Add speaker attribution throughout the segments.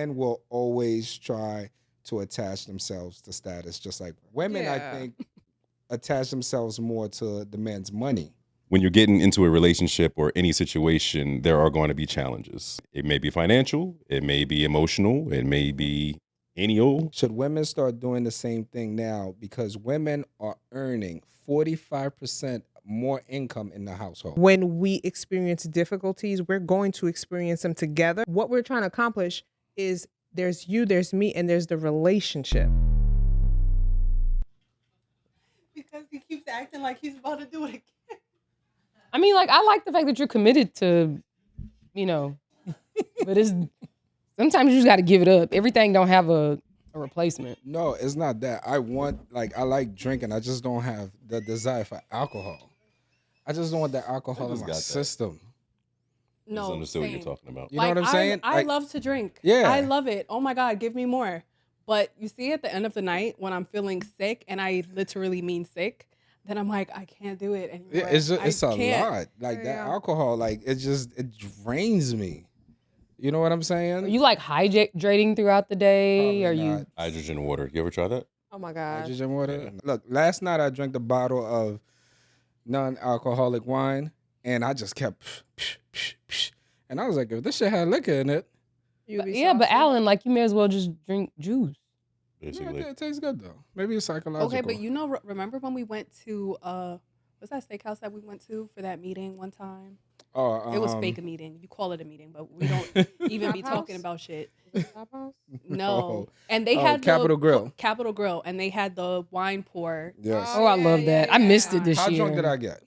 Speaker 1: men will always try to attach themselves to status, just like women, I think, attach themselves more to the man's money.
Speaker 2: When you're getting into a relationship or any situation, there are going to be challenges. It may be financial, it may be emotional, it may be any old.
Speaker 1: Should women start doing the same thing now? Because women are earning 45% more income in the household.
Speaker 3: When we experience difficulties, we're going to experience them together. What we're trying to accomplish is there's you, there's me, and there's the relationship.
Speaker 4: Because he keeps acting like he's about to do it again.
Speaker 5: I mean, like, I like the fact that you're committed to, but it's sometimes you just got to give it up. Everything don't have a replacement.
Speaker 1: No, it's not that. I like drinking. I just don't have the desire for alcohol. I just don't want the alcohol in my system.
Speaker 2: I just understood what you're talking about.
Speaker 1: You know what I'm saying?
Speaker 4: I love to drink.
Speaker 1: Yeah.
Speaker 4: I love it. Oh my God, give me more. But you see, at the end of the night, when I'm feeling sick, and I literally mean sick, then I'm like, I can't do it anymore.
Speaker 1: Yeah, it's a lot. Like that alcohol, like it drains me. You know what I'm saying?
Speaker 5: Are you like hydrating throughout the day?
Speaker 1: Probably
Speaker 5: Are
Speaker 1: not.
Speaker 5: you
Speaker 2: Hydrogen water. You ever try that?
Speaker 3: Oh my God.
Speaker 1: Hydrogen water? Yeah. Look, last night I drank a bottle of non-alcoholic wine, and I just kept and I was like, if this shit had liquor in it.
Speaker 5: But Alan, like, you may as well just drink juice.
Speaker 2: Basically.
Speaker 1: Yeah, it tastes good though. Maybe it's psychological.
Speaker 4: Okay, but remember when we went to what's that steakhouse that we went to for that meeting one time?
Speaker 1: Oh,
Speaker 4: it was fake a meeting. You call it a meeting, but we don't even be talking about shit. No. And they had
Speaker 1: Capitol Grill.
Speaker 4: Capitol Grill, and they had the wine pour.
Speaker 1: Yes.
Speaker 5: Oh, I love that. I missed it this year.
Speaker 1: How drunk did I get?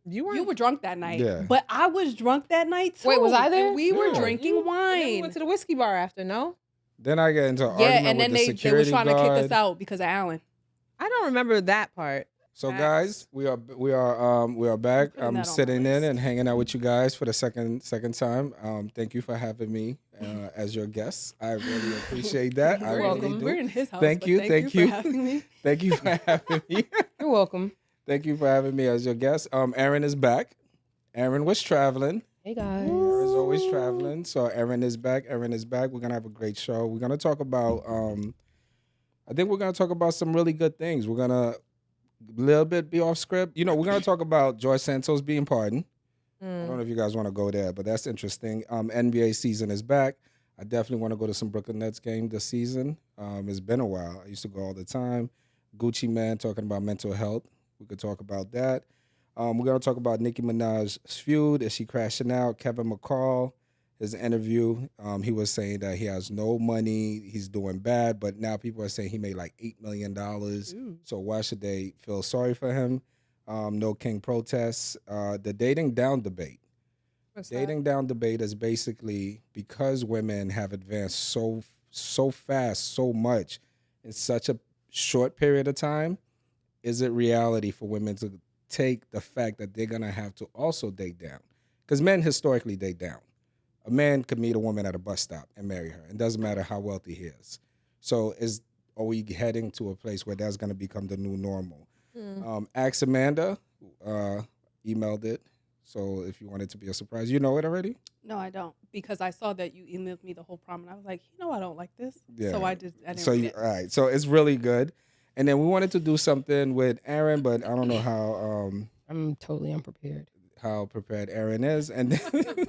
Speaker 4: You were drunk that night.
Speaker 1: Yeah.
Speaker 4: But I was drunk that night too.
Speaker 5: Wait, was I there?
Speaker 4: And we were drinking wine.
Speaker 3: We went to the whiskey bar after, no?
Speaker 1: Then I get into an argument
Speaker 4: and then
Speaker 1: with the
Speaker 4: they were
Speaker 1: security
Speaker 4: trying to kick
Speaker 1: guard.
Speaker 4: us out because of Alan.
Speaker 3: I don't remember that part.
Speaker 1: So guys, we are back.
Speaker 4: Putting
Speaker 1: I'm
Speaker 4: that on
Speaker 1: sitting
Speaker 4: my
Speaker 1: in
Speaker 4: list.
Speaker 1: and hanging out with you guys for the second time. Thank you for having me as your guest. I really appreciate that. I really do.
Speaker 4: We're in his house.
Speaker 1: Thank
Speaker 4: but
Speaker 1: you,
Speaker 4: thank you for having me.
Speaker 1: Thank you for having me.
Speaker 5: You're welcome.
Speaker 1: Thank you for having me as your guest. Aaron is back. Aaron was traveling.
Speaker 5: Hey guys.
Speaker 1: Aaron's always traveling. So Aaron is back. We're gonna have a great show. We're gonna talk about I think we're gonna talk about some really good things. We're gonna a little bit be off script. We're gonna talk about George Santos being pardoned. I don't know if you guys want to go there, but that's interesting. NBA season is back. I definitely want to go to some Brooklyn Nets game this season. It's been a while. I used to go all the time. Gucci Man talking about mental health. We could talk about that. We're going to talk about Nicki Minaj's feud. Is she crashing out? Kevin McCall, his interview, he was saying that he has no money. He's doing bad, but now people are saying he made like $8 million. So why should they feel sorry for him? No King protests. The dating down debate. Dating down debate is basically because women have advanced so fast, so much in such a short period of time. Is it reality for women to take the fact that they're going to have to also date down? Because men historically date down. A man could meet a woman at a bus stop and marry her. It doesn't matter how wealthy he is. So are we heading to a place where that's going to become the new normal? Ask Amanda emailed it. So if you want it to be a surprise, you know it already?
Speaker 4: No, I don't, because I saw that you emailed me the whole prom, and I was like, I don't like this.
Speaker 1: Yeah.
Speaker 4: So I didn't
Speaker 1: So
Speaker 4: read it.
Speaker 1: all right. So it's really good. And then we wanted to do something with Aaron, but I don't know how
Speaker 5: I'm totally unprepared.
Speaker 1: How prepared Aaron is. And then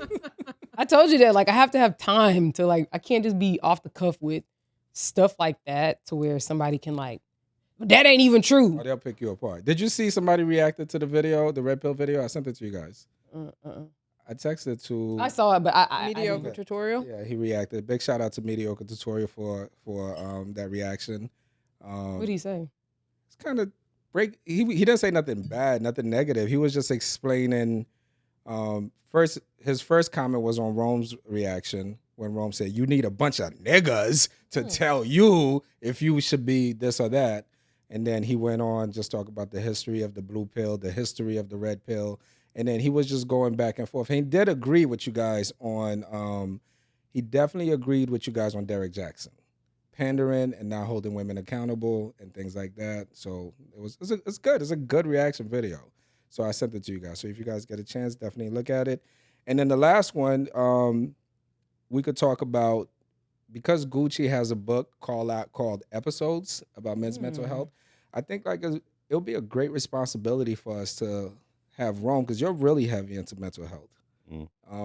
Speaker 5: I told you that, like, I have to have time to, like, I can't just be off the cuff with stuff like that to where somebody can, like, that ain't even true.
Speaker 1: they'll pick you apart. Did you see somebody reacted to the video, the red pill video? I sent it to you guys. I texted to.
Speaker 5: I saw it, but
Speaker 3: Mediocre tutorial.
Speaker 1: Yeah, he reacted. Big shout out to Mediocre Tutorial for that reaction.
Speaker 5: What did he say?
Speaker 1: It's kind of he didn't say nothing bad, nothing negative. He was just explaining. His first comment was on Rome's reaction when Rome said, "You need a bunch of niggas to tell you if you should be this or that." And then he went on just talk about the history of the blue pill, the history of the red pill, and then he was just going back and forth. He did agree with you guys on. He definitely agreed with you guys on Derek Jackson, pandering and not holding women accountable and things like that. So it's good. It's a good reaction video. So I sent it to you guys. So if you guys get a chance, definitely look at it. And then the last one, we could talk about because Gucci has a book called Episodes about men's mental health. I think like it'll be a great responsibility for us to have Rome, because you're really heavy into mental health.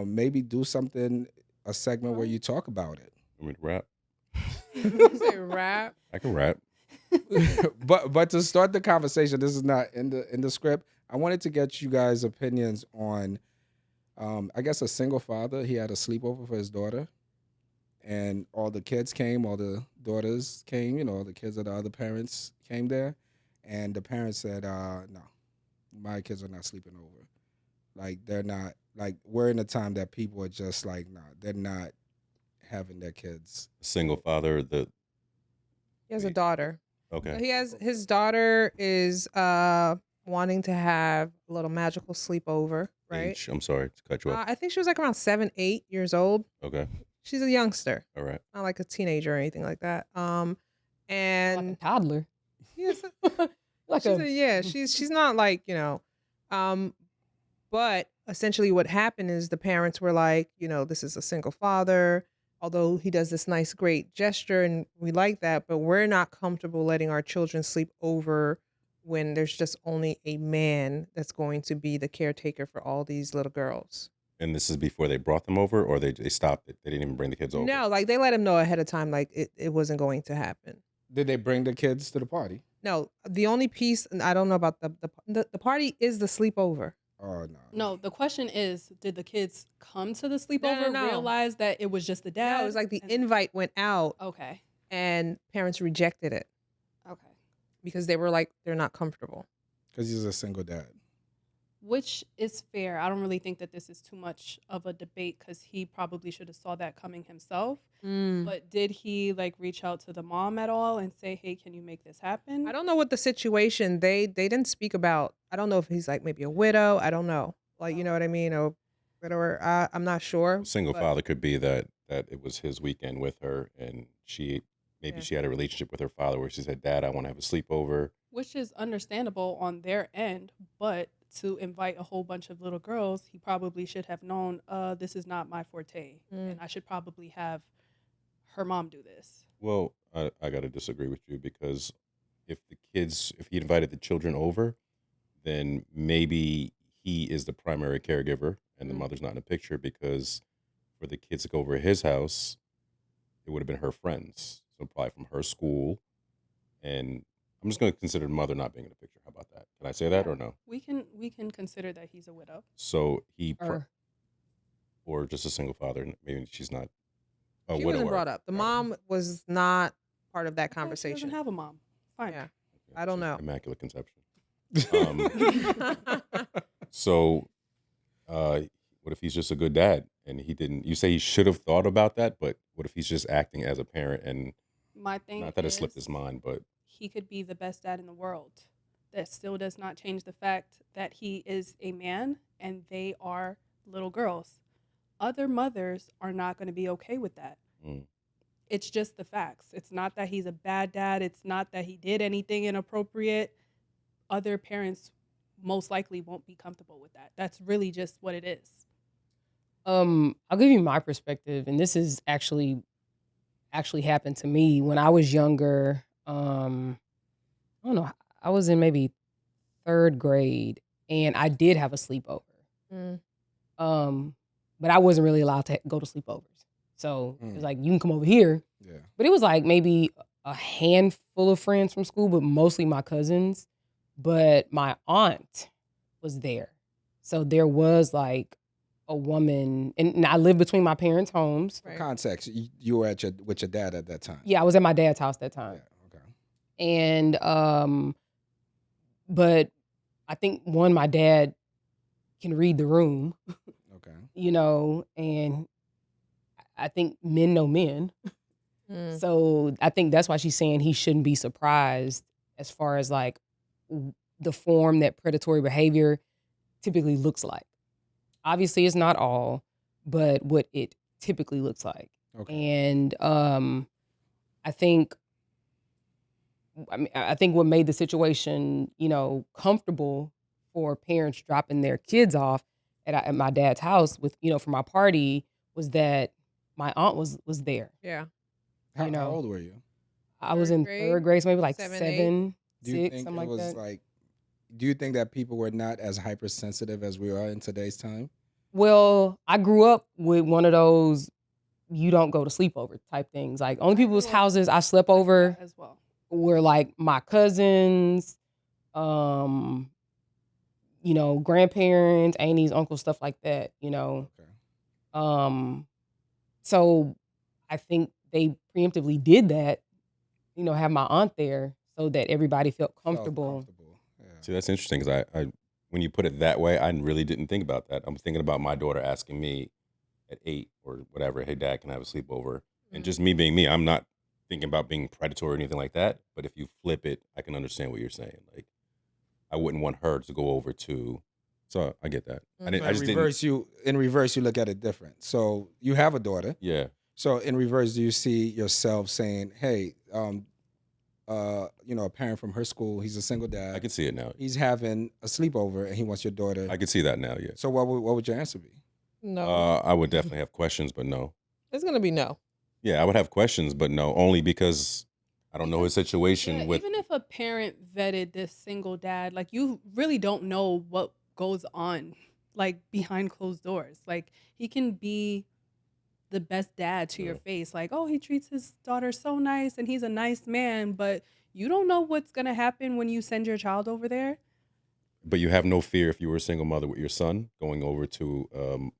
Speaker 1: Maybe do a segment where you talk about it.
Speaker 2: I mean, rap.
Speaker 3: You say rap.
Speaker 2: I can rap.
Speaker 1: but to start the conversation, this is not in the script. I wanted to get you guys' opinions on, I guess, a single father. He had a sleepover for his daughter, and all the kids came, all the daughters came, all the kids of the other parents came there, and the parents said, "No, my kids are not sleeping over. Like they're not. Like we're in a time that people are just like, nah, they're not having their kids."
Speaker 2: Single father.
Speaker 3: He has a daughter.
Speaker 2: Okay.
Speaker 3: He has his daughter is wanting to have a little magical sleepover, right?
Speaker 2: Age. I'm sorry to cut you off.
Speaker 3: I think she was like around 7, 8 years old.
Speaker 2: Okay.
Speaker 3: She's a youngster,
Speaker 2: All right.
Speaker 3: not like a teenager or anything like that.
Speaker 5: Like a
Speaker 3: And
Speaker 5: toddler.
Speaker 3: yes,
Speaker 5: Like
Speaker 3: she's not like but essentially what happened is the parents were like, this is a single father. Although he does this nice, great gesture, and we like that, but we're not comfortable letting our children sleep over when there's just only a man that's going to be the caretaker for all these little girls.
Speaker 2: And this is before they brought them over, or they stopped it. They didn't even bring the kids over.
Speaker 3: No, like they let him know ahead of time, like it wasn't going to happen.
Speaker 1: Did they bring the kids to the party?
Speaker 3: No, the only piece, and I don't know about the party is the sleepover.
Speaker 1: Oh no.
Speaker 4: No, the question is, did the kids come to the sleepover,
Speaker 3: No.
Speaker 4: realize that it was just the dad?
Speaker 3: No, it was like the
Speaker 4: and-
Speaker 3: invite went out
Speaker 4: Okay.
Speaker 3: and parents rejected it
Speaker 4: Okay.
Speaker 3: because they were like, they're not comfortable.
Speaker 1: Because he's a single dad.
Speaker 4: Which is fair. I don't really think that this is too much of a debate because he probably should have saw that coming himself. But did he reach out to the mom at all and say, "Hey, can you make this happen?"
Speaker 3: I don't know what the situation they didn't speak about. I don't know if he's like maybe a widow. I don't know. Like, you know what I mean? Or widower. I'm not sure.
Speaker 2: Single
Speaker 3: but-
Speaker 2: father could be that it was his weekend with her, and she had a relationship with her father where she said, "Dad, I want to have a sleepover."
Speaker 4: Which is understandable on their end, but to invite a whole bunch of little girls, he probably should have known, this is not my forte, and I should probably have her mom do this.
Speaker 2: Well, I got to disagree with you, because if he invited the children over, then maybe he is the primary caregiver and the mother's not in the picture, because for the kids to go over at his house, it would have been her friends, so probably from her school. And I'm just going to consider the mother not being in the picture. How about that? Can I say that or no?
Speaker 4: We can consider that he's a widow.
Speaker 2: So
Speaker 5: Or-
Speaker 2: or just a single father, and maybe she's not a
Speaker 3: She
Speaker 2: widower.
Speaker 3: wasn't brought up. The mom was not part of that
Speaker 4: She
Speaker 3: conversation.
Speaker 4: doesn't have a mom. Fine.
Speaker 3: Yeah.
Speaker 2: Okay,
Speaker 3: I don't
Speaker 2: so
Speaker 3: know.
Speaker 2: Immaculate conception. So, what if he's just a good dad and he didn't? You say he should have thought about that, but what if he's just acting as a parent, and
Speaker 4: My thing
Speaker 2: not that it
Speaker 4: is,
Speaker 2: slipped his mind, but
Speaker 4: he could be the best dad in the world. That still does not change the fact that he is a man and they are little girls. Other mothers are not going to be okay with that. It's just the facts. It's not that he's a bad dad. It's not that he did anything inappropriate. Other parents most likely won't be comfortable with that. That's really just what it is.
Speaker 5: I'll give you my perspective, and this is actually happened to me when I was younger. I don't know. I was in maybe 3rd grade, and I did have a sleepover. But I wasn't really allowed to go to sleepovers. So it was like, you can come over here.
Speaker 1: Yeah.
Speaker 5: But it was like maybe a handful of friends from school, but mostly my cousins. But my aunt was there. So there was like a woman, and I lived between my parents' homes.
Speaker 3: Right.
Speaker 1: Context: you were with your dad at that time.
Speaker 5: Yeah, I was at my dad's house that time.
Speaker 1: Yeah. Okay.
Speaker 5: And but I think my dad can read the room,
Speaker 1: Okay.
Speaker 5: and I think men know men. So I think that's why she's saying he shouldn't be surprised as far as like the form that predatory behavior typically looks like. Obviously, it's not all, but what it typically looks like.
Speaker 1: Okay.
Speaker 5: And I think what made the situation, comfortable for parents dropping their kids off at my dad's house with, for my party, was that my aunt was there.
Speaker 3: Yeah.
Speaker 1: How,
Speaker 5: You
Speaker 1: how
Speaker 5: know,
Speaker 1: old were you?
Speaker 5: I was
Speaker 3: Third
Speaker 5: in
Speaker 3: grade?
Speaker 5: third grade, so maybe like
Speaker 3: 7,
Speaker 5: 7,
Speaker 1: Do you
Speaker 5: 6,
Speaker 1: think
Speaker 5: something
Speaker 1: it
Speaker 5: like
Speaker 1: was
Speaker 5: that.
Speaker 1: like? Do you think that people were not as hypersensitive as we are in today's time?
Speaker 5: Well, I grew up with one of those you don't go to sleepover type things. Like only
Speaker 4: I
Speaker 5: people's
Speaker 4: grew up
Speaker 5: houses I slept
Speaker 4: like
Speaker 5: over
Speaker 4: that as well.
Speaker 5: were like my cousins, um, grandparents, aunties, uncles, stuff like that,
Speaker 1: Okay.
Speaker 5: Um, so I think they preemptively did that, have my aunt there so that everybody felt
Speaker 1: Felt
Speaker 5: comfortable.
Speaker 1: comfortable. Yeah.
Speaker 2: See, that's interesting because I, when you put it that way, I really didn't think about that. I'm thinking about my daughter asking me at 8 or whatever, hey, Dad, can I have a sleepover? And just me being me, I'm not thinking about being predatory or anything like that. But if you flip it, I can understand what you're saying. Like, I wouldn't want her to go over to. So I get that.
Speaker 1: So
Speaker 2: I just didn't.
Speaker 1: in reverse, you look at it different. So you have a daughter.
Speaker 2: Yeah.
Speaker 1: So in reverse, do you see yourself saying, "Hey, a parent from her school, he's a single dad.
Speaker 2: I can see it now.
Speaker 1: He's having a sleepover, and he wants your daughter."
Speaker 2: I can see that now. Yeah.
Speaker 1: So what would your answer be?
Speaker 3: No.
Speaker 2: I would definitely have questions, but no.
Speaker 3: It's going to be no.
Speaker 2: Yeah, I would have questions, but no, only because I don't know his situation
Speaker 4: Yeah,
Speaker 2: with.
Speaker 4: even if a parent vetted this single dad, like you really don't know what goes on, like behind closed doors. Like he can be the best dad to your face, like, oh, he treats his daughter so nice and he's a nice man, but you don't know what's gonna happen when you send your child over there.
Speaker 2: But you have no fear if you were a single mother with your son going over to.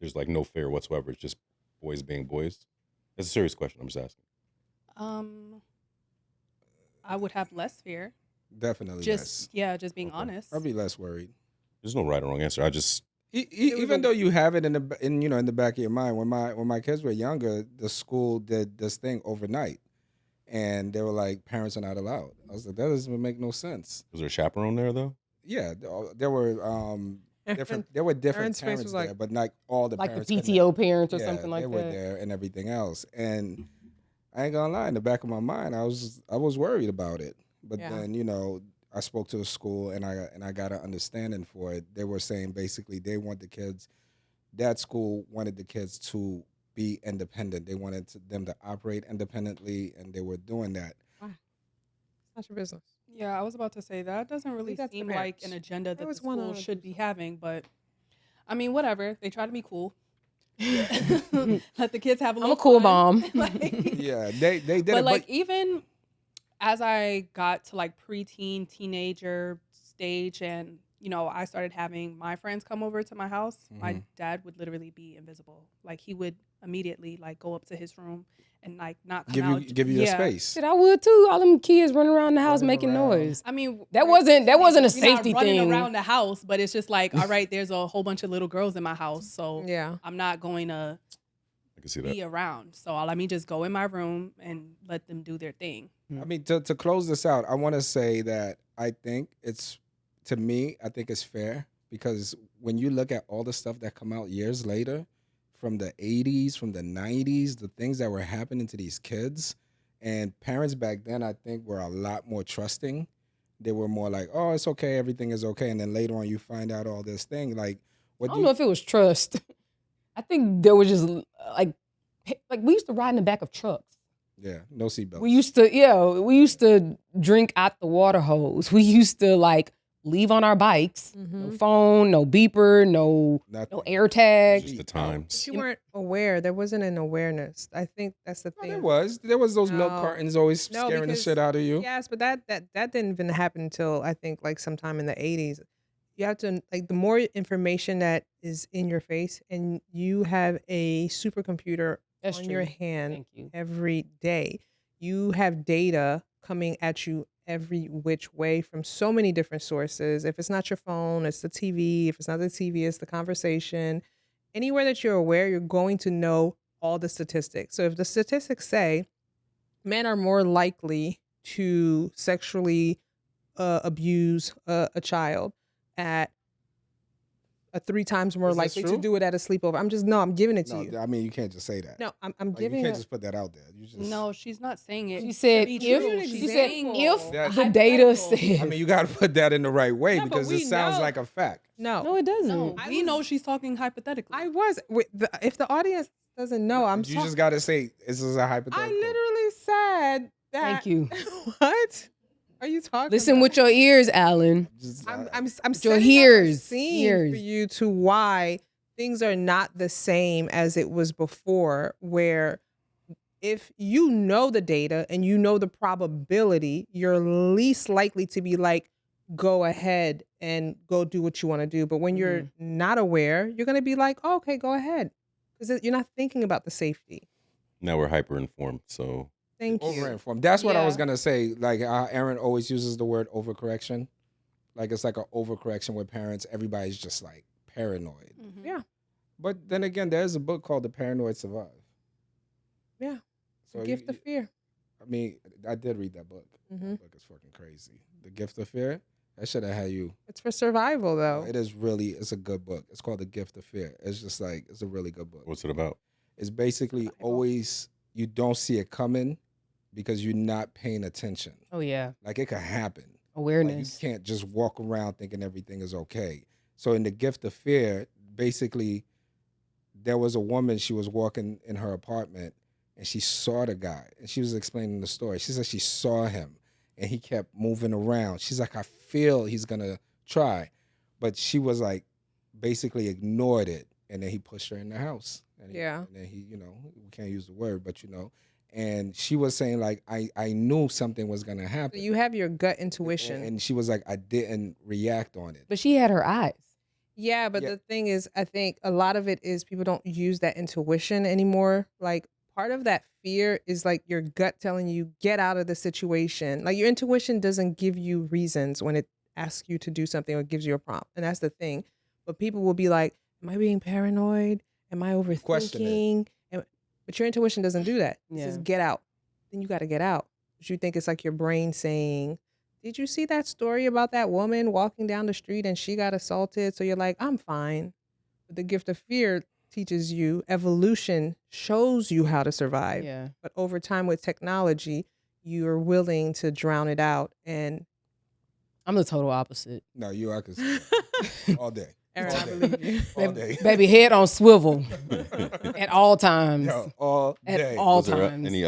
Speaker 2: There's like no fear whatsoever. It's just boys being boys. That's a serious question. I'm just asking.
Speaker 4: I would have less fear.
Speaker 1: Definitely
Speaker 4: Just just being
Speaker 2: Okay.
Speaker 4: honest.
Speaker 1: I'd be less worried.
Speaker 2: There's no right or wrong answer. I just
Speaker 1: Even though you have it in the back of your mind, when my kids were younger, the school did this thing overnight, and they were like, parents are not allowed. I was like, that doesn't make no sense.
Speaker 2: was there a chaperone there though?
Speaker 1: Yeah, there were different
Speaker 3: Parents' face
Speaker 1: parents
Speaker 3: was
Speaker 1: there,
Speaker 3: like-
Speaker 1: but not all the
Speaker 5: Like the
Speaker 1: parents. couldn't-
Speaker 5: PTO parents or
Speaker 1: yeah,
Speaker 5: something like
Speaker 1: they were
Speaker 5: that.
Speaker 1: there and everything else. And I ain't gonna lie, in the back of my mind, I was worried about it. But
Speaker 3: Yeah.
Speaker 1: then I spoke to the school and I got an understanding for it. They were saying basically they want the kids. That school wanted the kids to be independent. They wanted them to operate independently, and they were doing that.
Speaker 3: It's not your business.
Speaker 4: Yeah, I was about to say that doesn't really
Speaker 3: that's the
Speaker 4: seem like an
Speaker 3: parents.
Speaker 4: agenda that the
Speaker 3: was one
Speaker 4: school
Speaker 3: of the
Speaker 4: should be
Speaker 3: people.
Speaker 4: having, but I mean, whatever. They try to be cool. Let the kids have a
Speaker 5: I'm
Speaker 4: little
Speaker 5: a cool
Speaker 4: fun.
Speaker 5: mom.
Speaker 4: Like,
Speaker 1: Yeah, they did
Speaker 4: but
Speaker 1: it.
Speaker 4: like even as I got to like preteen, teenager stage, and I started having my friends come over to my house, my
Speaker 1: Mhm.
Speaker 4: dad would literally be invisible. Like he would immediately like go up to his room and like not come
Speaker 1: give
Speaker 4: out.
Speaker 1: you a
Speaker 4: Yeah.
Speaker 1: space.
Speaker 5: Shit, I would too. All them kids running around the house
Speaker 1: Running
Speaker 5: making
Speaker 1: around.
Speaker 5: noise.
Speaker 4: I mean,
Speaker 5: That
Speaker 4: we're-
Speaker 5: wasn't a
Speaker 4: we're not
Speaker 5: safety
Speaker 4: running
Speaker 5: thing.
Speaker 4: around the house, but it's just like, all right, there's a whole bunch of little girls in my house, so
Speaker 3: Yeah.
Speaker 4: I'm not going to
Speaker 2: I can see that.
Speaker 4: be around. So let me just go in my room and let them do their thing.
Speaker 1: I mean, to close this out, I want to say that I think it's fair because when you look at all the stuff that come out years later from the 80s, from the 90s, the things that were happening to these kids, and parents back then, I think, were a lot more trusting. They were more like, oh, it's okay, everything is okay. And then later on, you find out all this thing. Like,
Speaker 5: I
Speaker 1: what
Speaker 5: don't
Speaker 1: do
Speaker 5: know
Speaker 1: you,
Speaker 5: if it was trust. I think there was just like we used to ride in the back of trucks.
Speaker 1: yeah, no seatbelts.
Speaker 5: We used to drink out the water hose. We used to like leave on our bikes. No phone, no beeper, no
Speaker 1: Nothing.
Speaker 5: air tag.
Speaker 2: Just the
Speaker 3: But
Speaker 2: times.
Speaker 3: you weren't aware. There wasn't an awareness. I think that's the
Speaker 1: No,
Speaker 3: thing.
Speaker 1: there was those milk
Speaker 3: No.
Speaker 1: cartons always
Speaker 3: No,
Speaker 1: scaring the
Speaker 3: because-
Speaker 1: shit out of you.
Speaker 3: Yes, but that didn't even happen until I think like sometime in the 80s. You have to like the more information that is in your face, and you have a supercomputer
Speaker 5: That's
Speaker 3: on
Speaker 5: true.
Speaker 3: your hand
Speaker 5: Thank you.
Speaker 3: every day. You have data coming at you every which way from so many different sources. If it's not your phone, it's the TV. If it's not the TV, it's the conversation. Anywhere that you're aware, you're going to know all the statistics. So if the statistics say men are more likely to sexually abuse a child at 3 times more
Speaker 1: Is this
Speaker 3: likely to
Speaker 1: true?
Speaker 3: do it at a sleepover. I'm giving it to
Speaker 1: No,
Speaker 3: you.
Speaker 1: I mean you can't just say that.
Speaker 3: No, I'm
Speaker 1: Like,
Speaker 3: giving
Speaker 1: you can't
Speaker 3: it.
Speaker 1: just put that out there. You just
Speaker 4: No, she's not saying it.
Speaker 5: She said
Speaker 4: to be
Speaker 5: if
Speaker 4: true.
Speaker 3: She's
Speaker 5: she said
Speaker 3: saying
Speaker 5: if
Speaker 1: that-
Speaker 5: the data
Speaker 4: Hypothetical.
Speaker 5: said
Speaker 1: I mean, you got to put that in the right way
Speaker 3: Yeah, but
Speaker 1: because
Speaker 3: we
Speaker 1: it sounds
Speaker 3: know-
Speaker 1: like a fact.
Speaker 3: No,
Speaker 5: no, it doesn't.
Speaker 4: No,
Speaker 3: I
Speaker 4: we
Speaker 3: was-
Speaker 4: know she's talking hypothetically.
Speaker 3: I was. If the audience doesn't know, I'm
Speaker 1: You
Speaker 3: talking.
Speaker 1: just got to say this is a hypothetical.
Speaker 3: I literally sad that.
Speaker 5: Thank you.
Speaker 3: What are you talking?
Speaker 5: Listen
Speaker 3: about?
Speaker 5: with your ears, Alan.
Speaker 3: I'm
Speaker 5: your
Speaker 3: setting up a
Speaker 5: ears,
Speaker 3: scene
Speaker 5: ears.
Speaker 3: for you to why things are not the same as it was before, where if you know the data and you know the probability, you're least likely to be like, go ahead and go do what you want to do. But when you're not aware, you're going to be like, oh, okay, go ahead. Because you're not thinking about the safety.
Speaker 2: Now we're hyper informed, so
Speaker 3: Thank you.
Speaker 1: Overinformed. That's what I was
Speaker 5: Yeah.
Speaker 1: gonna say. Like Aaron always uses the word overcorrection. Like it's like an overcorrection with parents. Everybody's just like paranoid.
Speaker 4: Mhm.
Speaker 3: Yeah.
Speaker 1: But then again, there's a book called The Paranoid Survive.
Speaker 3: Yeah.
Speaker 1: So
Speaker 3: The gift of fear.
Speaker 1: I mean, I did read that book.
Speaker 3: Mhm.
Speaker 1: That book is fucking crazy. The Gift of Fear. That should have had you.
Speaker 3: It's for survival, though.
Speaker 1: It is really. It's a good book. It's called The Gift of Fear. It's just like it's a really good book.
Speaker 2: what's it about?
Speaker 1: It's basically always you don't see it coming because you're not paying attention.
Speaker 5: Oh yeah,
Speaker 1: Like it could happen. Like, you
Speaker 5: awareness.
Speaker 1: can't just walk around thinking everything is okay. So in The Gift of Fear, basically, there was a woman, she was walking in her apartment and she saw the guy and she was explaining the story. She said she saw him and he kept moving around. She's like, I feel he's going to try. But she was like, basically ignored it. And then he pushed her in the house. And
Speaker 3: Yeah.
Speaker 1: And then he, we can't use the word, but and she was saying like, I knew something was going to
Speaker 3: So
Speaker 1: happen.
Speaker 3: you have your gut intuition.
Speaker 1: And she was like, I didn't react on it.
Speaker 5: But she had her eyes.
Speaker 3: Yeah, but
Speaker 1: Yeah.
Speaker 3: the thing is, I think a lot of it is people don't use that intuition anymore. Like part of that fear is like your gut telling you, get out of the situation. Like your intuition doesn't give you reasons when it asks you to do something or gives you a prompt. And that's the thing. But people will be like, am I being paranoid? Am I
Speaker 1: Question
Speaker 3: overthinking? But your intuition doesn't do that. It
Speaker 5: Yeah.
Speaker 3: says, get out. Then you got to get out. But you think it's like your brain saying, did you see that story about that woman walking down the street and she got assaulted? So you're like, I'm fine. But the gift of fear teaches you, evolution shows you how to survive.
Speaker 5: Yeah.
Speaker 3: But over time with technology, you're willing to drown it out. And
Speaker 5: I'm the total opposite.
Speaker 1: No, you I could see that. All day.
Speaker 3: Aaron,
Speaker 1: All
Speaker 3: I
Speaker 1: day.
Speaker 3: believe you.
Speaker 1: All day.
Speaker 5: Baby, head on swivel at all times.
Speaker 1: Yo, all day.
Speaker 5: At all
Speaker 2: Was there
Speaker 5: times.
Speaker 2: any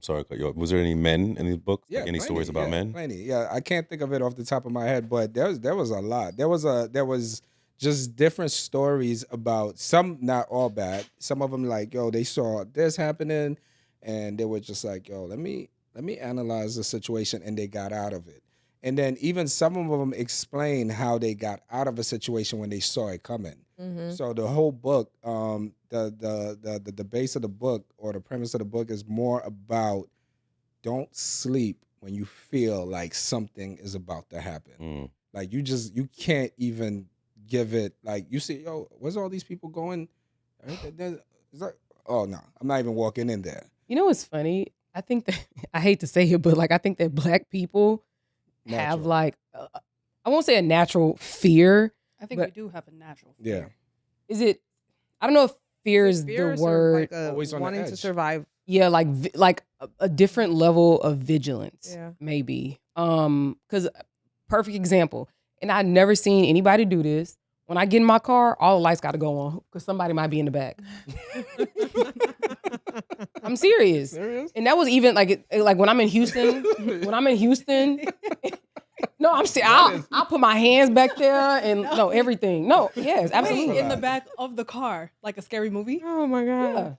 Speaker 2: sorry, to cut you off. Was there any men in the book?
Speaker 1: Yeah,
Speaker 2: Like any
Speaker 1: plenty,
Speaker 2: stories about
Speaker 1: yeah,
Speaker 2: men?
Speaker 1: Plenty. Yeah, I can't think of it off the top of my head, but there was a lot. There was just different stories about some, not all bad. Some of them like, yo, they saw this happening, and they were just like, yo, let me analyze the situation, and they got out of it. And then even some of them explain how they got out of a situation when they saw it coming.
Speaker 3: Mm-hmm.
Speaker 1: So the whole book, the base of the book or the premise of the book is more about don't sleep when you feel like something is about to happen.
Speaker 2: Mm.
Speaker 1: Like you can't even give it like you see, yo, where's all these people going? It's like, oh no, I'm not even walking in there.
Speaker 5: You know what's funny? I think that, I hate to say it, but like I think that Black people have
Speaker 1: Natural.
Speaker 5: like, I won't say a natural fear.
Speaker 4: I think
Speaker 5: But-
Speaker 4: we do have a natural
Speaker 1: Yeah.
Speaker 4: fear.
Speaker 5: Is it, I don't know if fear is
Speaker 3: Fear
Speaker 5: the
Speaker 3: is sort of
Speaker 5: word.
Speaker 3: like a
Speaker 1: Always on the
Speaker 3: wanting to
Speaker 1: edge.
Speaker 3: survive.
Speaker 5: Yeah, like a different level of vigilance,
Speaker 3: Yeah.
Speaker 5: maybe. Because perfect example, and I've never seen anybody do this. When I get in my car, all the lights got to go on because somebody might be in the back. I'm serious.
Speaker 1: Serious?
Speaker 5: And that was even like when I'm in Houston. When I'm in Houston, no, I'm serious. I'll put my hands back there and no everything. No, yes, absolutely.
Speaker 4: Wait, in the back of the car, like a scary movie.
Speaker 3: Oh my God.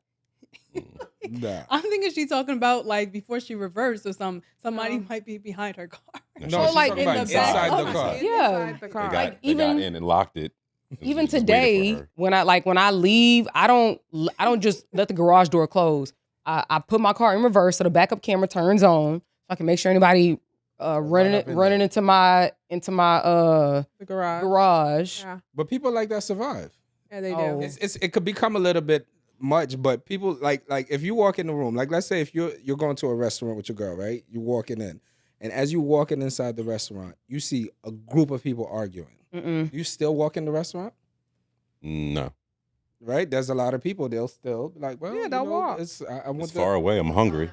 Speaker 5: Yeah.
Speaker 1: Nah.
Speaker 4: I'm thinking she's talking about like before she reversed or somebody
Speaker 3: No.
Speaker 4: might be behind her car.
Speaker 2: No,
Speaker 1: No,
Speaker 2: she's
Speaker 1: she's
Speaker 5: like
Speaker 1: talking
Speaker 5: in
Speaker 1: about
Speaker 5: the back
Speaker 1: inside
Speaker 4: of
Speaker 1: the
Speaker 4: the
Speaker 1: car.
Speaker 4: car.
Speaker 5: Yeah.
Speaker 3: Inside the
Speaker 2: They
Speaker 3: car.
Speaker 2: got,
Speaker 5: Like,
Speaker 2: they got
Speaker 5: even-
Speaker 2: in and locked it. and
Speaker 5: Even
Speaker 2: just waited for
Speaker 5: today,
Speaker 2: her.
Speaker 5: when I leave, I don't just let the garage door close. I put my car in reverse so the backup camera turns on so I can make sure anybody running
Speaker 1: up in
Speaker 5: running into my
Speaker 3: The garage.
Speaker 5: garage.
Speaker 3: Yeah.
Speaker 1: But people like that survive.
Speaker 3: Yeah, they
Speaker 5: Oh.
Speaker 3: do.
Speaker 1: It could become a little bit much, but people like if you walk in the room, like let's say if you're going to a restaurant with your girl, right? You walking in, and as you walking inside the restaurant, you see a group of people arguing.
Speaker 5: Mm-mm.
Speaker 1: You still walk in the restaurant,
Speaker 2: No,
Speaker 1: right? There's a lot of people. They'll still be like, well,
Speaker 3: Yeah, they'll walk.
Speaker 1: I want
Speaker 2: it's far away. I'm hungry.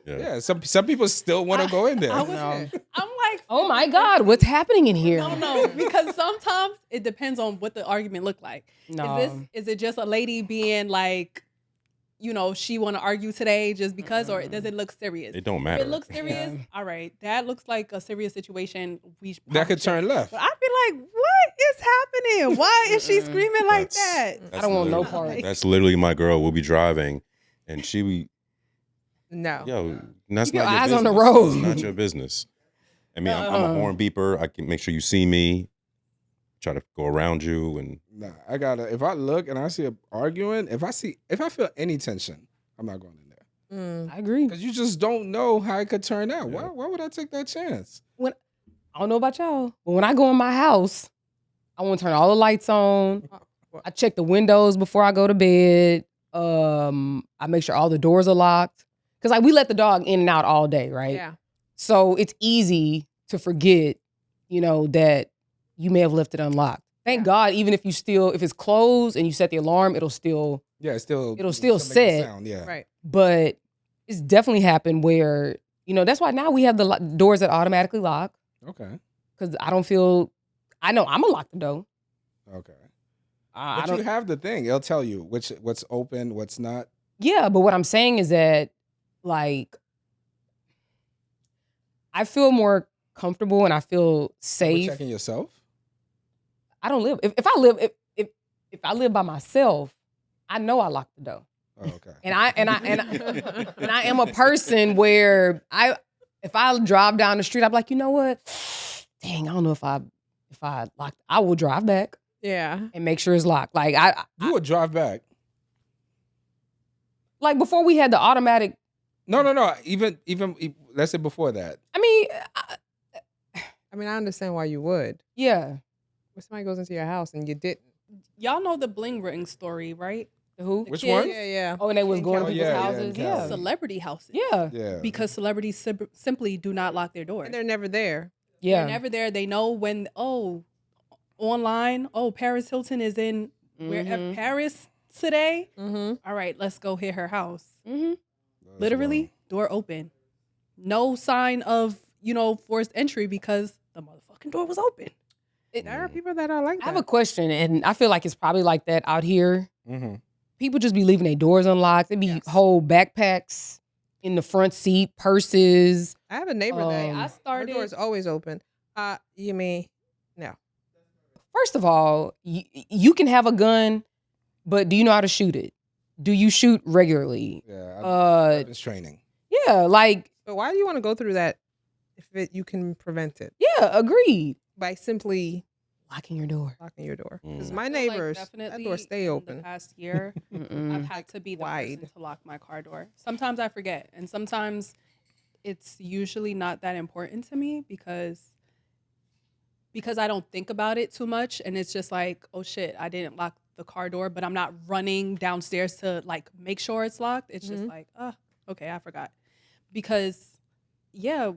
Speaker 2: Yeah.
Speaker 1: Yeah, some people still want to go in there.
Speaker 4: I was,
Speaker 5: No.
Speaker 4: I'm like,
Speaker 5: Oh my God, what's happening in here?
Speaker 4: no, because sometimes it depends on what the argument looked like.
Speaker 5: No.
Speaker 4: Is it just a lady being like she want to argue today just because, or does it look serious?
Speaker 2: It don't
Speaker 4: If
Speaker 2: matter.
Speaker 4: it looks serious,
Speaker 5: Yeah.
Speaker 4: all right, that looks like a serious situation.
Speaker 1: That
Speaker 4: probably
Speaker 1: could turn
Speaker 4: should-
Speaker 1: left.
Speaker 4: But I'd be like, what is happening? Why is she screaming like that?
Speaker 5: I don't want no
Speaker 2: literally-
Speaker 5: part.
Speaker 2: That's literally my girl. We'll be driving, and she be,
Speaker 3: No.
Speaker 2: yo, that's
Speaker 5: Keep your
Speaker 2: not your
Speaker 5: eyes on the
Speaker 2: business.
Speaker 5: road.
Speaker 2: It's not your business. I mean, I'm a horn beeper. I can make sure you see me. Try to go around you, and
Speaker 1: Nah, I gotta. If I look and I see a arguing, if I feel any tension, I'm not going in there
Speaker 5: I agree.
Speaker 1: because you just don't know how it could turn out.
Speaker 2: Yeah.
Speaker 1: Why would I take that chance?
Speaker 5: I don't know about y'all, but when I go in my house, I want to turn all the lights on. I check the windows before I go to bed. I make sure all the doors are locked because like we let the dog in and out all day, right?
Speaker 3: Yeah.
Speaker 5: So it's easy to forget, that you may have left it unlocked. Thank God, even if it's closed and you set the alarm, it'll still.
Speaker 1: Yeah, it'll
Speaker 5: still
Speaker 1: make a
Speaker 5: set.
Speaker 1: sound, yeah.
Speaker 3: Right.
Speaker 5: But it's definitely happened where that's why now we have the doors that automatically lock
Speaker 1: Okay.
Speaker 5: because I don't feel. I know I'm gonna lock the door.
Speaker 1: Okay.
Speaker 5: I
Speaker 1: But
Speaker 5: don't.
Speaker 1: you have the thing. It'll tell you what's open, what's not.
Speaker 5: Yeah, but what I'm saying is that, like, I feel more comfortable and I feel
Speaker 1: You're
Speaker 5: safe.
Speaker 1: checking yourself.
Speaker 5: I don't live. If I live by myself, I know I lock the door.
Speaker 1: Oh, okay.
Speaker 5: And I am a person where if I drive down the street, I'm like, you know what? Dang, I don't know if I locked. I will drive back
Speaker 3: Yeah.
Speaker 5: and make sure it's locked. Like
Speaker 1: You would drive back.
Speaker 5: like before we had the automatic.
Speaker 1: No. Even let's say before that.
Speaker 5: I mean,
Speaker 3: I mean, I understand why you would.
Speaker 5: yeah.
Speaker 3: If somebody goes into your house and you didn't.
Speaker 4: Y'all know the Bling Ring story, right?
Speaker 5: Who?
Speaker 4: The
Speaker 1: Which
Speaker 4: kid-
Speaker 1: one?
Speaker 3: Yeah, yeah.
Speaker 5: Oh, and they was going to
Speaker 1: Oh,
Speaker 5: people's
Speaker 1: yeah,
Speaker 5: houses.
Speaker 1: in
Speaker 5: Yeah.
Speaker 1: Cali.
Speaker 4: Celebrity houses.
Speaker 5: Yeah.
Speaker 1: Yeah.
Speaker 4: Because celebrities simply do not lock their doors.
Speaker 3: And they're never there.
Speaker 5: Yeah.
Speaker 4: They're never there. They know when, online, Paris Hilton is in
Speaker 5: Mhm.
Speaker 4: Paris today.
Speaker 3: Mm-hmm.
Speaker 4: All right, let's go hit her house.
Speaker 5: Mhm.
Speaker 1: That's
Speaker 4: Literally, door open. No sign of, forced entry because the motherfucking door was open.
Speaker 3: There are people that are like
Speaker 5: I
Speaker 3: that.
Speaker 5: have a question, and I feel like it's probably like that out here.
Speaker 1: wild. Mhm.
Speaker 5: People just be leaving their doors unlocked. They be
Speaker 3: Yes.
Speaker 5: whole backpacks in the front seat, purses.
Speaker 3: I have a neighbor that
Speaker 5: Um,
Speaker 4: I
Speaker 3: her
Speaker 4: started.
Speaker 3: door is always open. You mean no?
Speaker 5: First of all, you can have a gun, but do you know how to shoot it? Do you shoot regularly?
Speaker 1: Yeah. Weapons training.
Speaker 5: Yeah, like,
Speaker 3: But why do you want to go through that if you can prevent it
Speaker 5: yeah, agreed.
Speaker 3: by simply
Speaker 5: Locking your door.
Speaker 3: locking your door? Because
Speaker 2: Mm.
Speaker 3: my
Speaker 4: I feel like
Speaker 3: neighbors, that
Speaker 4: definitely
Speaker 3: door stay
Speaker 4: in
Speaker 3: open.
Speaker 4: The past year, I've
Speaker 5: Mm-mm.
Speaker 4: had to be the
Speaker 3: Wide.
Speaker 4: person to lock my car door. Sometimes I forget, and sometimes it's usually not that important to me because I don't think about it too much, and it's just like, oh shit, I didn't lock the car door, but I'm not running downstairs to like make sure it's locked. It's just
Speaker 3: Mhm.
Speaker 4: like, okay, I forgot, because yeah,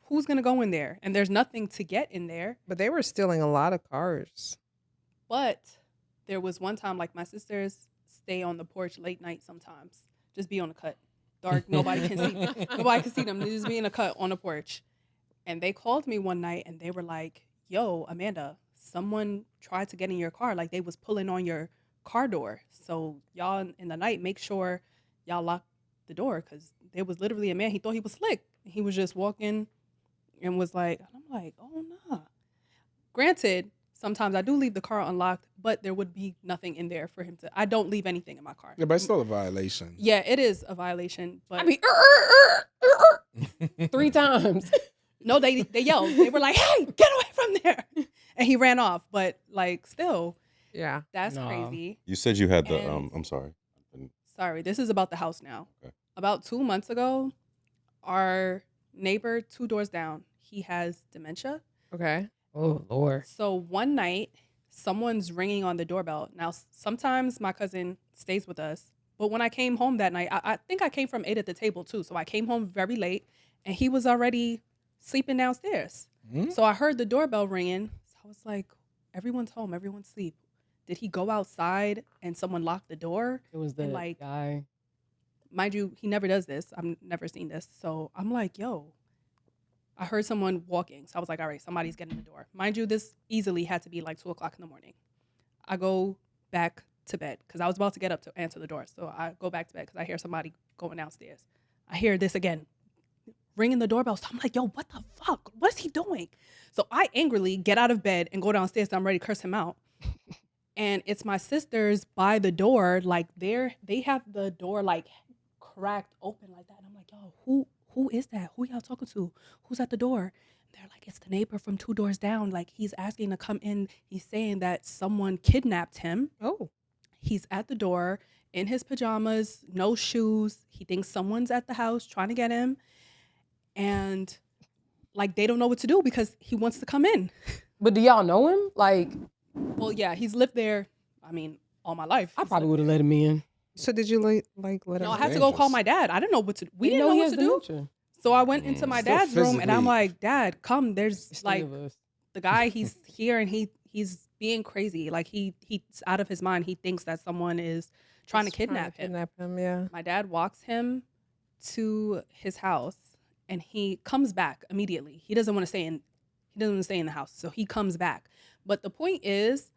Speaker 4: who's gonna go in there? And there's nothing to get in there.
Speaker 3: But they were stealing a lot of cars.
Speaker 4: But there was one time, like my sisters stay on the porch late night sometimes, just be on the cut, dark, nobody can see, nobody can see them. They just be in a cut on the porch, and they called me one night and they were like, "Yo, Amanda, someone tried to get in your car. Like they was pulling on your car door. So y'all in the night, make sure y'all lock the door because there was literally a man. He thought he was slick. He was just walking and was like," and I'm like, "Oh nah." Granted, sometimes I do leave the car unlocked, but there would be nothing in there for him to. I don't leave anything in my car.
Speaker 1: Yeah, but it's still a violation.
Speaker 4: Yeah, it is a violation. But
Speaker 5: I mean, 3 times.
Speaker 4: no, they yelled. They were like, "Hey, get away from there!" And he ran off. But like, still,
Speaker 3: Yeah.
Speaker 4: that's
Speaker 5: No.
Speaker 4: crazy.
Speaker 2: You said you had the
Speaker 4: And-
Speaker 2: I'm sorry.
Speaker 4: Sorry, this is about the house now.
Speaker 2: Okay.
Speaker 4: About 2 months ago, our neighbor 2 doors down, he has dementia.
Speaker 3: Okay.
Speaker 5: Oh, Lord.
Speaker 4: So one night, someone's ringing on the doorbell. Now, sometimes my cousin stays with us, but when I came home that night, I think I came from 8 at the table too. So I came home very late, and he was already sleeping downstairs.
Speaker 1: Hmm?
Speaker 4: So I heard the doorbell ringing. So I was like, everyone's home, everyone's asleep. Did he go outside and someone locked the door?
Speaker 5: It was the
Speaker 4: And, like,
Speaker 5: guy.
Speaker 4: Mind you, he never does this. I've never seen this. So I'm like, yo, I heard someone walking. So I was like, all right, somebody's getting the door. Mind you, this easily had to be like 2:00 in the morning. I go back to bed because I was about to get up to answer the door. So I go back to bed because I hear somebody going downstairs. I hear this again, ringing the doorbell. So I'm like, yo, what the fuck? What is he doing? So I angrily get out of bed and go downstairs. And I'm ready to curse him out. And it's my sisters by the door, like they have the door like cracked open like that. And I'm like, yo, who is that? Who y'all talking to? Who's at the door? They're like, it's the neighbor from 2 doors down. Like, he's asking to come in. He's saying that someone kidnapped him.
Speaker 3: Oh.
Speaker 4: He's at the door in his pajamas, no shoes. He thinks someone's at the house trying to get him. And, like, they don't know what to do because he wants to come in.
Speaker 5: But do y'all know him? Like,
Speaker 4: well, yeah, he's lived there, I mean, all my life.
Speaker 5: I probably would have let him in.
Speaker 3: So did you let him?
Speaker 4: No, I had to go call my dad. I didn't know what to do. We didn't know what to do.
Speaker 5: Dementia.
Speaker 4: So I went into my
Speaker 1: Still
Speaker 4: dad's room and I'm
Speaker 1: physically-
Speaker 4: like, Dad, come. There's
Speaker 5: It's
Speaker 4: like
Speaker 5: three of us.
Speaker 4: the guy, he's here and he's being crazy. Like he's out of his mind. He thinks that someone is trying to kidnap him.
Speaker 3: Kidnap him, yeah.
Speaker 4: My dad walks him to his house and he comes back immediately. He doesn't want to stay in the house. So he comes back. But the point is,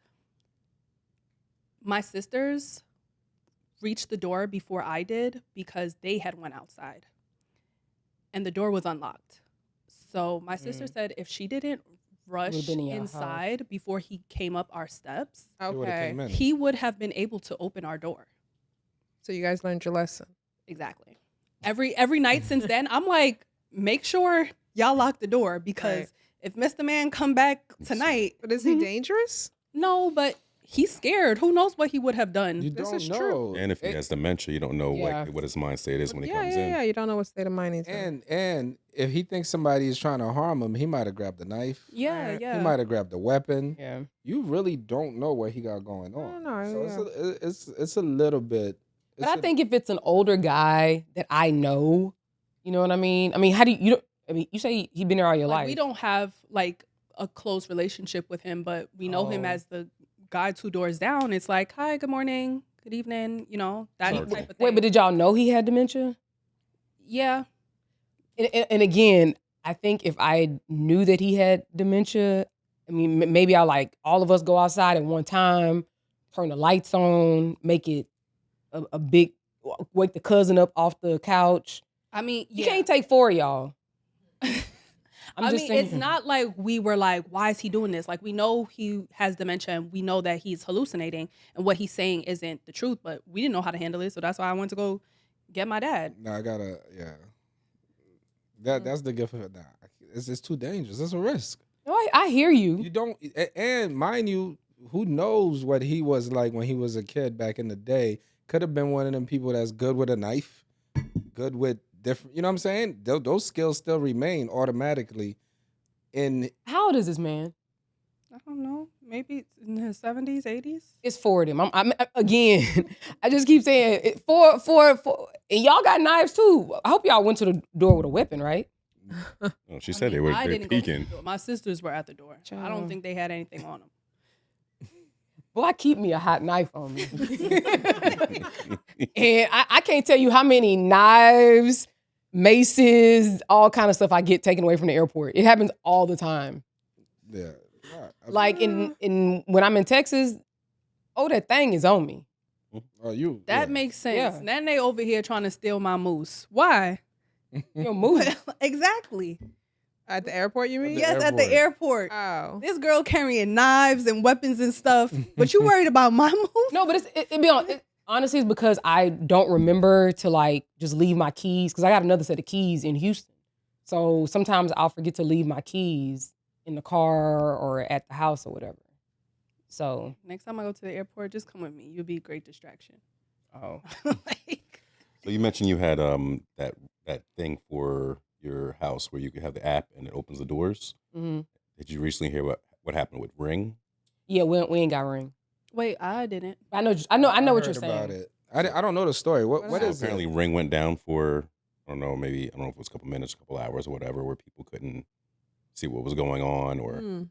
Speaker 4: my sisters reached the door before I did because they had went outside. And the door was unlocked. So my sister said if she didn't rush
Speaker 5: Would've been in your
Speaker 4: inside before he came up our steps,
Speaker 1: He would've
Speaker 3: Okay.
Speaker 1: came in.
Speaker 4: he would have been able to open our door.
Speaker 3: So you guys learned your lesson.
Speaker 4: Exactly. Every night since then, I'm like, make sure y'all lock the door because
Speaker 3: Right.
Speaker 4: if Mr. Man come back tonight,
Speaker 3: But is he dangerous?
Speaker 4: no, but he's scared. Who knows what he would have done?
Speaker 1: You
Speaker 3: This
Speaker 1: don't
Speaker 3: is
Speaker 1: know.
Speaker 3: true.
Speaker 2: And if he
Speaker 1: And-
Speaker 2: has dementia, you don't know
Speaker 5: Yeah.
Speaker 2: what his mind state is when he
Speaker 3: Yeah,
Speaker 2: comes
Speaker 3: yeah,
Speaker 2: in.
Speaker 3: yeah. You don't know what state of mind he's in.
Speaker 1: And if he thinks somebody is trying to harm him, he might have grabbed a knife.
Speaker 4: Yeah,
Speaker 3: Right.
Speaker 4: yeah.
Speaker 1: He might have grabbed a weapon.
Speaker 5: Yeah.
Speaker 1: You really don't know what he got going
Speaker 3: I
Speaker 1: on.
Speaker 3: don't know,
Speaker 1: So it's a little bit.
Speaker 5: But I think if it's an older guy that I know, you know what I mean? I mean, how do you don't, I mean, you say he been there all your
Speaker 4: Like,
Speaker 5: life.
Speaker 4: we don't have like a close relationship with him, but we know him
Speaker 1: Oh.
Speaker 4: as the guy 2 doors down. It's like, hi, good morning, good evening, you know, that
Speaker 2: Sorry.
Speaker 4: type of thing.
Speaker 5: Wait, but did y'all know he had dementia?
Speaker 4: yeah.
Speaker 5: And again, I think if I knew that he had dementia, I mean, maybe I like all of us go outside at one time, turn the lights on, make it a big, wake the cousin up off the couch.
Speaker 4: I mean,
Speaker 5: You
Speaker 4: yeah.
Speaker 5: can't take 4 of y'all. I'm
Speaker 4: I
Speaker 5: just
Speaker 4: mean,
Speaker 5: saying.
Speaker 4: it's not like we were like, why is he doing this? Like, we know he has dementia and we know that he's hallucinating and what he's saying isn't the truth, but we didn't know how to handle it. So that's why I went to go get my dad.
Speaker 1: No, I gotta. Yeah. That's the gift of it. Nah, it's too dangerous. It's a risk.
Speaker 5: No, I hear you.
Speaker 1: You don't. And mind you, who knows what he was like when he was a kid back in the day? Could have been one of them people that's good with a knife, good with different. You know what I'm saying? Those skills still remain automatically.
Speaker 5: How old is this man?
Speaker 4: I don't know. Maybe in his 70s, 80s.
Speaker 5: It's 4 of them. I'm again. I just keep saying it, four, and y'all got knives too. I hope y'all went to the door with a weapon, right?
Speaker 2: Oh, she
Speaker 4: I
Speaker 2: said
Speaker 4: mean, I
Speaker 2: they're
Speaker 4: didn't go to the
Speaker 2: peeking.
Speaker 4: door. My sisters were at the door. I
Speaker 5: Child.
Speaker 4: don't think they had anything on them.
Speaker 5: Well, I keep me a hot knife on me, and I can't tell you how many knives, maces, all kind of stuff I get taken away from the airport. It happens all the time.
Speaker 1: Yeah.
Speaker 5: Like in when I'm in Texas, oh, that thing is on me.
Speaker 1: Oh, you.
Speaker 4: That
Speaker 1: yeah.
Speaker 4: makes sense.
Speaker 5: Yeah.
Speaker 4: Then they over here trying to steal my moose. Why?
Speaker 5: You know, move.
Speaker 4: Exactly.
Speaker 3: At the airport, you mean?
Speaker 1: The
Speaker 4: Yes, at the airport.
Speaker 3: Oh.
Speaker 4: This girl carrying knives and weapons and stuff, but you worried about my moose?
Speaker 5: No, but honestly, it's because I don't remember to like just leave my keys because I got another set of keys in Houston. So sometimes I'll forget to leave my keys in the car or at the house or whatever. So,
Speaker 4: Next time I go to the airport, just come with me. You'll be a great distraction.
Speaker 5: oh,
Speaker 4: Like,
Speaker 2: So you mentioned you had that thing for your house where you could have the app and it opens the doors.
Speaker 5: mhm.
Speaker 2: Did you recently hear what happened with Ring?
Speaker 5: Yeah, we ain't got Ring.
Speaker 4: wait, I didn't.
Speaker 5: I know what you're
Speaker 1: heard about
Speaker 5: saying.
Speaker 1: it. I don't know the story. What
Speaker 3: What
Speaker 1: is
Speaker 2: Apparently,
Speaker 1: it?
Speaker 2: Ring went down for I don't know if it was a couple minutes, a couple hours, or whatever, where people couldn't see what was going on, or
Speaker 3: Mm.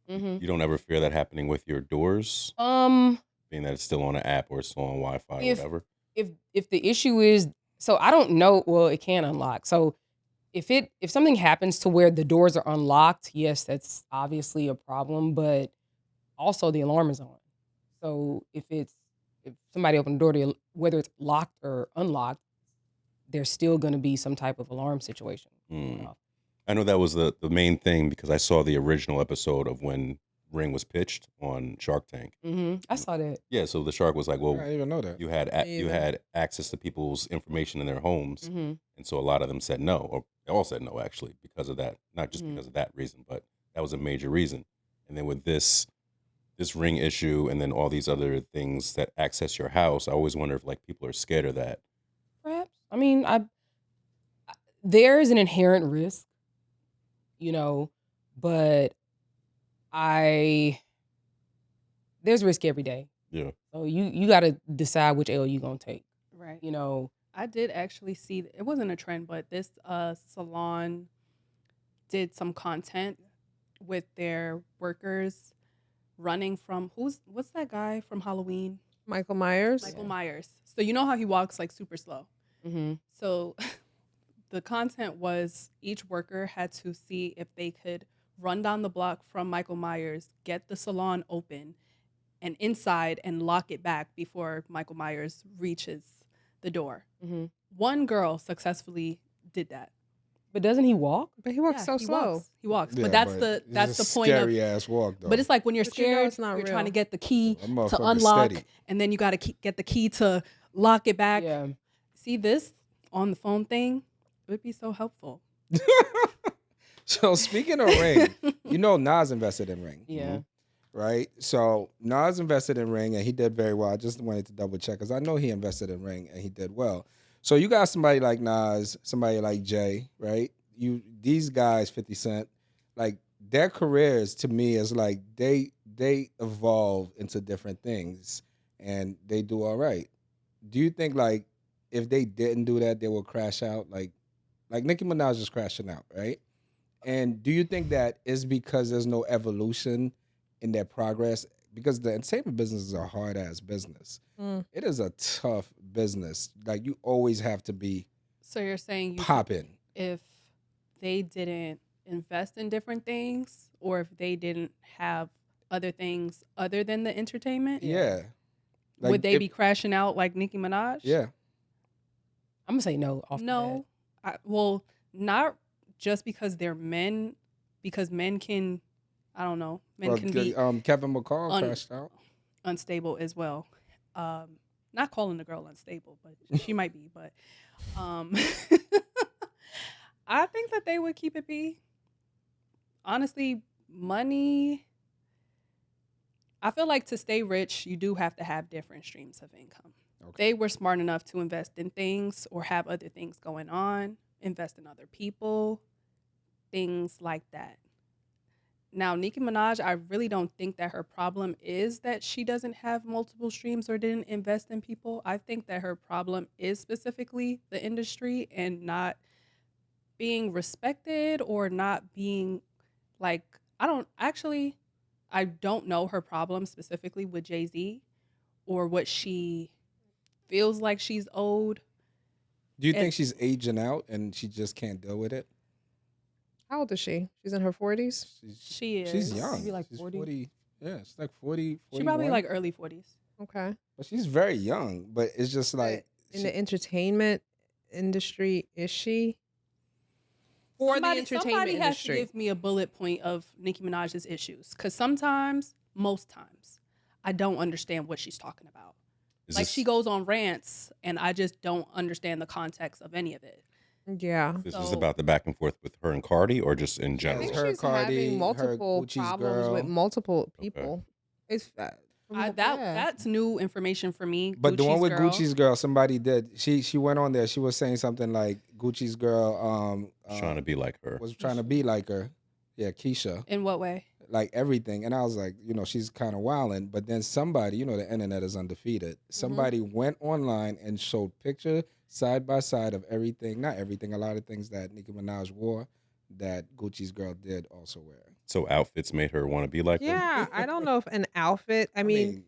Speaker 5: Mhm.
Speaker 2: you don't ever fear that happening with your doors,
Speaker 5: Um,
Speaker 2: being that it's still on an app or it's still on Wi-Fi or
Speaker 5: If-
Speaker 2: whatever.
Speaker 5: if the issue is, so I don't know. Well, it can unlock. So if something happens to where the doors are unlocked, yes, that's obviously a problem. But also the alarm is on. So if if somebody opened the door, whether it's locked or unlocked, there's still going to be some type of alarm situation going off.
Speaker 2: I know that was the main thing because I saw the original episode of when Ring was pitched on Shark Tank.
Speaker 5: I saw that.
Speaker 2: Yeah, so the shark was like,
Speaker 1: I
Speaker 2: well,
Speaker 1: didn't even know that.
Speaker 2: you had access to people's information in their homes,
Speaker 5: Mhm.
Speaker 2: and so a lot of them said no, or they all said no actually because of that. Not just because of that reason, but that was a major reason. And then with this Ring issue, and then all these other things that access your house, I always wonder if like people are scared of that.
Speaker 5: Perhaps. I mean, there is an inherent risk, but there's risk every day.
Speaker 2: Yeah.
Speaker 5: So you got to decide which L you gonna take.
Speaker 4: Right.
Speaker 5: I
Speaker 4: did actually see, it wasn't a trend, but this salon did some content with their workers running from, what's that guy from Halloween?
Speaker 3: Michael Myers.
Speaker 4: Michael Myers. So you know how he walks like super slow. So the content was each worker had to see if they could run down the block from Michael Myers, get the salon open and inside and lock it back before Michael Myers reaches the door. One girl successfully did that.
Speaker 5: But doesn't he walk?
Speaker 3: But he walks so slow.
Speaker 4: He walks.
Speaker 1: Yeah,
Speaker 4: But that's
Speaker 1: it's
Speaker 4: the
Speaker 1: a
Speaker 4: point of
Speaker 1: scary ass walk though.
Speaker 4: But it's like when you're
Speaker 3: But you know
Speaker 4: scared,
Speaker 3: it's not
Speaker 4: you're
Speaker 3: real.
Speaker 4: trying to get the key
Speaker 1: That
Speaker 4: to
Speaker 1: motherfucker's
Speaker 4: unlock,
Speaker 1: steady.
Speaker 4: and then you got to get the key to lock it back.
Speaker 5: Yeah.
Speaker 4: See this on the phone thing? It would be so helpful.
Speaker 1: So speaking of Ring, Nas invested in Ring.
Speaker 5: Yeah.
Speaker 1: Right? So Nas invested in Ring and he did very well. I just wanted to double check because I know he invested in Ring and he did well. So you got somebody like Nas, somebody like Jay, right? These guys, 50 Cent, like their careers to me is like they evolve into different things and they do all right. Do you think like if they didn't do that, they will crash out? Like Nicki Minaj is crashing out, right? And do you think that is because there's no evolution in their progress? Because the entertainment business is a hard ass business. It is a tough business. Like you always have to be
Speaker 4: So you're saying
Speaker 1: popping.
Speaker 4: if they didn't invest in different things, or if they didn't have other things other than the entertainment,
Speaker 1: Yeah. Like,
Speaker 4: would they be crashing out like Nicki Minaj?
Speaker 1: Yeah.
Speaker 5: I'm gonna say no. Off the bat.
Speaker 4: No. Well, not just because they're men, because men can, I don't know, men can be
Speaker 1: Kevin McCall crashed out.
Speaker 4: unstable as well. Not calling the girl unstable, but she might be. But I think that they would keep it be. Honestly, money. I feel like to stay rich, you do have to have different streams of income.
Speaker 1: Okay.
Speaker 4: They were smart enough to invest in things or have other things going on, invest in other people, things like that. Now, Nicki Minaj, I really don't think that her problem is that she doesn't have multiple streams or didn't invest in people. I think that her problem is specifically the industry and not being respected or not being like, I don't know her problem specifically with Jay-Z or what she feels like she's owed.
Speaker 1: Do you think she's aging out and she just can't deal with it?
Speaker 3: How old is she? She's in her 40s?
Speaker 4: She is.
Speaker 1: She's young.
Speaker 5: Maybe like
Speaker 1: She's
Speaker 5: 40.
Speaker 1: Yeah, she's like 40,
Speaker 4: She probably
Speaker 1: 41.
Speaker 4: like early 40s.
Speaker 3: Okay.
Speaker 1: But she's very young. But it's just like
Speaker 3: In the entertainment industry, is she? For the entertainment
Speaker 4: somebody has to
Speaker 3: industry.
Speaker 4: give me a bullet point of Nicki Minaj's issues, because most times, I don't understand what she's talking about. She goes on rants, and I just don't understand the context of any of it.
Speaker 3: Yeah.
Speaker 2: This is about the back and forth with her and Cardi, or just in
Speaker 3: I
Speaker 2: general?
Speaker 3: think
Speaker 1: her,
Speaker 3: she's
Speaker 1: Cardi,
Speaker 3: having
Speaker 1: her,
Speaker 3: multiple
Speaker 1: Gucci's
Speaker 3: problems
Speaker 1: girl.
Speaker 3: with multiple people. It's
Speaker 4: That's new information for me.
Speaker 1: But the one
Speaker 4: Gucci's
Speaker 1: with
Speaker 4: girl.
Speaker 1: Gucci's girl, somebody did. She went on there. She was saying something like Gucci's girl
Speaker 2: Trying to be like her.
Speaker 1: was trying to be like her. Yeah, Keyshia.
Speaker 4: In what way?
Speaker 1: Like everything. And I was like, she's kind of wilding. But then somebody, the internet is undefeated. Somebody went online and showed picture side by side of everything. Not everything. A lot of things that Nicki Minaj wore that Gucci's girl did also wear.
Speaker 2: So outfits made her want to be like her?
Speaker 3: Yeah, I don't know if an outfit. I mean,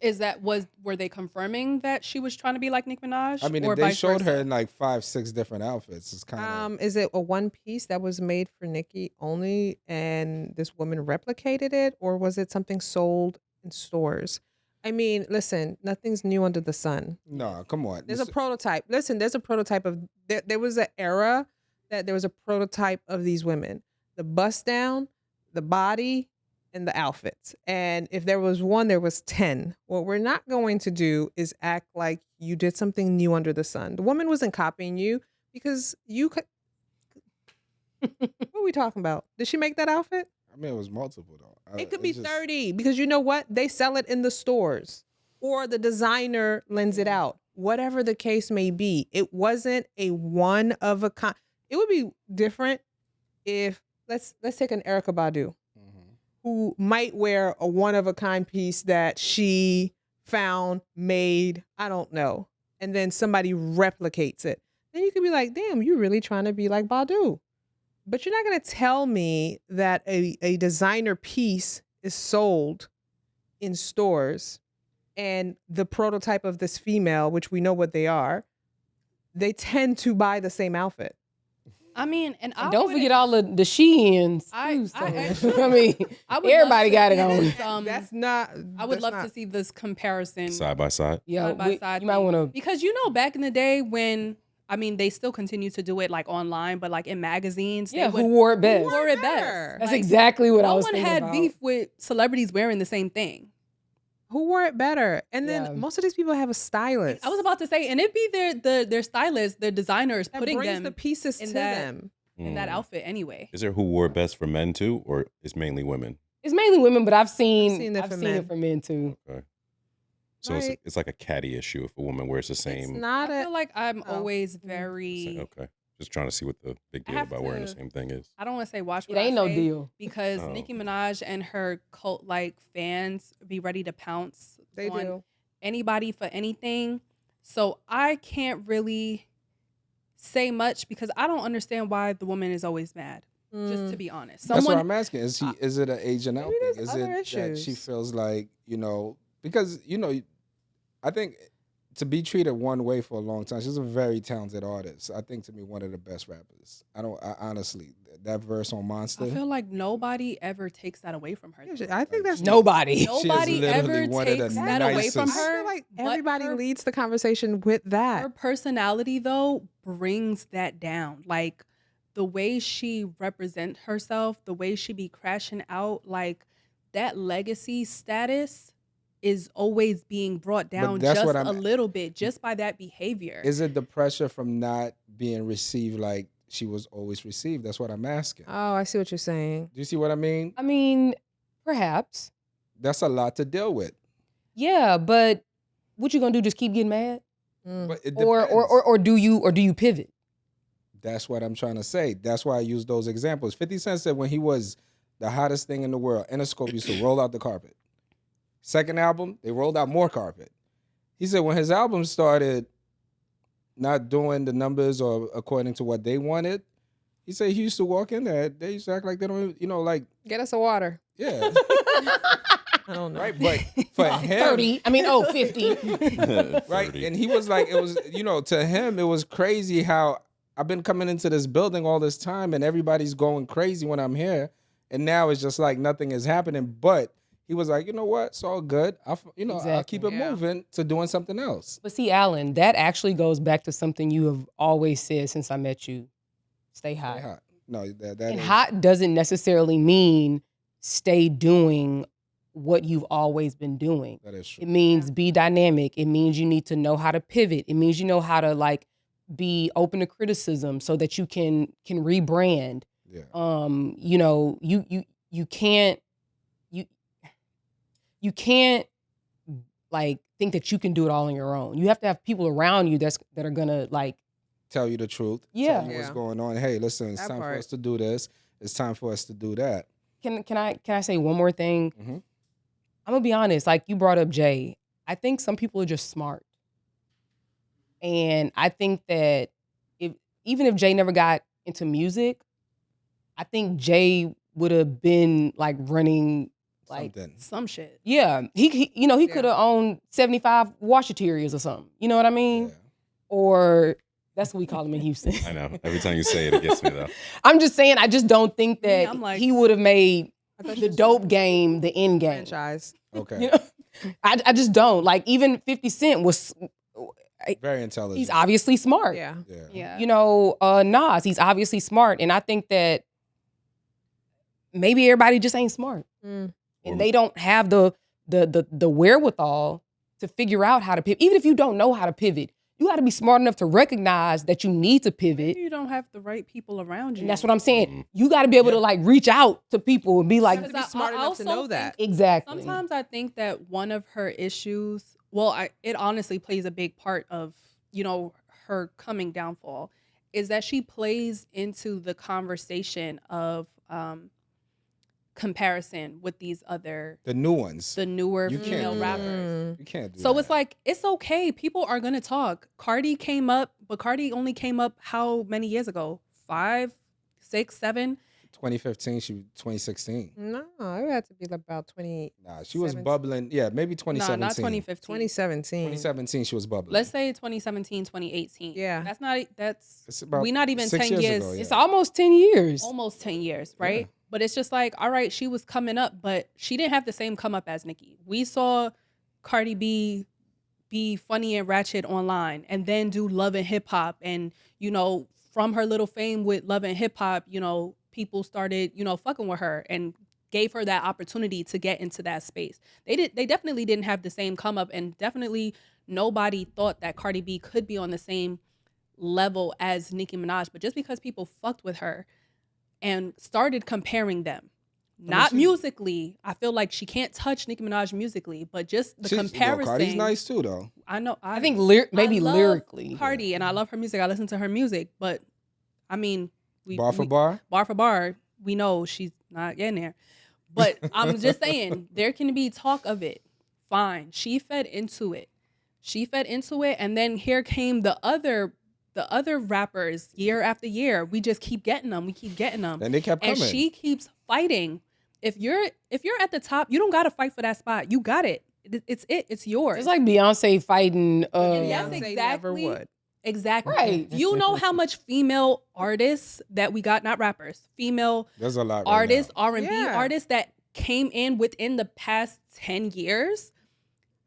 Speaker 4: Were they confirming that she was trying to be like Nicki Minaj?
Speaker 1: I mean,
Speaker 4: or
Speaker 1: if they
Speaker 4: vice
Speaker 1: showed her
Speaker 4: versa?
Speaker 1: in like 5-6 different outfits, it's kind of.
Speaker 3: is it a one piece that was made for Nicki only and this woman replicated it, or was it something sold in stores? I mean, listen, nothing's new under the sun.
Speaker 1: No, come on.
Speaker 3: There's a prototype. Listen, there's a prototype of there was an era that there was a prototype of these women. The bust down, the body, and the outfits. And if there was one, there was 10. What we're not going to do is act like you did something new under the sun. The woman wasn't copying you because you could. What are we talking about? Did she make that outfit?
Speaker 1: I mean, it was multiple though.
Speaker 3: It could be 30 because you know what? They sell it in the stores or the designer lends it out. Whatever the case may be, it wasn't a one of a kind. It would be different if let's take an Erykah Badu who might wear a one of a kind piece that she found, made, I don't know, and then somebody replicates it. Then you could be like, damn, you're really trying to be like Badu. But you're not going to tell me that a designer piece is sold in stores and the prototype of this female, which we know what they are, they tend to buy the same outfit.
Speaker 4: I mean, and I
Speaker 5: Don't forget all the Sheins.
Speaker 4: I
Speaker 5: mean,
Speaker 4: I would
Speaker 5: everybody got it
Speaker 4: love to
Speaker 5: on.
Speaker 4: see this,
Speaker 3: That's not.
Speaker 4: I would
Speaker 3: that's
Speaker 4: love
Speaker 3: not-
Speaker 4: to see this comparison
Speaker 2: Side by side.
Speaker 5: Yeah,
Speaker 4: side by side
Speaker 5: you might
Speaker 4: thing.
Speaker 5: want to.
Speaker 4: Because you know, back in the day when they still continue to do it like online, but like in magazines,
Speaker 5: Yeah,
Speaker 4: they would
Speaker 5: who wore it best?
Speaker 4: who wore it best.
Speaker 3: better?
Speaker 5: That's
Speaker 4: Like,
Speaker 5: exactly what I
Speaker 4: no
Speaker 5: was
Speaker 4: one
Speaker 5: thinking
Speaker 4: had
Speaker 5: about.
Speaker 4: beef with celebrities wearing the same thing.
Speaker 3: Who wore it better? And then
Speaker 5: Yeah.
Speaker 3: most of these people have a stylist.
Speaker 4: I was about to say, and it'd be their stylist, their designers
Speaker 3: that
Speaker 4: putting
Speaker 3: brings
Speaker 4: them
Speaker 3: the pieces
Speaker 4: in
Speaker 3: to
Speaker 4: that-
Speaker 3: them.
Speaker 4: in that outfit anyway.
Speaker 2: Is there who wore best for men too, or is mainly women?
Speaker 5: It's mainly women, but I've seen
Speaker 3: seen it
Speaker 5: I've
Speaker 3: for
Speaker 5: seen
Speaker 3: men.
Speaker 5: it for men too.
Speaker 2: Okay. So
Speaker 3: Right.
Speaker 2: it's like a catty issue if a woman wears the
Speaker 3: It's
Speaker 2: same.
Speaker 3: not
Speaker 4: I
Speaker 3: a.
Speaker 4: feel like I'm
Speaker 3: Oh.
Speaker 4: always very.
Speaker 2: Okay. Just trying to see what the big
Speaker 4: I
Speaker 2: deal
Speaker 4: have
Speaker 2: about wearing the
Speaker 4: to-
Speaker 2: same thing is.
Speaker 4: I don't want to say watch.
Speaker 5: It
Speaker 4: What
Speaker 5: ain't
Speaker 4: I
Speaker 5: no
Speaker 4: say,
Speaker 5: deal.
Speaker 4: because
Speaker 2: Oh,
Speaker 4: Nicki
Speaker 2: okay.
Speaker 4: Minaj and her cult like fans be ready to pounce
Speaker 3: They
Speaker 4: on
Speaker 3: do.
Speaker 4: anybody for anything. So I can't really say much because I don't understand why the woman is always mad. Just to be honest,
Speaker 1: That's what
Speaker 4: someone
Speaker 1: I'm asking. Is it an aging out
Speaker 3: Maybe
Speaker 1: thing?
Speaker 3: there's
Speaker 1: Is
Speaker 3: other
Speaker 1: it that she
Speaker 3: issues.
Speaker 1: feels like, because, I think to be treated one way for a long time, she's a very talented artist. I think to me, one of the best rappers. I honestly, that verse on Monster.
Speaker 4: I feel like nobody ever takes that away from her.
Speaker 3: I think that's
Speaker 5: Nobody.
Speaker 4: Nobody
Speaker 1: literally
Speaker 4: ever
Speaker 1: one of the
Speaker 4: takes that away from
Speaker 1: nicest-
Speaker 3: I
Speaker 4: her.
Speaker 3: feel like
Speaker 4: but
Speaker 3: everybody
Speaker 4: her-
Speaker 3: leads the conversation with that.
Speaker 4: Her personality though brings that down. Like the way she represent herself, the way she be crashing out, like that legacy status is always being brought down
Speaker 1: that's
Speaker 4: just
Speaker 1: what
Speaker 4: a
Speaker 1: I'm-
Speaker 4: little bit just by that behavior.
Speaker 1: Is it the pressure from not being received like she was always received? That's what I'm asking.
Speaker 3: Oh, I see what you're saying.
Speaker 1: Do you see what I mean?
Speaker 5: I mean, perhaps.
Speaker 1: That's a lot to deal with.
Speaker 5: Yeah, but what you gonna do? Just keep getting mad,
Speaker 1: But it
Speaker 5: or
Speaker 1: depends.
Speaker 5: or do you pivot?
Speaker 1: That's what I'm trying to say. That's why I use those examples. 50 Cent said when he was the hottest thing in the world, Interscope used to roll out the carpet. Second album, they rolled out more carpet. He said when his album started not doing the numbers or according to what they wanted, he said he used to walk in there. They used to act like they don't, like,
Speaker 3: Get us a water.
Speaker 1: yeah,
Speaker 3: I don't know.
Speaker 1: right. But for him,
Speaker 5: 30. I mean, 50.
Speaker 1: right?
Speaker 2: 30.
Speaker 1: And he was like, it was, to him, it was crazy how I've been coming into this building all this time and everybody's going crazy when I'm here. And now it's just like nothing is happening. But he was like, you know what? It's all good. I'll keep it
Speaker 3: Yeah.
Speaker 1: moving to doing something else.
Speaker 5: But see, Alan, that actually goes back to something you have always said since I met you. Stay hot.
Speaker 1: Stay hot. No, that
Speaker 5: And
Speaker 1: is-
Speaker 5: hot doesn't necessarily mean stay doing what you've always been doing.
Speaker 1: that is true.
Speaker 5: It means be dynamic. It means you need to know how to pivot. It means you know how to be open to criticism so that you can rebrand.
Speaker 1: Yeah.
Speaker 5: You can't think that you can do it all on your own. You have to have people around you that are gonna
Speaker 1: Tell you the truth.
Speaker 5: Yeah.
Speaker 1: Tell you what's
Speaker 3: Yeah.
Speaker 1: going on. Hey, listen, it's
Speaker 3: That
Speaker 1: time for
Speaker 3: part.
Speaker 1: us to do this. It's time for us to do that.
Speaker 5: Can I say one more thing?
Speaker 1: Mhm.
Speaker 5: I'm gonna be honest. Like you brought up Jay, I think some people are just smart, and I think that even if Jay never got into music, I think Jay would have been running
Speaker 1: Something.
Speaker 4: Some shit.
Speaker 5: Yeah, he
Speaker 3: Yeah.
Speaker 5: could have owned 75 washaterias or something. You know what I mean?
Speaker 1: Yeah.
Speaker 5: Or that's what we call them in Houston.
Speaker 2: I know. Every time you say it, it gets me though.
Speaker 5: I'm just saying, I just don't think that
Speaker 4: I'm like-
Speaker 5: he would have made
Speaker 3: I thought
Speaker 5: the
Speaker 3: you
Speaker 5: dope game the end game.
Speaker 3: franchise.
Speaker 1: Okay.
Speaker 5: You know? I just don't. Like, even 50 Cent was,
Speaker 1: Very intelligent.
Speaker 5: he's obviously smart.
Speaker 3: Yeah.
Speaker 1: Yeah.
Speaker 4: Yeah.
Speaker 5: You know, Nas, he's obviously smart. And I think that maybe everybody just ain't smart.
Speaker 3: Mm.
Speaker 5: And they don't have the wherewithal to figure out how to pivot. Even if you don't know how to pivot, you got to be smart enough to recognize that you need to pivot.
Speaker 4: Maybe you don't have the right people around you.
Speaker 5: And that's what I'm saying. You got to be able to like reach out to people and be like,
Speaker 3: You have to be
Speaker 4: Because
Speaker 3: smart
Speaker 4: I
Speaker 3: enough to
Speaker 4: also
Speaker 3: know that.
Speaker 5: exactly.
Speaker 4: Sometimes I think that one of her issues, well, it honestly plays a big part of, you know, her coming downfall, is that she plays into the conversation of comparison with these other,
Speaker 1: The new ones.
Speaker 4: the newer
Speaker 1: You can't
Speaker 4: female
Speaker 1: do that.
Speaker 4: rappers.
Speaker 1: You can't do
Speaker 4: So
Speaker 1: that.
Speaker 4: it's like, it's okay. People are going to talk. Cardi came up, but Cardi only came up how many years ago? 5, 6, 7?
Speaker 1: 2015, 2016.
Speaker 3: No, it had to be about 20.
Speaker 1: Nah, she was
Speaker 3: 17.
Speaker 1: bubbling. Yeah, maybe
Speaker 4: Nah,
Speaker 1: 2017.
Speaker 4: not 2015.
Speaker 3: 2017.
Speaker 1: 2017, she was bubbling.
Speaker 4: Let's say 2017, 2018.
Speaker 3: Yeah.
Speaker 1: It's about
Speaker 4: we not even
Speaker 1: 6
Speaker 4: 10 years.
Speaker 1: ago, yeah.
Speaker 5: It's almost 10 years.
Speaker 4: Almost 10 years, right?
Speaker 1: Yeah.
Speaker 4: But it's just like, all right, she was coming up, but she didn't have the same come up as Nicki. We saw Cardi B be funny and ratchet online and then do Love and Hip Hop. And, you know, from her little fame with Love and Hip Hop, you know, people started, you know, fucking with her and gave her that opportunity to get into that space. They definitely didn't have the same come up, and definitely nobody thought that Cardi B could be on the same level as Nicki Minaj. But just because people fucked with her and started comparing them, not musically, I feel like she can't touch Nicki Minaj musically, but just the comparison.
Speaker 1: Cardi's nice too, though.
Speaker 4: I know.
Speaker 5: I think
Speaker 4: I
Speaker 5: maybe
Speaker 4: love
Speaker 5: lyrically.
Speaker 4: Cardi, and I love her music. I listen to her music, but I mean,
Speaker 1: Bar for bar.
Speaker 4: bar for bar, we know she's not getting there. But I'm just saying, there can be talk of it. Fine. She fed into it. And then here came the other rappers year after year. We just keep getting them.
Speaker 1: And they kept coming.
Speaker 4: And she keeps fighting. If you're at the top, you don't gotta fight for that spot. You got it. It's yours.
Speaker 5: It's like Beyonce fighting.
Speaker 4: Yes,
Speaker 3: Beyonce
Speaker 4: exactly.
Speaker 3: never would.
Speaker 4: Exactly.
Speaker 5: Right.
Speaker 4: Do you know how much female artists that we got, not rappers, female
Speaker 1: There's a lot.
Speaker 4: artists,
Speaker 1: Right
Speaker 4: R&B
Speaker 3: Yeah.
Speaker 4: artists that came in within the past 10 years?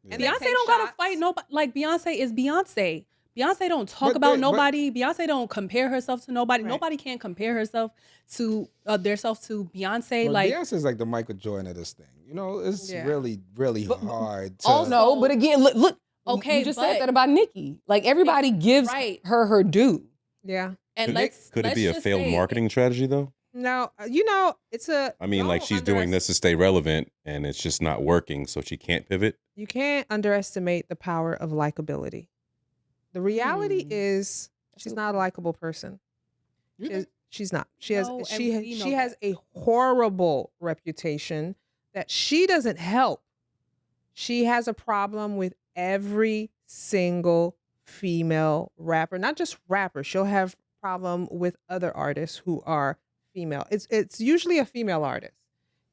Speaker 1: now.
Speaker 3: And they
Speaker 4: Beyonce
Speaker 3: take
Speaker 4: don't gotta
Speaker 3: shots.
Speaker 4: fight nobody. Like, Beyonce is Beyonce. Beyonce don't talk
Speaker 1: But
Speaker 4: about
Speaker 1: they- but-
Speaker 4: nobody. Beyonce don't compare herself to nobody.
Speaker 3: Right.
Speaker 4: Nobody can compare herself to theirself to Beyonce.
Speaker 1: But
Speaker 4: Like,
Speaker 1: Beyonce's like the Michael Jordan of this thing. You know, it's
Speaker 3: Yeah.
Speaker 1: really, really hard to.
Speaker 4: also-
Speaker 5: No, but again, look.
Speaker 4: Okay,
Speaker 5: you just
Speaker 4: but-
Speaker 5: said that about Nicki. Like, everybody gives
Speaker 4: right.
Speaker 5: her due.
Speaker 3: Yeah.
Speaker 4: and
Speaker 2: Could it be a
Speaker 4: just
Speaker 2: failed
Speaker 4: say-
Speaker 2: marketing strategy though?
Speaker 3: No, you know, it's a.
Speaker 2: I mean, like, she's doing this to stay relevant, and it's just not working, so she can't pivot.
Speaker 3: You can't underestimate the power of likability. The reality is, she's not a likable person.
Speaker 1: You think?
Speaker 3: She's not. She has
Speaker 4: No, and
Speaker 3: she
Speaker 4: we know
Speaker 3: she has a horrible reputation that she doesn't help. She has a problem with every single female rapper, not just rappers. She'll have problem with other artists who are female. It's usually a female artist.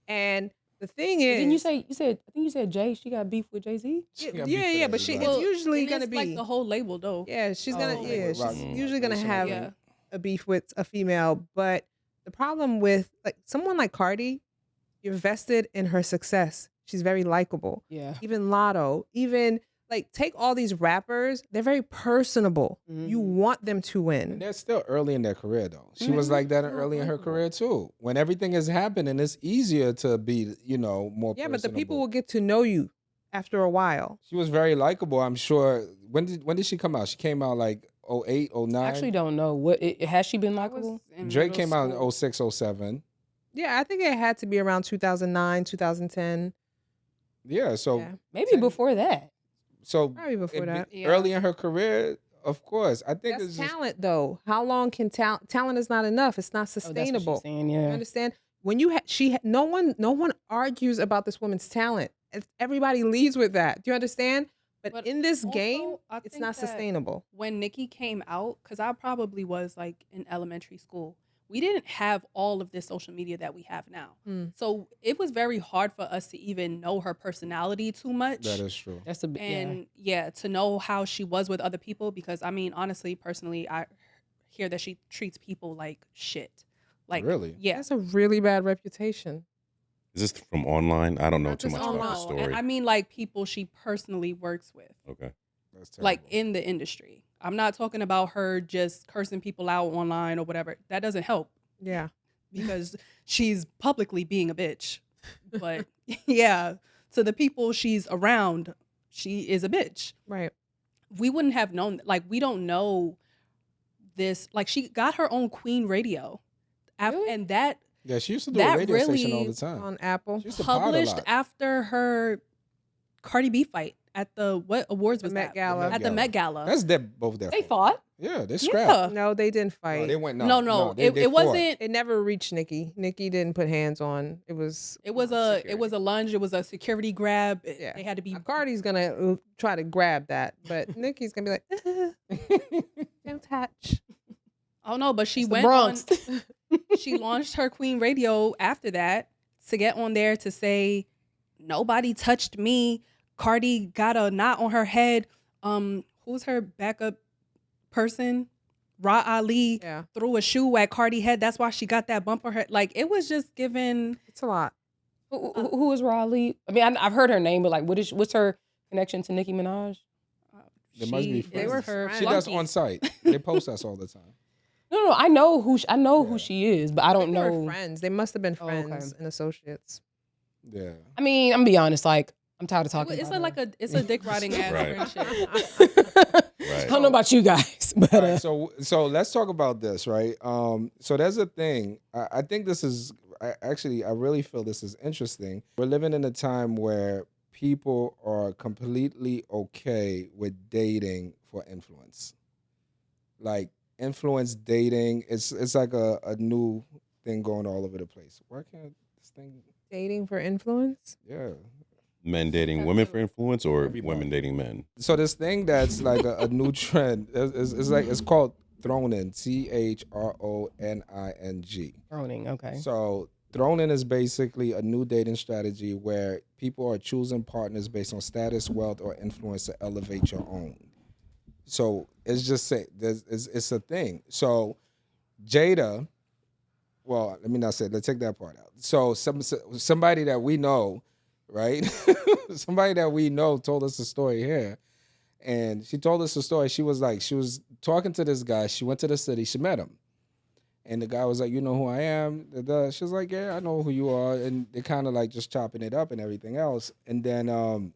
Speaker 3: And the thing is,
Speaker 5: Didn't you say I think you said Jay, she got beef with Jay-Z?
Speaker 1: She got beef
Speaker 3: yeah,
Speaker 1: with
Speaker 3: but she
Speaker 1: everybody.
Speaker 3: it's usually
Speaker 4: and
Speaker 3: gonna
Speaker 4: it's
Speaker 3: be
Speaker 4: like the whole label though.
Speaker 3: yeah, she's gonna
Speaker 4: Oh,
Speaker 3: yeah,
Speaker 4: like
Speaker 3: she's
Speaker 1: rock-
Speaker 3: usually gonna
Speaker 1: Nation
Speaker 3: have
Speaker 4: Yeah.
Speaker 3: a beef with a female. But the problem with like someone like Cardi, you're vested in her success. She's very likable.
Speaker 5: Yeah.
Speaker 3: Even Lotto, even like take all these rappers, they're very personable. You want them to
Speaker 1: And
Speaker 3: win.
Speaker 1: they're still early in their career, though. She was like that early in her career too. When everything is happening, it's easier to be, more.
Speaker 3: Yeah, but the people
Speaker 1: personable.
Speaker 3: will get to know you after a while.
Speaker 1: She was very likable. I'm sure. When did she come out? She came out like 08, 09.
Speaker 5: I actually don't know. Has she been
Speaker 4: I was
Speaker 5: likable?
Speaker 4: in
Speaker 1: Drake
Speaker 4: middle
Speaker 1: came out
Speaker 4: school.
Speaker 1: in 06, 07.
Speaker 3: Yeah, I think it had to be around 2009, 2010.
Speaker 1: Yeah, so
Speaker 3: Yeah,
Speaker 5: Maybe before that.
Speaker 3: probably before that.
Speaker 4: Yeah.
Speaker 1: early in her career, of course. I think
Speaker 3: That's
Speaker 1: it's just
Speaker 3: talent, though. How long can talent is not enough. It's not
Speaker 5: Oh, that's what she's
Speaker 3: sustainable.
Speaker 5: saying,
Speaker 3: You
Speaker 5: yeah.
Speaker 3: understand? When you no one argues about this woman's talent. Everybody leads with that. Do you understand? But in this
Speaker 4: also,
Speaker 3: game,
Speaker 4: I
Speaker 3: it's
Speaker 4: think
Speaker 3: not
Speaker 4: that
Speaker 3: sustainable.
Speaker 4: When Nicki came out, because I probably was like in elementary school, we didn't have all of this social media that we have now.
Speaker 3: Mm.
Speaker 4: So it was very hard for us to even know her personality too much.
Speaker 1: that is true.
Speaker 5: That's a bit.
Speaker 4: And to know how she was with other people, because I mean, honestly, personally, I hear that she treats people like shit. Like,
Speaker 1: Really?
Speaker 4: yeah.
Speaker 3: That's a really bad reputation.
Speaker 2: Is this from online? I don't know
Speaker 3: Not
Speaker 2: too
Speaker 3: just
Speaker 2: much about the
Speaker 3: online.
Speaker 4: No,
Speaker 2: story.
Speaker 4: I mean like people she personally works with,
Speaker 2: Okay.
Speaker 1: That's terrible.
Speaker 4: like in the industry. I'm not talking about her just cursing people out online or whatever. That doesn't help
Speaker 3: Yeah.
Speaker 4: because she's publicly being a bitch. But yeah, to the people she's around, she is a bitch.
Speaker 3: Right.
Speaker 4: We wouldn't have known, like, we don't know this. Like, she got her own Queen radio.
Speaker 3: Really?
Speaker 4: And that
Speaker 1: Yeah, she used to do a
Speaker 4: that
Speaker 1: radio station all
Speaker 4: really
Speaker 1: the time.
Speaker 3: On Apple.
Speaker 1: She used to pod a
Speaker 4: published
Speaker 1: lot.
Speaker 4: after her Cardi B fight at the, what awards
Speaker 3: The
Speaker 4: was
Speaker 3: Met
Speaker 4: that?
Speaker 3: Gala.
Speaker 4: At the Met Gala.
Speaker 1: That's both their
Speaker 5: They
Speaker 1: fault.
Speaker 5: fought.
Speaker 1: Yeah, they scrapped.
Speaker 4: Yeah.
Speaker 3: No, they didn't
Speaker 1: No,
Speaker 3: fight.
Speaker 1: they went
Speaker 4: No,
Speaker 1: they
Speaker 4: it
Speaker 1: fought.
Speaker 4: wasn't.
Speaker 3: It never reached Nicki. Nicki didn't put hands on. It was
Speaker 4: It was a lunge. It was a security grab.
Speaker 3: Yeah.
Speaker 4: They had to be.
Speaker 3: Cardi's gonna try to grab that, but Nicki's gonna be like, don't touch.
Speaker 4: Oh no, but she
Speaker 5: It's the
Speaker 4: went
Speaker 5: Bronx.
Speaker 4: on. She launched her Queen Radio after that to get on there to say nobody touched me. Cardi got a knot on her head. Who's her backup person? Ra Ali
Speaker 3: Yeah,
Speaker 4: threw a shoe at Cardi head. That's why she got that bump on her. Like it was just given.
Speaker 3: it's a lot.
Speaker 5: Who is Raleigh? I mean, I've heard her name, but like, what's her connection to Nicki Minaj?
Speaker 1: They must be
Speaker 4: She
Speaker 3: They
Speaker 4: is
Speaker 3: were
Speaker 4: her
Speaker 3: friends.
Speaker 1: She does
Speaker 4: flunky.
Speaker 1: on site. They post us all the time.
Speaker 5: No, I know who
Speaker 1: Yeah.
Speaker 5: who she is, but I don't
Speaker 3: They were
Speaker 5: know.
Speaker 3: friends. They must have been
Speaker 5: Oh, okay.
Speaker 3: friends and associates.
Speaker 1: Yeah.
Speaker 5: I mean, I'm gonna be honest. Like, I'm tired of talking.
Speaker 4: It's
Speaker 5: about
Speaker 4: it's a dick riding ass
Speaker 2: Right.
Speaker 4: friendship.
Speaker 5: her.
Speaker 2: Right.
Speaker 5: I don't know about you guys, but
Speaker 1: All right, so let's talk about this, right? So there's a thing. I think this is I really feel this is interesting. We're living in a time where people are completely okay with dating for influence. Like influence dating, it's like a new thing going all over the place. Why can't this thing?
Speaker 3: Dating for influence.
Speaker 1: Yeah.
Speaker 2: Men dating women for influence, or
Speaker 1: Everybody.
Speaker 2: women dating men?
Speaker 1: So this thing that's like a new trend is like it's called throning. THRONING.
Speaker 5: Droning, okay.
Speaker 1: So throning is basically a new dating strategy where people are choosing partners based on status, wealth, or influence to elevate your own. So it's just say it's a thing. So Jada, well, let me not say. Let's take that part out. So somebody that we know, right? Somebody that we know told us a story here, and she told us a story. She was talking to this guy. She went to the city. She met him. And the guy was like, you know who I am? She was like, yeah, I know who you are. And they kind of like just chopping it up and everything else. And then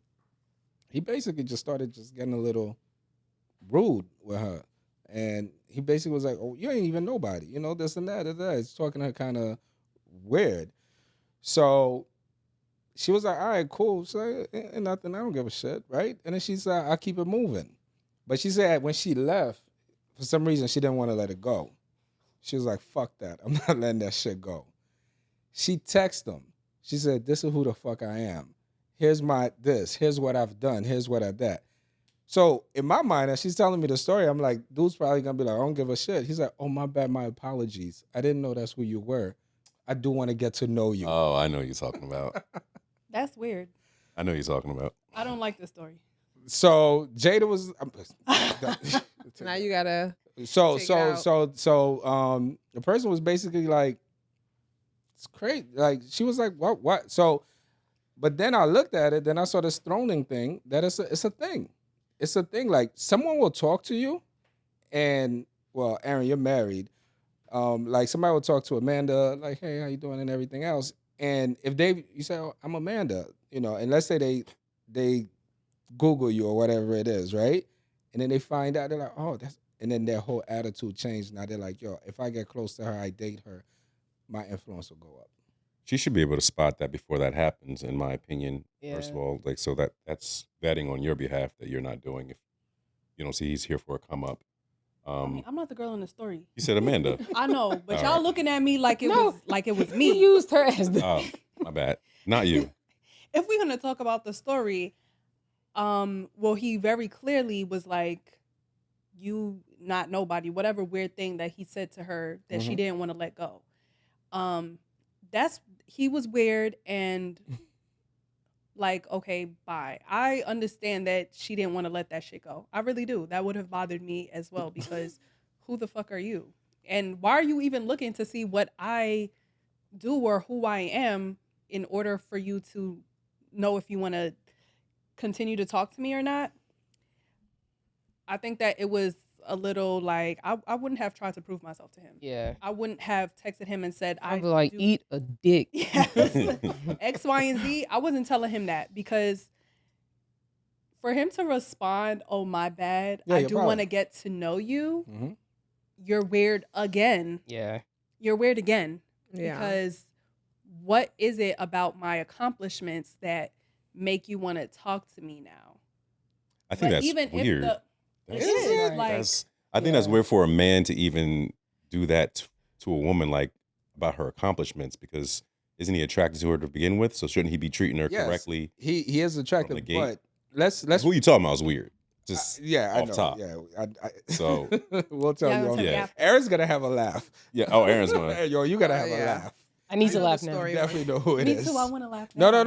Speaker 1: he basically just started just getting a little rude with her. And he basically was like, oh, you ain't even nobody. You know, this and that. It's talking to her kind of weird. So she was like, all right, cool. So ain't nothing. I don't give a shit, right? And then she said, I'll keep it moving. But she said when she left, for some reason, she didn't want to let it go. She was like, fuck that. I'm not letting that shit go. She texted him. She said, this is who the fuck I am. Here's my this. Here's what I've done. Here's what I did. So in my mind, as she's telling me the story, I'm like, dude's probably going to be like, I don't give a shit. He's like, oh, my bad. My apologies. I didn't know that's who you were. I do want to get to know you.
Speaker 2: Oh, I know what you're talking about.
Speaker 4: That's weird.
Speaker 2: I know what you're talking about.
Speaker 4: I don't like this story.
Speaker 1: So Jada was...
Speaker 3: Now you gotta.
Speaker 1: So
Speaker 3: Take it out.
Speaker 1: the person was basically like, it's crazy. Like she was like, what? So, but then I looked at it. Then I saw this throning thing. That it's a thing. It's a thing. Like someone will talk to you, and well, Aaron, you're married. Like somebody will talk to Amanda, like, hey, how you doing, and everything else. And if you say, oh, I'm Amanda, you know, and let's say they Google you or whatever it is, right? And then they find out, they're like, oh, that's. And then their whole attitude changed. Now they're like, yo, if I get close to her, I date her, my influence will go up.
Speaker 2: She should be able to spot that before that happens, in my opinion. First of
Speaker 5: Yeah.
Speaker 2: all, like so that's vetting on your behalf that you're not doing if you don't see he's here for a come up.
Speaker 4: I mean, I'm not the girl in the story.
Speaker 2: You said Amanda.
Speaker 4: I know, but
Speaker 2: All
Speaker 4: y'all
Speaker 2: right.
Speaker 4: looking at me like it
Speaker 5: No.
Speaker 4: was
Speaker 5: You
Speaker 4: me.
Speaker 5: used her as the.
Speaker 2: Oh, my bad. Not you.
Speaker 4: If we're gonna talk about the story, well, he very clearly was like, you not nobody, whatever weird thing that he said to her that she
Speaker 1: Mhm.
Speaker 4: didn't want to let go. He was weird and like, okay, bye. I understand that she didn't want to let that shit go. I really do. That would have bothered me as well because who the fuck are you? And why are you even looking to see what I do or who I am in order for you to know if you want to continue to talk to me or not, I think that it was a little like I wouldn't have tried to prove myself to him.
Speaker 5: Yeah.
Speaker 4: I wouldn't have texted him and said
Speaker 5: I'd be like,
Speaker 4: do-
Speaker 5: eat a dick.
Speaker 4: yes, X, Y, and Z. I wasn't telling him that because for him to respond, "Oh my bad,
Speaker 1: Yeah,
Speaker 4: I
Speaker 1: you're
Speaker 4: do
Speaker 1: probably-
Speaker 4: want to get to know you."
Speaker 1: Mhm.
Speaker 4: You're weird again.
Speaker 5: Yeah.
Speaker 4: You're weird again.
Speaker 3: Yeah.
Speaker 4: Because what is it about my accomplishments that make you want to talk to me now?
Speaker 2: I think
Speaker 4: But
Speaker 2: that's
Speaker 4: even if
Speaker 2: weird.
Speaker 4: it
Speaker 1: Is
Speaker 4: is
Speaker 1: it?
Speaker 4: like
Speaker 2: I think that's
Speaker 5: Yeah.
Speaker 2: weird for a man to even do that to a woman, like about her accomplishments, because isn't he attracted to her to begin with? So shouldn't he be treating her
Speaker 1: Yes.
Speaker 2: correctly?
Speaker 1: He is attractive,
Speaker 2: gate?
Speaker 1: but let's
Speaker 2: Who you talking about is weird. Just
Speaker 1: yeah, I
Speaker 2: off
Speaker 1: know.
Speaker 2: top.
Speaker 1: Yeah,
Speaker 2: So-
Speaker 1: we'll tell
Speaker 4: Yeah,
Speaker 1: you
Speaker 4: I'll
Speaker 1: on
Speaker 4: tell you
Speaker 2: Yeah.
Speaker 4: after.
Speaker 1: Aaron's gonna have a laugh.
Speaker 2: yeah. Oh, Aaron's going.
Speaker 1: Yo, you gotta
Speaker 3: Oh,
Speaker 1: have a
Speaker 3: yeah.
Speaker 1: laugh.
Speaker 5: I need
Speaker 3: I
Speaker 5: to
Speaker 3: know the
Speaker 5: laugh now.
Speaker 3: story.
Speaker 1: Definitely know who it
Speaker 4: Me
Speaker 1: is.
Speaker 4: too. I want to laugh.
Speaker 1: No,
Speaker 4: now.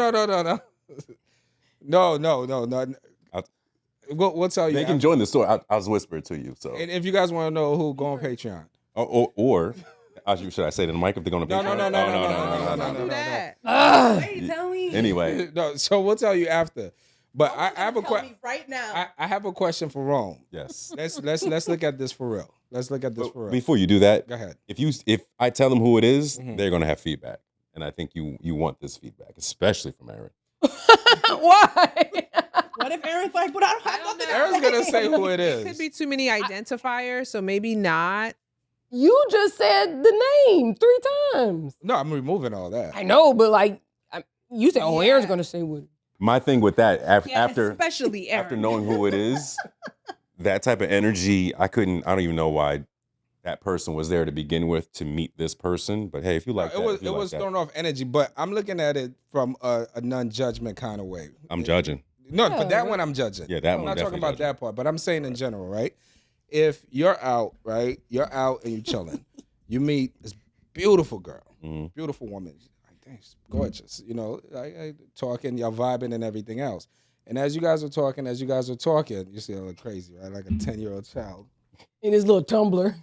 Speaker 1: no. No. We'll tell you.
Speaker 2: They can
Speaker 1: after.
Speaker 2: join the story. I was whispering to you. So,
Speaker 1: And if you guys want to know who, go on Patreon.
Speaker 2: or should I say it in the mic if they're going to?
Speaker 1: No.
Speaker 3: Don't
Speaker 1: No.
Speaker 3: do that.
Speaker 5: Ugh.
Speaker 4: Wait, tell me.
Speaker 2: Anyway,
Speaker 1: No, so we'll tell you after. But I have a
Speaker 3: Tell
Speaker 1: question.
Speaker 3: me right now.
Speaker 1: I have a question for Rome.
Speaker 2: yes.
Speaker 1: Let's look at this for real. Let's look at this for real.
Speaker 2: Before you do that,
Speaker 1: Go ahead.
Speaker 2: if I tell them who it is,
Speaker 1: Mhm.
Speaker 2: they're going to have feedback, and I think you want this feedback, especially from Aaron.
Speaker 5: Why?
Speaker 4: What if Aaron's like, but I don't have nothing to
Speaker 1: Aaron's gonna say who it
Speaker 3: It
Speaker 1: is.
Speaker 3: could be too many identifiers, so maybe not.
Speaker 5: You just said the name 3 times.
Speaker 1: No, I'm removing all
Speaker 5: I
Speaker 1: that.
Speaker 5: know, but like, you said, oh,
Speaker 3: Yeah.
Speaker 5: Aaron's gonna say what?
Speaker 2: My thing with that,
Speaker 4: Yeah,
Speaker 2: after
Speaker 4: especially Aaron.
Speaker 2: after knowing who it is, that type of energy, I don't even know why that person was there to begin with to meet this person. But hey, if you like
Speaker 1: it
Speaker 2: that,
Speaker 1: was
Speaker 2: if you
Speaker 1: it
Speaker 2: like
Speaker 1: was
Speaker 2: that,
Speaker 1: thrown off energy, but I'm looking at it from a non-judgment kind of way.
Speaker 2: I'm judging.
Speaker 1: No,
Speaker 5: Yeah,
Speaker 1: but that
Speaker 5: right.
Speaker 1: one I'm judging.
Speaker 2: Yeah, that
Speaker 1: I'm
Speaker 2: one
Speaker 1: not talking
Speaker 2: definitely
Speaker 1: about
Speaker 2: judging.
Speaker 1: that part, but I'm saying in general, right? If you're out, right? You're out and you're chilling. You meet this beautiful girl,
Speaker 2: Mhm.
Speaker 1: beautiful woman. Like, dang, she's gorgeous. You know, talking, y'all vibing and everything else. And as you guys are talking, you see her look crazy, right? Like a 10-year-old child.
Speaker 5: In his little tumbler.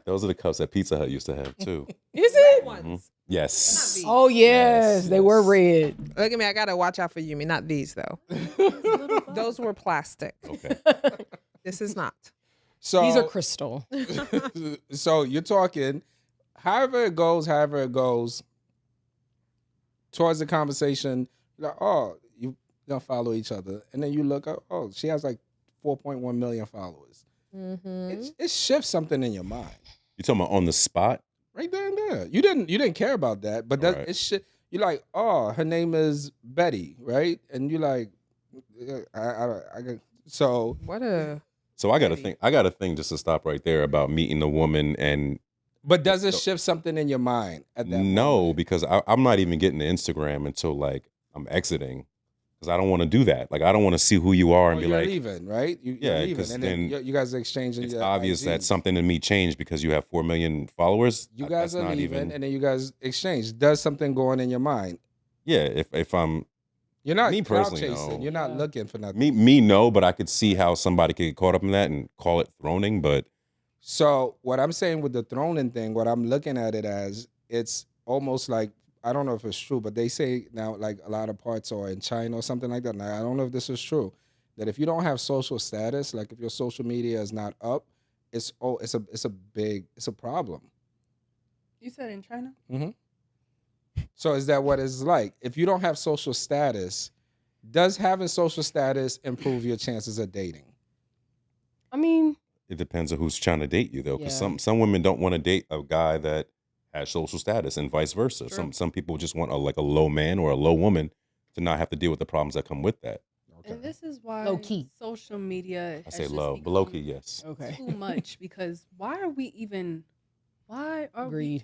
Speaker 2: Those are the cups that Pizza Hut used to have too.
Speaker 5: Is it?
Speaker 2: Mhm. Yes.
Speaker 3: these.
Speaker 5: Oh yes,
Speaker 2: Yes,
Speaker 5: they were
Speaker 2: yes.
Speaker 5: red.
Speaker 3: Look at me. I gotta watch out for Yumi. Not these though. Those were plastic.
Speaker 2: Okay.
Speaker 3: This is not.
Speaker 1: So
Speaker 5: These are crystal.
Speaker 1: so you're talking, however it goes, towards the conversation, you're like, oh, you gonna follow each other, and then you look up, oh, she has like 4.1 million followers.
Speaker 3: Mm-hmm.
Speaker 1: It shifts something in your mind,
Speaker 2: You talking about on the spot?
Speaker 1: right there and there. You didn't care about that, but that
Speaker 2: Right.
Speaker 1: it's shit. You're like, oh, her name is Betty, right? And you're like, so
Speaker 3: What a.
Speaker 2: So I got to
Speaker 3: Maybe.
Speaker 2: think. I got a thing just to stop right there about meeting a woman and
Speaker 1: but does it shift something in your mind at that
Speaker 2: no,
Speaker 1: moment?
Speaker 2: because I'm not even getting to Instagram until like I'm exiting, because I don't want to do that. Like I don't want to see who you are and
Speaker 1: Or
Speaker 2: be
Speaker 1: you're
Speaker 2: like,
Speaker 1: leaving, right? You're
Speaker 2: Yeah,
Speaker 1: leaving,
Speaker 2: 'cause
Speaker 1: and then
Speaker 2: then
Speaker 1: you guys are exchanging.
Speaker 2: it's
Speaker 1: your
Speaker 2: obvious that
Speaker 1: IGs.
Speaker 2: something in me changed because you have 4 million followers.
Speaker 1: You
Speaker 2: That's
Speaker 1: guys are
Speaker 2: not
Speaker 1: leaving,
Speaker 2: even.
Speaker 1: and then you guys exchange. Does something go on in your mind?
Speaker 2: Yeah, if I'm
Speaker 1: You're not
Speaker 2: Me
Speaker 1: clout
Speaker 2: personally,
Speaker 1: chasing.
Speaker 2: no.
Speaker 1: You're not
Speaker 5: Yeah.
Speaker 1: looking for nothing.
Speaker 2: me no, but I could see how somebody could get caught up in that and call it throning. But
Speaker 1: So what I'm saying with the throning thing, what I'm looking at it as, it's almost like, I don't know if it's true, but they say now like a lot of parts are in China or something like that. Now I don't know if this is true. That if you don't have social status, like if your social media is not up, it's a problem.
Speaker 4: You said in China?
Speaker 1: So is that what it's like? If you don't have social status, does having social status improve your chances of dating?
Speaker 5: I mean,
Speaker 2: it depends on who's trying to date you, though, because
Speaker 5: Yeah.
Speaker 2: some women don't want to date a guy that has social status, and vice versa.
Speaker 3: True.
Speaker 2: Some people just want a low man or a low woman to not have to deal with the problems that come with that.
Speaker 4: And this is why
Speaker 5: Low key.
Speaker 4: social media
Speaker 2: I
Speaker 4: has
Speaker 2: say
Speaker 4: just
Speaker 2: low, but low
Speaker 4: become
Speaker 2: key, yes.
Speaker 5: okay.
Speaker 4: too much, because why are we even
Speaker 5: Agreed.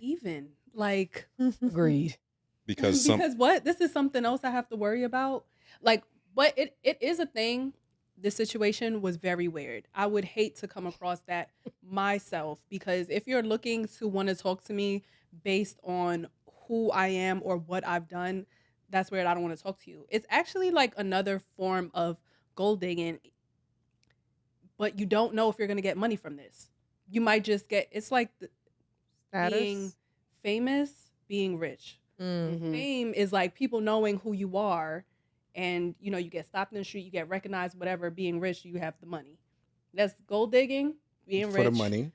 Speaker 4: like
Speaker 5: Agreed.
Speaker 2: Because some
Speaker 4: because what, this is something else I have to worry about, like, but it is a thing. This situation was very weird. I would hate to come across that myself, because if you're looking to want to talk to me based on who I am or what I've done, that's weird. I don't want to talk to you. It's actually like another form of gold digging, but you don't know if you're going to get money from this. You might just get, it's like
Speaker 3: Status.
Speaker 4: being famous, being rich.
Speaker 3: Mm.
Speaker 4: Fame is like people knowing who you are, and you know, you get stopped in the street, you get recognized, whatever. Being rich, you have the money. That's gold digging. Being
Speaker 1: For
Speaker 4: rich,
Speaker 1: the money,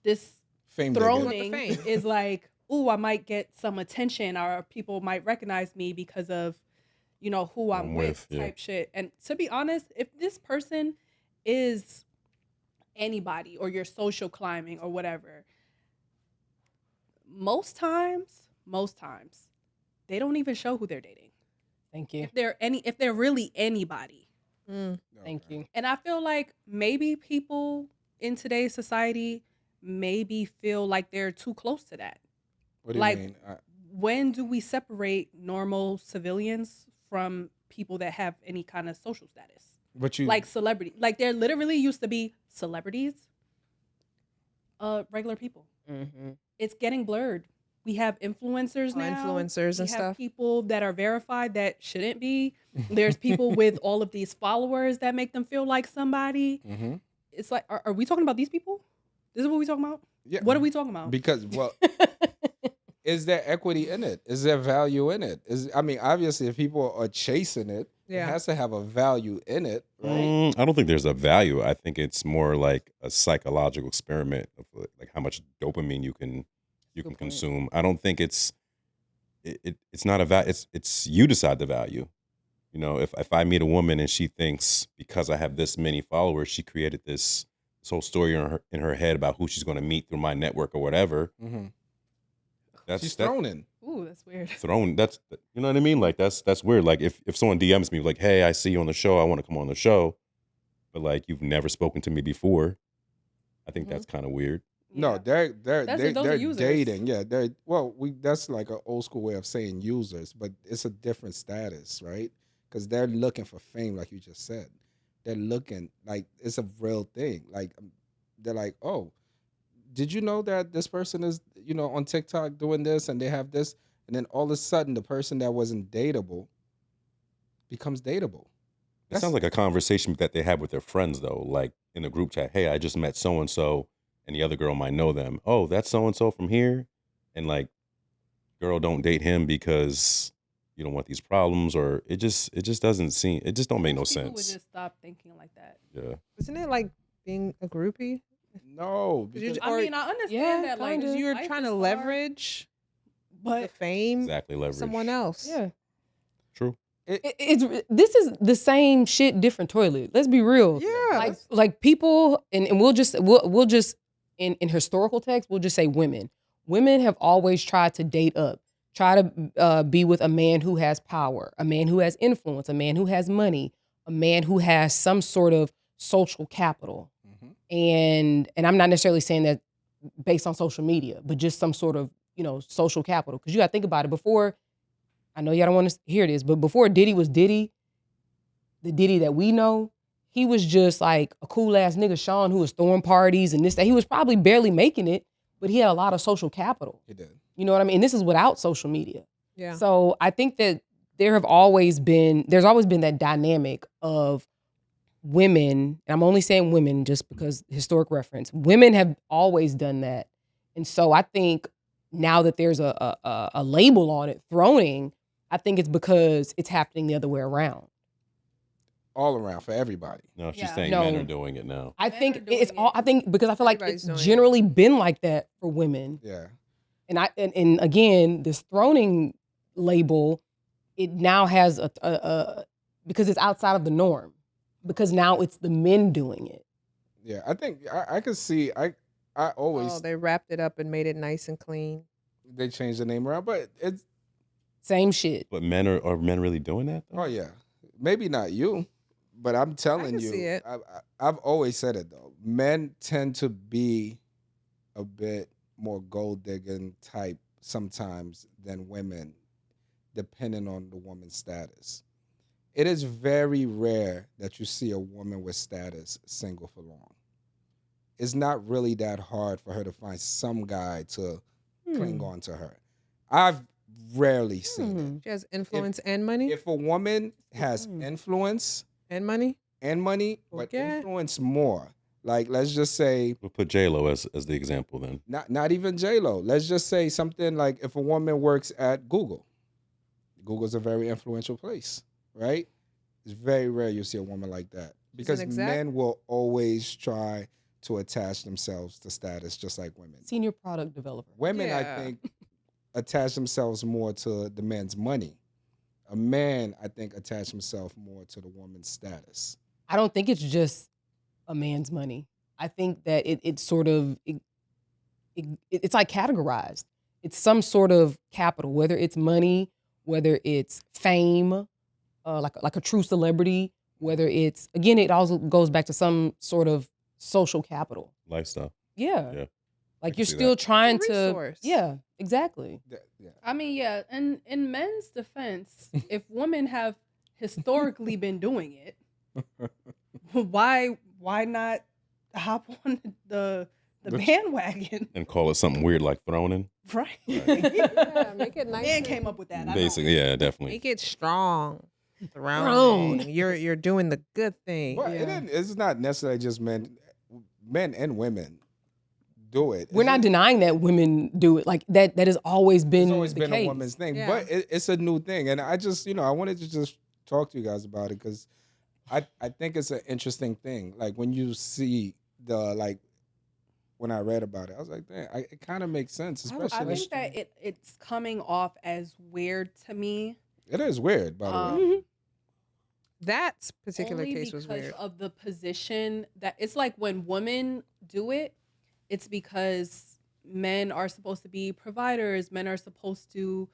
Speaker 4: this
Speaker 1: fame digging.
Speaker 4: throning
Speaker 3: Want the fame.
Speaker 4: is like, ooh, I might get some attention, or people might recognize me because of, you know, who I'm with,
Speaker 2: yeah.
Speaker 4: type shit. And to be honest, if this person is anybody or your social climbing or whatever, most times, they don't even show who they're dating.
Speaker 5: Thank you.
Speaker 4: If they're really anybody.
Speaker 3: Mm.
Speaker 5: Thank you.
Speaker 4: And I feel like maybe people in today's society maybe feel like they're too close to that.
Speaker 1: What do you
Speaker 4: Like,
Speaker 1: mean?
Speaker 4: when do we separate normal civilians from people that have any kind of social status?
Speaker 1: But you
Speaker 4: Like celebrity. Like, there literally used to be celebrities, regular people.
Speaker 5: Mm-hmm.
Speaker 4: It's getting blurred. We have influencers now.
Speaker 3: Influencers and
Speaker 4: we have
Speaker 3: stuff.
Speaker 4: people that are verified that shouldn't be. There's people with all of these followers that make them feel like somebody.
Speaker 1: Mm-hmm.
Speaker 4: It's like, are we talking about these people? This is what we talking about?
Speaker 1: Yeah.
Speaker 4: What are we talking about?
Speaker 1: Because is there equity in it? Is there value in it? Obviously, if people are chasing it,
Speaker 3: Yeah.
Speaker 1: it has to have a value in it, right?
Speaker 2: I don't think there's a value. I think it's more like a psychological experiment of like how much dopamine you can
Speaker 5: Good point.
Speaker 2: consume. I don't think it's not a value. It's you decide the value. You know, if I meet a woman and she thinks because I have this many followers, she created this whole story in her head about who she's going to meet through my network or whatever.
Speaker 1: Mm-hmm. She's
Speaker 2: That-
Speaker 1: thrown in.
Speaker 4: Ooh, that's weird.
Speaker 2: thrown. That's, you know what I mean. Like that's weird. Like if someone DMs me like, "Hey, I see you on the show. I want to come on the show," but like you've never spoken to me before, I think that's kind of weird.
Speaker 1: No,
Speaker 4: Yeah.
Speaker 1: they're
Speaker 4: Those are users.
Speaker 1: dating. Yeah, that's like an old school way of saying users, but it's a different status, right? Because they're looking for fame, like you just said. They're looking like it's a real thing. Like they're like, oh, did you know that this person is, on TikTok doing this and they have this, and then all of a sudden the person that wasn't dateable becomes dateable.
Speaker 2: It sounds like a conversation that they have with their friends though, like in the group chat. Hey, I just met so and so, and the other girl might know them. Oh, that's so and so from here, and like, girl, don't date him because you don't want these problems, or it just doesn't seem. It just don't make no
Speaker 4: Most people
Speaker 2: sense.
Speaker 4: would just stop thinking like that.
Speaker 2: Yeah.
Speaker 3: Isn't it like being a groupie?
Speaker 1: No,
Speaker 3: Did you
Speaker 1: because
Speaker 3: just-
Speaker 4: I
Speaker 3: Or-
Speaker 4: mean, I understand
Speaker 5: Yeah,
Speaker 4: that, like,
Speaker 5: kinda.
Speaker 3: You're
Speaker 4: life
Speaker 3: trying
Speaker 4: is
Speaker 3: to
Speaker 4: hard,
Speaker 3: leverage the
Speaker 4: but
Speaker 3: fame
Speaker 2: Exactly, leverage.
Speaker 3: someone else.
Speaker 5: Yeah.
Speaker 2: True.
Speaker 5: This is the same shit, different toilet. Let's be real.
Speaker 3: Yeah.
Speaker 5: Like people, and we'll just in historical text, we'll just say women. Women have always tried to date up, try to be with a man who has power, a man who has influence, a man who has money, a man who has some sort of social capital.
Speaker 1: Mhm.
Speaker 5: And I'm not necessarily saying that based on social media, but just some sort of, social capital. Because you got to think about it. Before, I know y'all don't want to hear this, but before Diddy was Diddy, the Diddy that we know, he was just like a cool ass nigga, Sean, who was throwing parties and this, that. He was probably barely making it, but he had a lot of social capital.
Speaker 1: He did.
Speaker 5: You know what I mean? And this is without social media.
Speaker 3: Yeah.
Speaker 5: So I think that there's always been that dynamic of women, and I'm only saying women just because historic reference, women have always done that. And so I think now that there's a label on it, throning, I think it's because it's happening the other way around.
Speaker 1: All around for everybody.
Speaker 2: No, she's
Speaker 4: Yeah.
Speaker 2: saying
Speaker 5: No.
Speaker 2: men are doing it now.
Speaker 5: I
Speaker 4: Men
Speaker 5: think
Speaker 4: are doing
Speaker 5: it's all.
Speaker 4: it.
Speaker 5: I think because I feel like
Speaker 3: Everybody's
Speaker 5: it's
Speaker 3: doing it.
Speaker 5: generally been like that for women.
Speaker 1: Yeah.
Speaker 5: And again, this throning label, it now has a because it's outside of the norm. Because now it's the men doing it.
Speaker 1: Yeah. I think I could see I always
Speaker 3: Oh, they wrapped it up and made it nice and clean.
Speaker 1: they changed the name around, but it's
Speaker 5: Same shit.
Speaker 2: But men are men really doing that though?
Speaker 1: oh yeah. Maybe not you, but I'm telling
Speaker 3: can
Speaker 1: you,
Speaker 3: see it.
Speaker 1: I've always said it though. Men tend to be a bit more gold digging type sometimes than women, depending on the woman's status. It is very rare that you see a woman with status single for long. It's not really that hard for her to find some guy to cling on to her. I've rarely seen it.
Speaker 3: She has influence and money.
Speaker 1: If a woman has influence
Speaker 3: And money.
Speaker 1: and money, but
Speaker 3: Okay.
Speaker 1: influence more, like let's just say,
Speaker 2: We'll put J-Lo as the example then.
Speaker 1: not even J-Lo. Let's just say something like if a woman works at Google, Google's a very influential place, right? It's very rare you see a woman like that because
Speaker 3: exec?
Speaker 1: men will always try to attach themselves to status just like women.
Speaker 5: Senior product developer.
Speaker 1: Women, I
Speaker 3: Yeah.
Speaker 1: think, attach themselves more to the man's money. A man, I think, attach himself more to the woman's status.
Speaker 5: I don't think it's just a man's money. I think that it's sort of it's like categorized. It's some sort of capital, whether it's money, whether it's fame, like a true celebrity, whether it's, again, it also goes back to some sort of social capital.
Speaker 2: Lifestyle.
Speaker 5: Yeah.
Speaker 2: Yeah.
Speaker 5: Like
Speaker 2: can
Speaker 5: you're
Speaker 2: see
Speaker 5: still
Speaker 2: that.
Speaker 5: trying
Speaker 3: It's a
Speaker 5: to.
Speaker 3: resource.
Speaker 5: Yeah, exactly.
Speaker 1: Yeah.
Speaker 4: I mean, yeah, and in men's defense, if women have historically been doing it, why not hop on the bandwagon?
Speaker 2: And call it something weird like throning.
Speaker 4: Right.
Speaker 3: Yeah, make it nice.
Speaker 4: Man came up with that. I know.
Speaker 2: Basically, yeah, definitely.
Speaker 3: Make it strong.
Speaker 5: Thrown.
Speaker 3: You're doing the good thing.
Speaker 1: But
Speaker 5: Yeah.
Speaker 1: it's not necessarily just men and women do it.
Speaker 5: We're not denying that women do it. Like that has always been
Speaker 1: It's always
Speaker 5: the
Speaker 1: been
Speaker 5: case.
Speaker 1: a woman's thing,
Speaker 3: Yeah.
Speaker 1: but it's a new thing. And I just, I wanted to just talk to you guys about it because I think it's an interesting thing. Like when you see when I read about it, I was like, damn, it kind of makes sense.
Speaker 4: I
Speaker 1: Especially,
Speaker 4: think that it's coming off as weird to me.
Speaker 1: it is weird, by the way.
Speaker 3: That particular
Speaker 4: Only
Speaker 3: case was
Speaker 4: because
Speaker 3: weird.
Speaker 4: of the position that it's like when women do it, it's because men are supposed to be providers. Men are supposed to,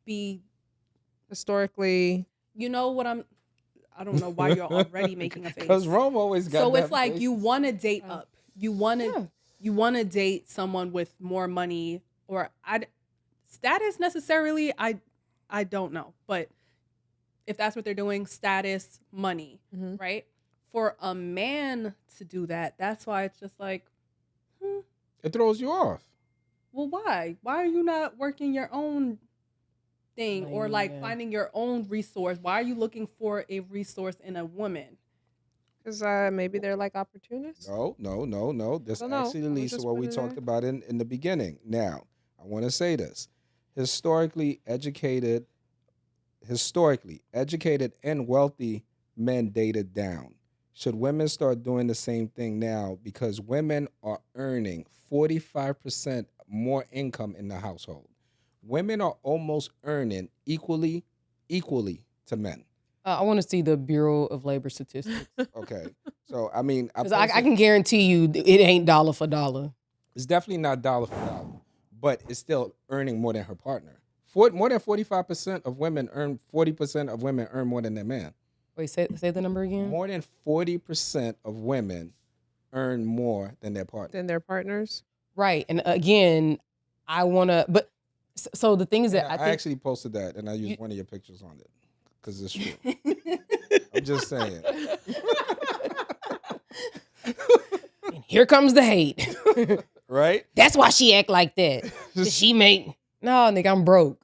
Speaker 4: be,
Speaker 3: Historically,
Speaker 4: I don't know why you're already making a face.
Speaker 1: Because Rome always got.
Speaker 4: So
Speaker 1: that
Speaker 4: it's like
Speaker 1: face.
Speaker 4: you want to date up. You want to
Speaker 5: Yeah.
Speaker 4: you want to date someone with more money or status necessarily. I don't know, but if that's what they're doing, status, money,
Speaker 3: Mhm.
Speaker 4: right? For a man to do that, that's why it's just like,
Speaker 1: It throws you off.
Speaker 4: well, why? Why are you not working your own thing or like
Speaker 5: Man.
Speaker 4: finding your own resource? Why are you looking for a resource in a woman?
Speaker 3: because maybe they're like opportunists.
Speaker 1: No. This
Speaker 3: don't know.
Speaker 1: actually
Speaker 3: I was
Speaker 1: leads to
Speaker 3: just
Speaker 1: what we
Speaker 3: putting it
Speaker 1: talked
Speaker 3: there.
Speaker 1: about in the beginning. Now, I want to say this. Historically educated and wealthy men dated down. Should women start doing the same thing now because women are earning 45% more income in the household? Women are almost earning equally to men.
Speaker 5: I want to see the Bureau of Labor Statistics.
Speaker 1: Okay. So, I mean,
Speaker 5: Because I can guarantee you it ain't dollar for dollar.
Speaker 1: it's definitely not dollar for dollar, but it's still earning more than her partner. More than 45% of women earn 40% of women earn more than their man.
Speaker 5: Wait, say the number again.
Speaker 1: More than 40% of women earn more than their partner.
Speaker 3: Than their partners.
Speaker 5: Right. And again, I want to, but so the thing is that
Speaker 1: And
Speaker 5: I
Speaker 1: I
Speaker 5: think
Speaker 1: actually posted that and I used one of your pictures on it because it's true. I'm just saying.
Speaker 5: and here comes the hate.
Speaker 1: Right?
Speaker 5: That's why she act like that. 'Cause she make, no, nigga, I'm broke.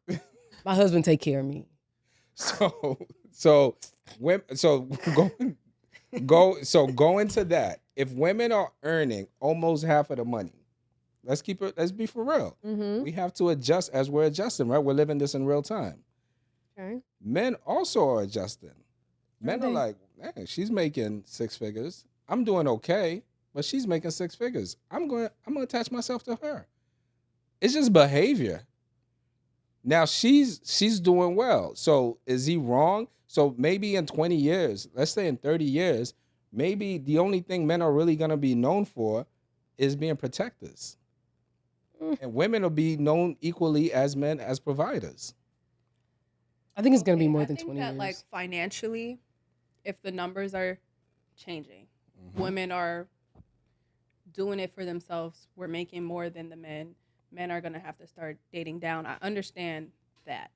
Speaker 5: My husband take care of me.
Speaker 1: So go into that. If women are earning almost half of the money, let's be for real.
Speaker 3: Mm-hmm.
Speaker 1: We have to adjust as we're adjusting, right? We're living this in real time.
Speaker 3: Okay.
Speaker 1: Men also are adjusting. Men are
Speaker 5: they?
Speaker 1: like, man, she's making 6 figures. I'm doing okay, but she's making 6 figures. I'm gonna attach myself to her. It's just behavior. Now she's doing well. So is he wrong? So maybe in 20 years, let's say in 30 years, maybe the only thing men are really gonna be known for is being protectors. And women will be known equally as men as providers.
Speaker 5: I think it's going to be
Speaker 4: Okay,
Speaker 5: more
Speaker 4: I
Speaker 5: than
Speaker 4: think
Speaker 5: 20
Speaker 4: that,
Speaker 5: years.
Speaker 4: like financially, if the numbers are changing,
Speaker 1: Mm-hmm.
Speaker 4: women are doing it for themselves. We're making more than the men. Men are gonna have to start dating down. I understand that.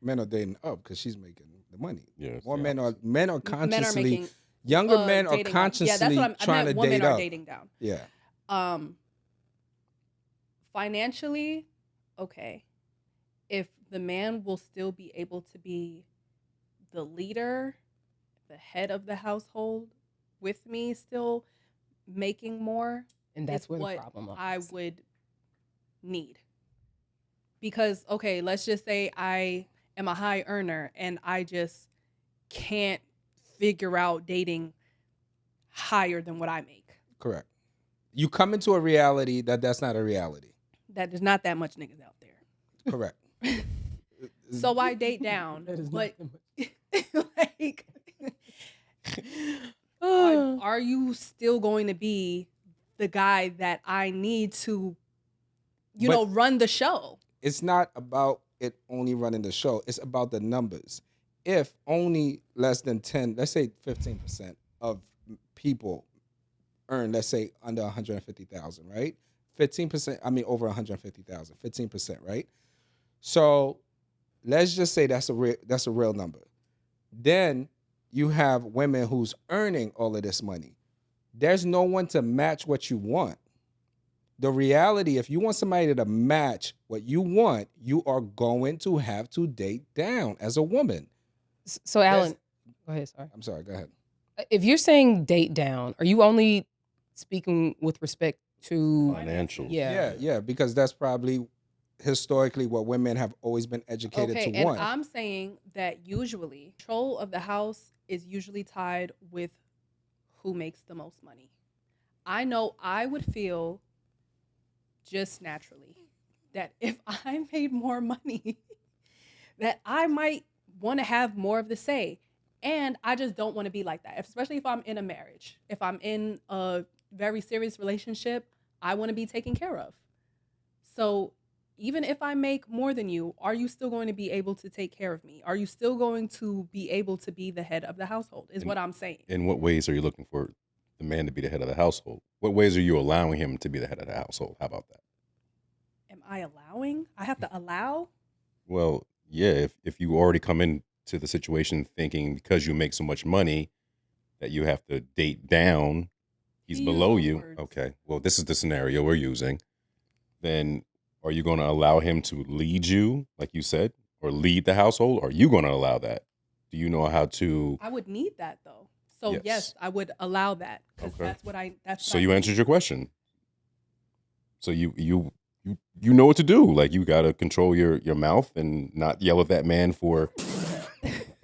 Speaker 1: Men are dating up because she's making the money.
Speaker 2: Yes,
Speaker 1: More
Speaker 2: yeah.
Speaker 1: men are
Speaker 4: Men are
Speaker 1: consciously
Speaker 4: making
Speaker 1: younger men are
Speaker 4: dating up.
Speaker 1: consciously
Speaker 4: Yeah, that's what I
Speaker 1: trying
Speaker 4: meant.
Speaker 1: to
Speaker 4: Women
Speaker 1: date
Speaker 4: are
Speaker 1: up.
Speaker 4: dating down.
Speaker 1: Yeah.
Speaker 4: Financially, okay. If the man will still be able to be the leader, the head of the household with me still making more,
Speaker 5: and that's
Speaker 4: is
Speaker 5: where
Speaker 4: what
Speaker 5: the problem lies.
Speaker 4: I would need. Because, okay, let's just say I am a high earner and I just can't figure out dating higher than what I make.
Speaker 1: Correct. You come into a reality that's not a reality.
Speaker 4: That there's not that much niggas out there.
Speaker 1: Correct.
Speaker 4: So I date down.
Speaker 5: That is
Speaker 4: But
Speaker 5: not
Speaker 4: like, are you still going to be the guy that I need to, run the show?
Speaker 1: It's not about it only running the show. It's about the numbers. If only less than 10, let's say 15% of people earn, let's say, under 150,000, right? 15%, I mean over 150,000, 15%, right? So let's just say that's a real number. Then you have women who's earning all of this money. There's no one to match what you want. The reality, if you want somebody to match what you want, you are going to have to date down as a woman.
Speaker 5: So, Alan, go ahead. Sorry.
Speaker 1: I'm sorry, go ahead.
Speaker 5: If you're saying date down, are you only speaking with respect to
Speaker 2: Financial.
Speaker 1: Yeah, because that's probably historically what women have always been educated
Speaker 4: Okay,
Speaker 1: to
Speaker 4: and
Speaker 1: want.
Speaker 4: I'm saying that usually control of the house is usually tied with who makes the most money. I know I would feel just naturally that if I made more money, that I might want to have more of the say. And I just don't want to be like that, especially if I'm in a marriage. If I'm in a very serious relationship, I want to be taken care of. So even if I make more than you, are you still going to be able to take care of me? Are you still going to be able to be the head of the household, is what I'm saying.
Speaker 2: In what ways are you looking for the man to be the head of the household? What ways are you allowing him to be the head of the household? How about that?
Speaker 4: Am I allowing? I have to allow?
Speaker 2: Well, yeah, if you already come into the situation thinking because you make so much money that you have to date down, he's
Speaker 4: You
Speaker 2: below
Speaker 4: use those
Speaker 2: you.
Speaker 4: words.
Speaker 2: Okay, well, this is the scenario we're using. Then are you going to allow him to lead you, like you said, or lead the household? Are you going to allow that? Do you know how to?
Speaker 4: I would need that though. So
Speaker 2: Yes.
Speaker 4: yes, I would allow that because
Speaker 2: Okay.
Speaker 4: that's what I. That's
Speaker 2: So
Speaker 4: what I
Speaker 2: you
Speaker 4: need.
Speaker 2: answered your question. So you know what to do. Like you got to control your mouth and not yell at that man for.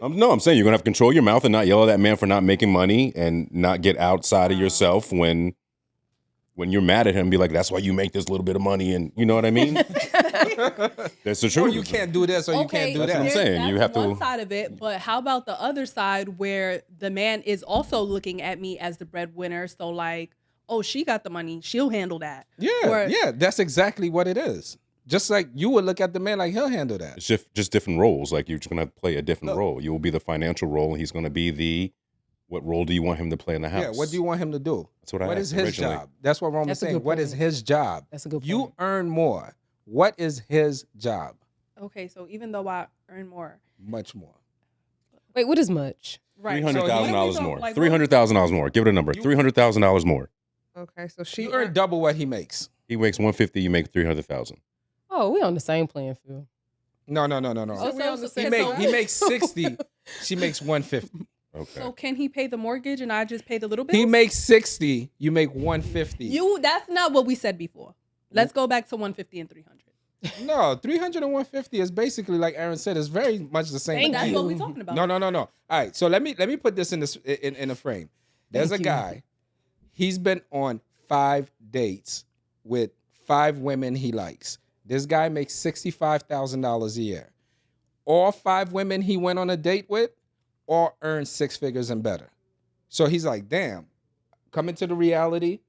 Speaker 2: No, I'm saying you're gonna have to control your mouth and not yell at that man for not making money and not get outside of yourself when you're mad at him. Be like, that's why you make this little bit of money, and you know what I mean. That's the
Speaker 1: Or
Speaker 2: truth.
Speaker 1: you can't do this, or you can't do
Speaker 2: That's
Speaker 1: that.
Speaker 2: what I'm saying. You
Speaker 4: That's
Speaker 2: have to-
Speaker 4: one side of it, but how about the other side where the man is also looking at me as the breadwinner? So like, oh, she got the money, she'll handle that.
Speaker 1: Yeah,
Speaker 4: Or-
Speaker 1: yeah, that's exactly what it is. Just like you would look at the man like he'll handle that.
Speaker 2: It's just different roles. Like you're just gonna play a different
Speaker 1: Look.
Speaker 2: role. You will be the financial role, and he's gonna be the. What role do you want him to play in the house?
Speaker 1: Yeah, what do you want him to do?
Speaker 2: That's what I
Speaker 1: What
Speaker 2: asked
Speaker 1: is his
Speaker 2: originally.
Speaker 1: job? That's what Roman's
Speaker 5: That's a
Speaker 1: saying.
Speaker 5: good
Speaker 1: What is
Speaker 5: point.
Speaker 1: his job?
Speaker 5: That's a good
Speaker 1: You
Speaker 5: point.
Speaker 1: earn more. What is his job?
Speaker 4: Okay, so even though I earn more,
Speaker 1: Much more.
Speaker 5: Wait, what is much?
Speaker 4: right?
Speaker 2: $300,000
Speaker 4: So
Speaker 2: more.
Speaker 4: like,
Speaker 2: $300,000 more. Give it a number.
Speaker 1: You-
Speaker 2: $300,000 more.
Speaker 3: Okay, so she
Speaker 1: You earn double what he makes.
Speaker 2: He makes 150. You make 300,000.
Speaker 5: Oh, we on the same playing field.
Speaker 1: No.
Speaker 4: Oh,
Speaker 3: we on the
Speaker 4: so,
Speaker 3: same
Speaker 1: He makes 60. She makes 150.
Speaker 2: Okay.
Speaker 4: so can he pay the mortgage and I just pay the little bit?
Speaker 1: He makes 60. You make 150.
Speaker 4: That's not what we said before. Let's go back to 150 and 300.
Speaker 1: No, 300 and 150 is basically like Aaron said. It's very much the same.
Speaker 5: Thank
Speaker 4: That's
Speaker 1: thing.
Speaker 5: you.
Speaker 4: what we're talking about.
Speaker 1: No. All right, so let me put this in a frame. There's
Speaker 5: Thank
Speaker 1: a
Speaker 5: you.
Speaker 1: guy. He's been on 5 dates with 5 women he likes. This guy makes $65,000 a year. All 5 women he went on a date with all earn 6 figures and better. So he's like, damn, come into the reality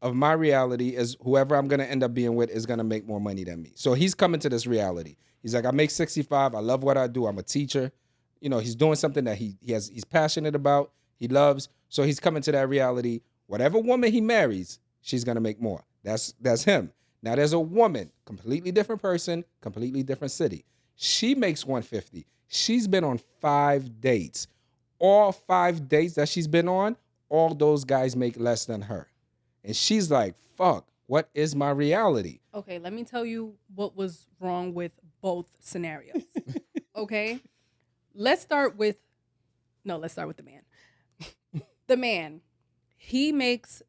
Speaker 1: of my reality is whoever I'm going to end up being with is going to make more money than me. So he's coming to this reality. He's like, I make 65. I love what I do. I'm a teacher. You know, he's doing something that he's passionate about. He loves. So he's coming to that reality. Whatever woman he marries, she's going to make more. That's him. Now there's a woman, completely different person, completely different city. She makes 150. She's been on 5 dates. All 5 dates that she's been on, all those guys make less than her. And she's like, fuck, what is my reality?
Speaker 4: Okay, let me tell you what was wrong with both scenarios. Okay? Let's start with the man. The man, he makes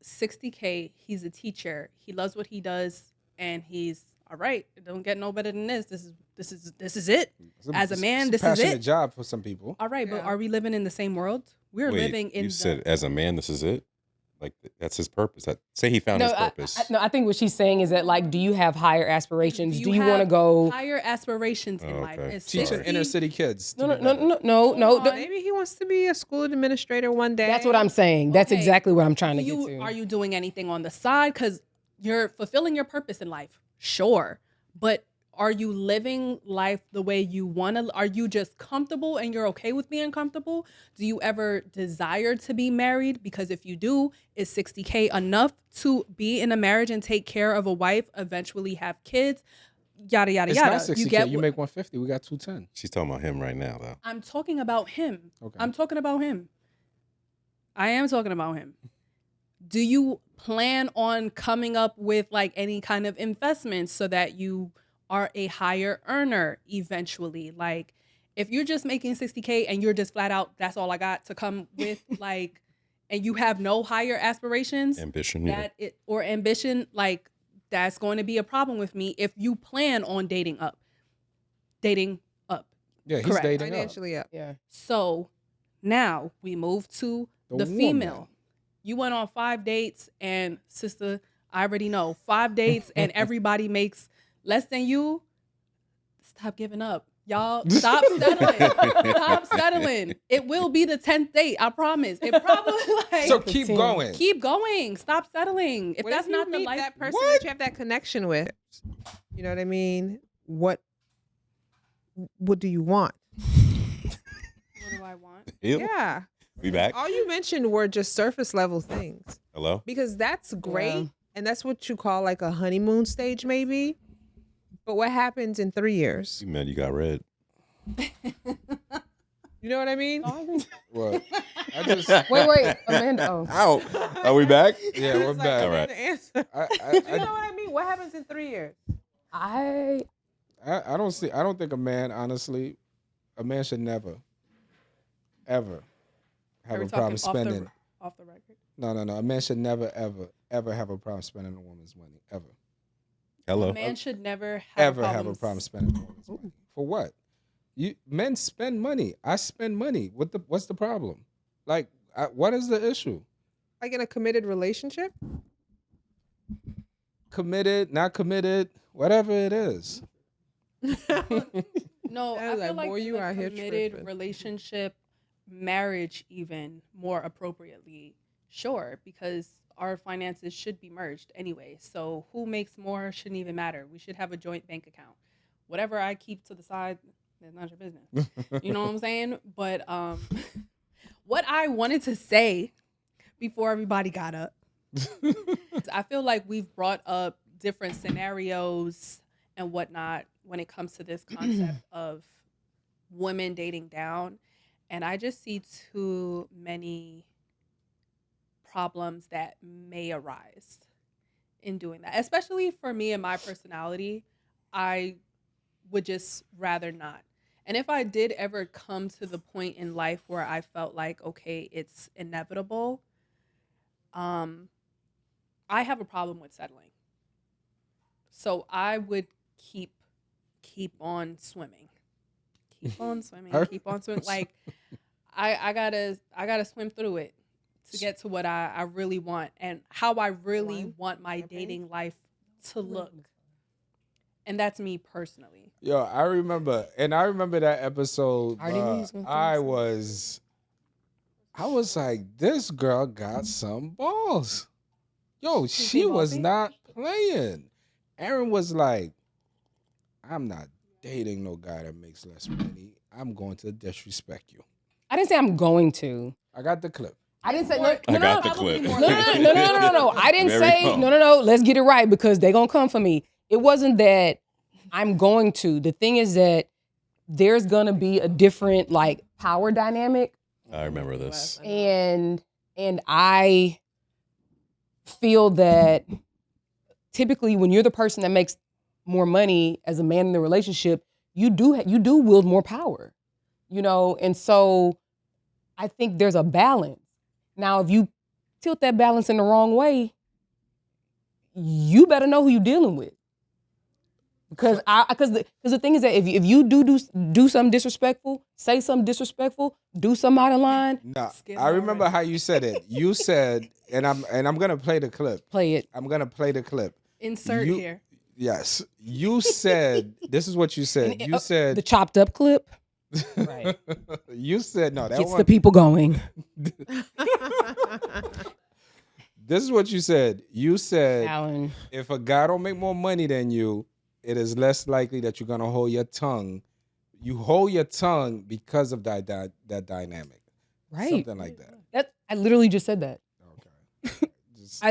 Speaker 4: $60K. He's a teacher. He loves what he does, and he's all right. It don't get no better than this. This is it. As a man, this is
Speaker 1: passionate
Speaker 4: it.
Speaker 1: job for some people.
Speaker 4: All right, but
Speaker 3: Yeah.
Speaker 4: are we living in the same world? We're
Speaker 2: Wait,
Speaker 4: living in
Speaker 2: you
Speaker 4: the
Speaker 2: said as a man, this is it? Like, that's his purpose. Say he found his purpose.
Speaker 5: I think what she's saying is that, like, do you have higher aspirations? Do you
Speaker 4: have
Speaker 5: want to go?
Speaker 4: higher aspirations in life?
Speaker 2: Okay.
Speaker 4: And
Speaker 1: Teaching
Speaker 4: 60
Speaker 1: inner city kids. to
Speaker 5: No,
Speaker 1: be
Speaker 5: no,
Speaker 1: better.
Speaker 5: no.
Speaker 4: Hold on.
Speaker 3: Maybe he wants to be a school administrator one day.
Speaker 5: That's what I'm saying. That's
Speaker 4: Okay.
Speaker 5: exactly what I'm trying to get
Speaker 4: you
Speaker 5: to.
Speaker 4: Are you doing anything on the side? Because you're fulfilling your purpose in life. Sure. But are you living life the way you want to? Are you just comfortable and you're okay with being comfortable? Do you ever desire to be married? Because if you do, is $60K enough to be in a marriage and take care of a wife, eventually have kids, yada, yada,
Speaker 1: It's
Speaker 4: yada?
Speaker 1: not 60K. You make 150. We got 210.
Speaker 2: She's talking about him right now, though.
Speaker 4: I'm talking about him.
Speaker 1: Okay.
Speaker 4: I'm talking about him. I am talking about him. Do you plan on coming up with like any kind of investments so that you are a higher earner eventually? Like, if you're just making $60K and you're just flat out, that's all I got to come with, like, and you have no higher aspirations,
Speaker 2: Ambition, yeah.
Speaker 4: or ambition, like, that's going to be a problem with me if you plan on dating up.
Speaker 1: Yeah, he's
Speaker 4: Correct.
Speaker 1: dating up.
Speaker 3: financially up.
Speaker 5: yeah.
Speaker 4: So now we move to
Speaker 1: The
Speaker 4: the female.
Speaker 1: woman.
Speaker 4: You went on 5 dates, and sister, I already know 5 dates, and everybody makes less than you. Stop giving up, y'all. Stop settling. Stop settling. It will be the 10th date. I promise. It probably like
Speaker 1: So keep going.
Speaker 4: keep going. Stop settling. If
Speaker 3: What
Speaker 4: that's
Speaker 3: if you
Speaker 4: not the
Speaker 3: meet
Speaker 4: life,
Speaker 3: that person
Speaker 1: What?
Speaker 3: that you have that connection with? You know what I mean? What do you want?
Speaker 4: what do I want?
Speaker 2: Ew.
Speaker 3: Yeah.
Speaker 2: We back?
Speaker 3: All you mentioned were just surface level things.
Speaker 2: Hello?
Speaker 3: Because that's great.
Speaker 5: Yeah.
Speaker 3: And that's what you call like a honeymoon stage, maybe. But what happens in 3 years?
Speaker 2: You man, you got red.
Speaker 3: You know what I mean?
Speaker 1: What? I just.
Speaker 5: Wait, Amanda. Oh,
Speaker 2: Ow. Are we back?
Speaker 1: Yeah, we're
Speaker 3: It's like,
Speaker 1: back.
Speaker 2: All right.
Speaker 3: the answer.
Speaker 1: I
Speaker 3: You know what I mean? What happens in 3 years?
Speaker 5: I
Speaker 1: don't think a man, honestly, a man should never, ever have
Speaker 4: Are we
Speaker 1: a problem
Speaker 4: talking
Speaker 1: spending.
Speaker 4: off the record?
Speaker 1: No. A man should never, ever have a problem spending a woman's money. Ever.
Speaker 2: Hello?
Speaker 4: A man should never
Speaker 1: Ever have a problem spending a woman's money. For what? Men spend money. I spend money. What's the problem? Like, what is the issue?
Speaker 3: Like in a committed relationship?
Speaker 1: Committed, not committed, whatever it is.
Speaker 4: No,
Speaker 3: I
Speaker 4: I
Speaker 3: was
Speaker 4: feel
Speaker 3: like,
Speaker 4: like
Speaker 3: boy,
Speaker 4: in
Speaker 3: you
Speaker 4: a
Speaker 3: out here
Speaker 4: committed
Speaker 3: tripping.
Speaker 4: relationship, marriage even more appropriately, sure, because our finances should be merged anyway. So who makes more shouldn't even matter. We should have a joint bank account. Whatever I keep to the side, that's not your business. You know what I'm saying? But what I wanted to say before everybody got up, I feel like we've brought up different scenarios and whatnot when it comes to this concept of women dating down. And I just see too many problems that may arise in doing that. Especially for me and my personality, I would just rather not. And if I did ever come to the point in life where I felt like, okay, it's inevitable, I have a problem with settling. So I would keep on swimming. Keep on swimming. Keep on swimming. Like I gotta swim through it to get to what I really want and how I really want my dating life to look. And that's me personally.
Speaker 1: Yo, I remember that episode.
Speaker 5: Already knew he was gonna
Speaker 1: I
Speaker 5: say
Speaker 1: was like, this girl got some balls. Yo, she
Speaker 4: she
Speaker 1: was
Speaker 4: ballsy?
Speaker 1: not playing. Aaron was like, I'm not dating no guy that makes less money. I'm going to disrespect you.
Speaker 5: I didn't say I'm going to.
Speaker 1: I got the clip.
Speaker 5: I didn't say
Speaker 4: More-
Speaker 2: I got the
Speaker 4: probably
Speaker 2: clip.
Speaker 4: more
Speaker 5: No.
Speaker 4: like-
Speaker 5: I didn't
Speaker 2: Very
Speaker 5: say
Speaker 2: calm.
Speaker 5: no. Let's get it right because they're gonna come for me. It wasn't that I'm going to. The thing is that there's gonna be a different like power dynamic,
Speaker 2: I remember this.
Speaker 5: and I feel that typically when you're the person that makes more money as a man in the relationship, you do wield more power, you know, and so I think there's a balance. Now, if you tilt that balance in the wrong way, you better know who you're dealing with. Because the thing is that if you do something disrespectful, say something disrespectful, do something out of line,
Speaker 1: Nah,
Speaker 4: Skip
Speaker 1: I remember
Speaker 4: already.
Speaker 1: how you said it. You said, and I'm gonna play the clip.
Speaker 5: play it.
Speaker 1: I'm gonna play the clip.
Speaker 4: Insert
Speaker 1: You-
Speaker 4: here.
Speaker 1: Yes, you said. This is what you said. You
Speaker 5: the
Speaker 1: said.
Speaker 5: chopped up clip Right.
Speaker 1: You said no. That
Speaker 5: gets
Speaker 1: one.
Speaker 5: the people going.
Speaker 1: This is what you said. You said
Speaker 5: Alan,
Speaker 1: if a guy don't make more money than you, it is less likely that you're gonna hold your tongue. You hold your tongue because of that dynamic.
Speaker 5: right?
Speaker 1: Something like that.
Speaker 5: I literally just said that.
Speaker 1: Okay. Just-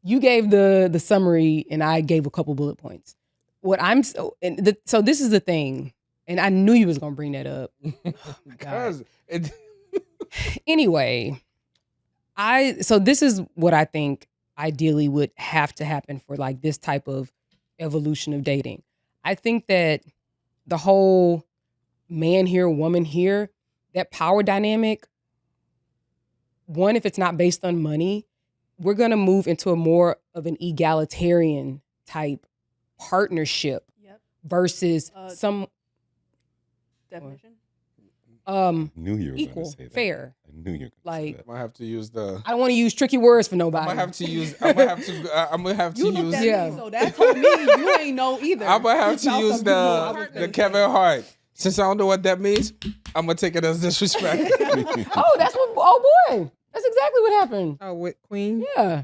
Speaker 5: You gave the summary, and I gave a couple bullet points. So this is the thing, and I knew you was gonna bring that up. Oh my God.
Speaker 1: Because it,
Speaker 5: Anyway, so this is what I think ideally would have to happen for like this type of evolution of dating. I think that the whole man here, woman here, that power dynamic, one, if it's not based on money, we're gonna move into a more of an egalitarian type partnership
Speaker 4: Yep.
Speaker 5: versus some
Speaker 4: Definition.
Speaker 2: Knew you were
Speaker 5: equal,
Speaker 2: going to say that.
Speaker 5: fair.
Speaker 2: I knew you were going to
Speaker 5: Like,
Speaker 2: say that.
Speaker 1: I'm gonna have to use the.
Speaker 5: I don't want to use tricky words for
Speaker 1: I'm
Speaker 5: nobody.
Speaker 1: gonna have to use. I'm gonna have to. I'm gonna have to
Speaker 4: You looked
Speaker 1: use.
Speaker 4: at
Speaker 5: Yeah.
Speaker 4: me, so that told me you ain't know either.
Speaker 1: I'm gonna have to
Speaker 4: About
Speaker 1: use
Speaker 4: some people I was
Speaker 1: the
Speaker 4: gonna
Speaker 1: Kevin
Speaker 4: say.
Speaker 1: Hart. Since I don't know what that means, I'm gonna take it as disrespect.
Speaker 5: Oh, that's what. Oh boy, that's exactly what happened.
Speaker 3: Oh, with Queen.
Speaker 5: Yeah.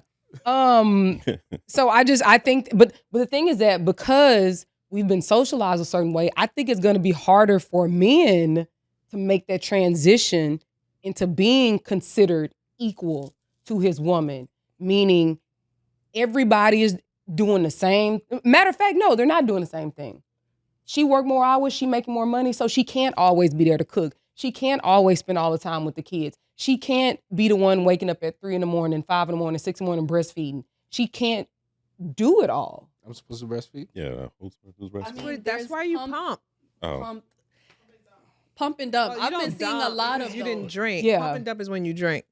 Speaker 5: So I think, but the thing is that because we've been socialized a certain way, I think it's going to be harder for men to make that transition into being considered equal to his woman, meaning everybody is doing the same. Matter of fact, no, they're not doing the same thing. She work more hours, she making more money, so she can't always be there to cook. She can't always spend all the time with the kids. She can't be the one waking up at 3 in the morning, 5 in the morning, 6 in the morning breastfeeding. She can't do it all.
Speaker 1: I'm supposed to breastfeed.
Speaker 2: Yeah. Who's
Speaker 4: I
Speaker 2: breastfeeding?
Speaker 4: mean,
Speaker 3: That's
Speaker 4: there's
Speaker 3: why you
Speaker 4: pump-
Speaker 3: pump.
Speaker 2: Oh.
Speaker 4: Pump and dump.
Speaker 3: Well, you
Speaker 4: I've
Speaker 3: don't
Speaker 4: been seeing a
Speaker 3: dump
Speaker 4: lot
Speaker 3: because
Speaker 4: of
Speaker 3: you didn't
Speaker 4: those.
Speaker 3: drink.
Speaker 5: Yeah.
Speaker 3: Pump and dump is when you drink.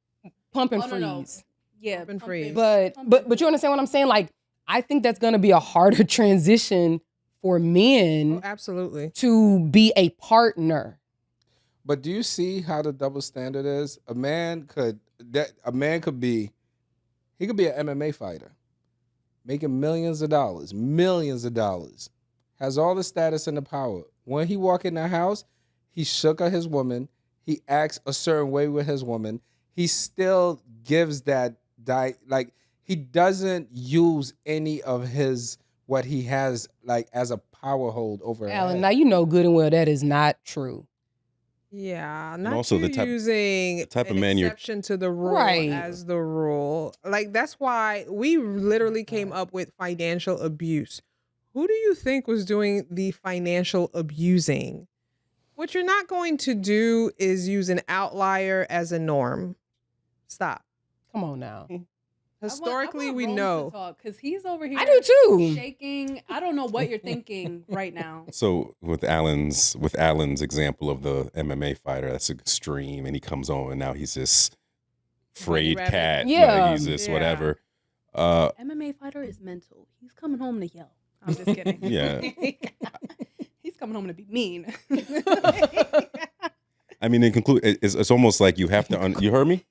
Speaker 5: Pump and
Speaker 4: Oh, no,
Speaker 5: freeze.
Speaker 4: Yeah,
Speaker 3: Pump and
Speaker 4: pump
Speaker 3: freeze.
Speaker 5: But you understand what I'm saying? Like, I think that's gonna be a harder transition for men
Speaker 3: Oh, absolutely.
Speaker 5: to be a partner.
Speaker 1: But do you see how the double standard is? A man could be, he could be an MMA fighter, making millions of dollars, has all the status and the power. When he walk in the house, he shook at his woman. He acts a certain way with his woman. He still gives that like he doesn't use any of his what he has like as a power hold over her
Speaker 5: Alan,
Speaker 1: head.
Speaker 5: now you know good and well that is not true.
Speaker 3: Yeah, not
Speaker 2: also
Speaker 3: you
Speaker 2: the type-
Speaker 3: using
Speaker 2: the type of
Speaker 3: an
Speaker 2: man you're-
Speaker 3: exception to the rule
Speaker 5: Right.
Speaker 3: as the rule. Like that's why we literally came up with financial abuse. Who do you think was doing the financial abusing? What you're not going to do is use an outlier as a norm. Stop.
Speaker 5: Come on now.
Speaker 3: Historically, we know.
Speaker 4: because he's over here.
Speaker 5: I do too.
Speaker 4: Shaking. I don't know what you're thinking right now.
Speaker 2: So with Alan's example of the MMA fighter, that's extreme, and he comes on and now he's this frayed
Speaker 3: rabbit.
Speaker 2: cat.
Speaker 5: Yeah.
Speaker 2: He's this
Speaker 3: Yeah.
Speaker 2: whatever.
Speaker 4: MMA fighter is mental. He's coming home to yell. I'm just kidding.
Speaker 2: Yeah.
Speaker 4: He's coming home to be mean.
Speaker 2: I mean, in conclude, it's almost like you have to. You heard me?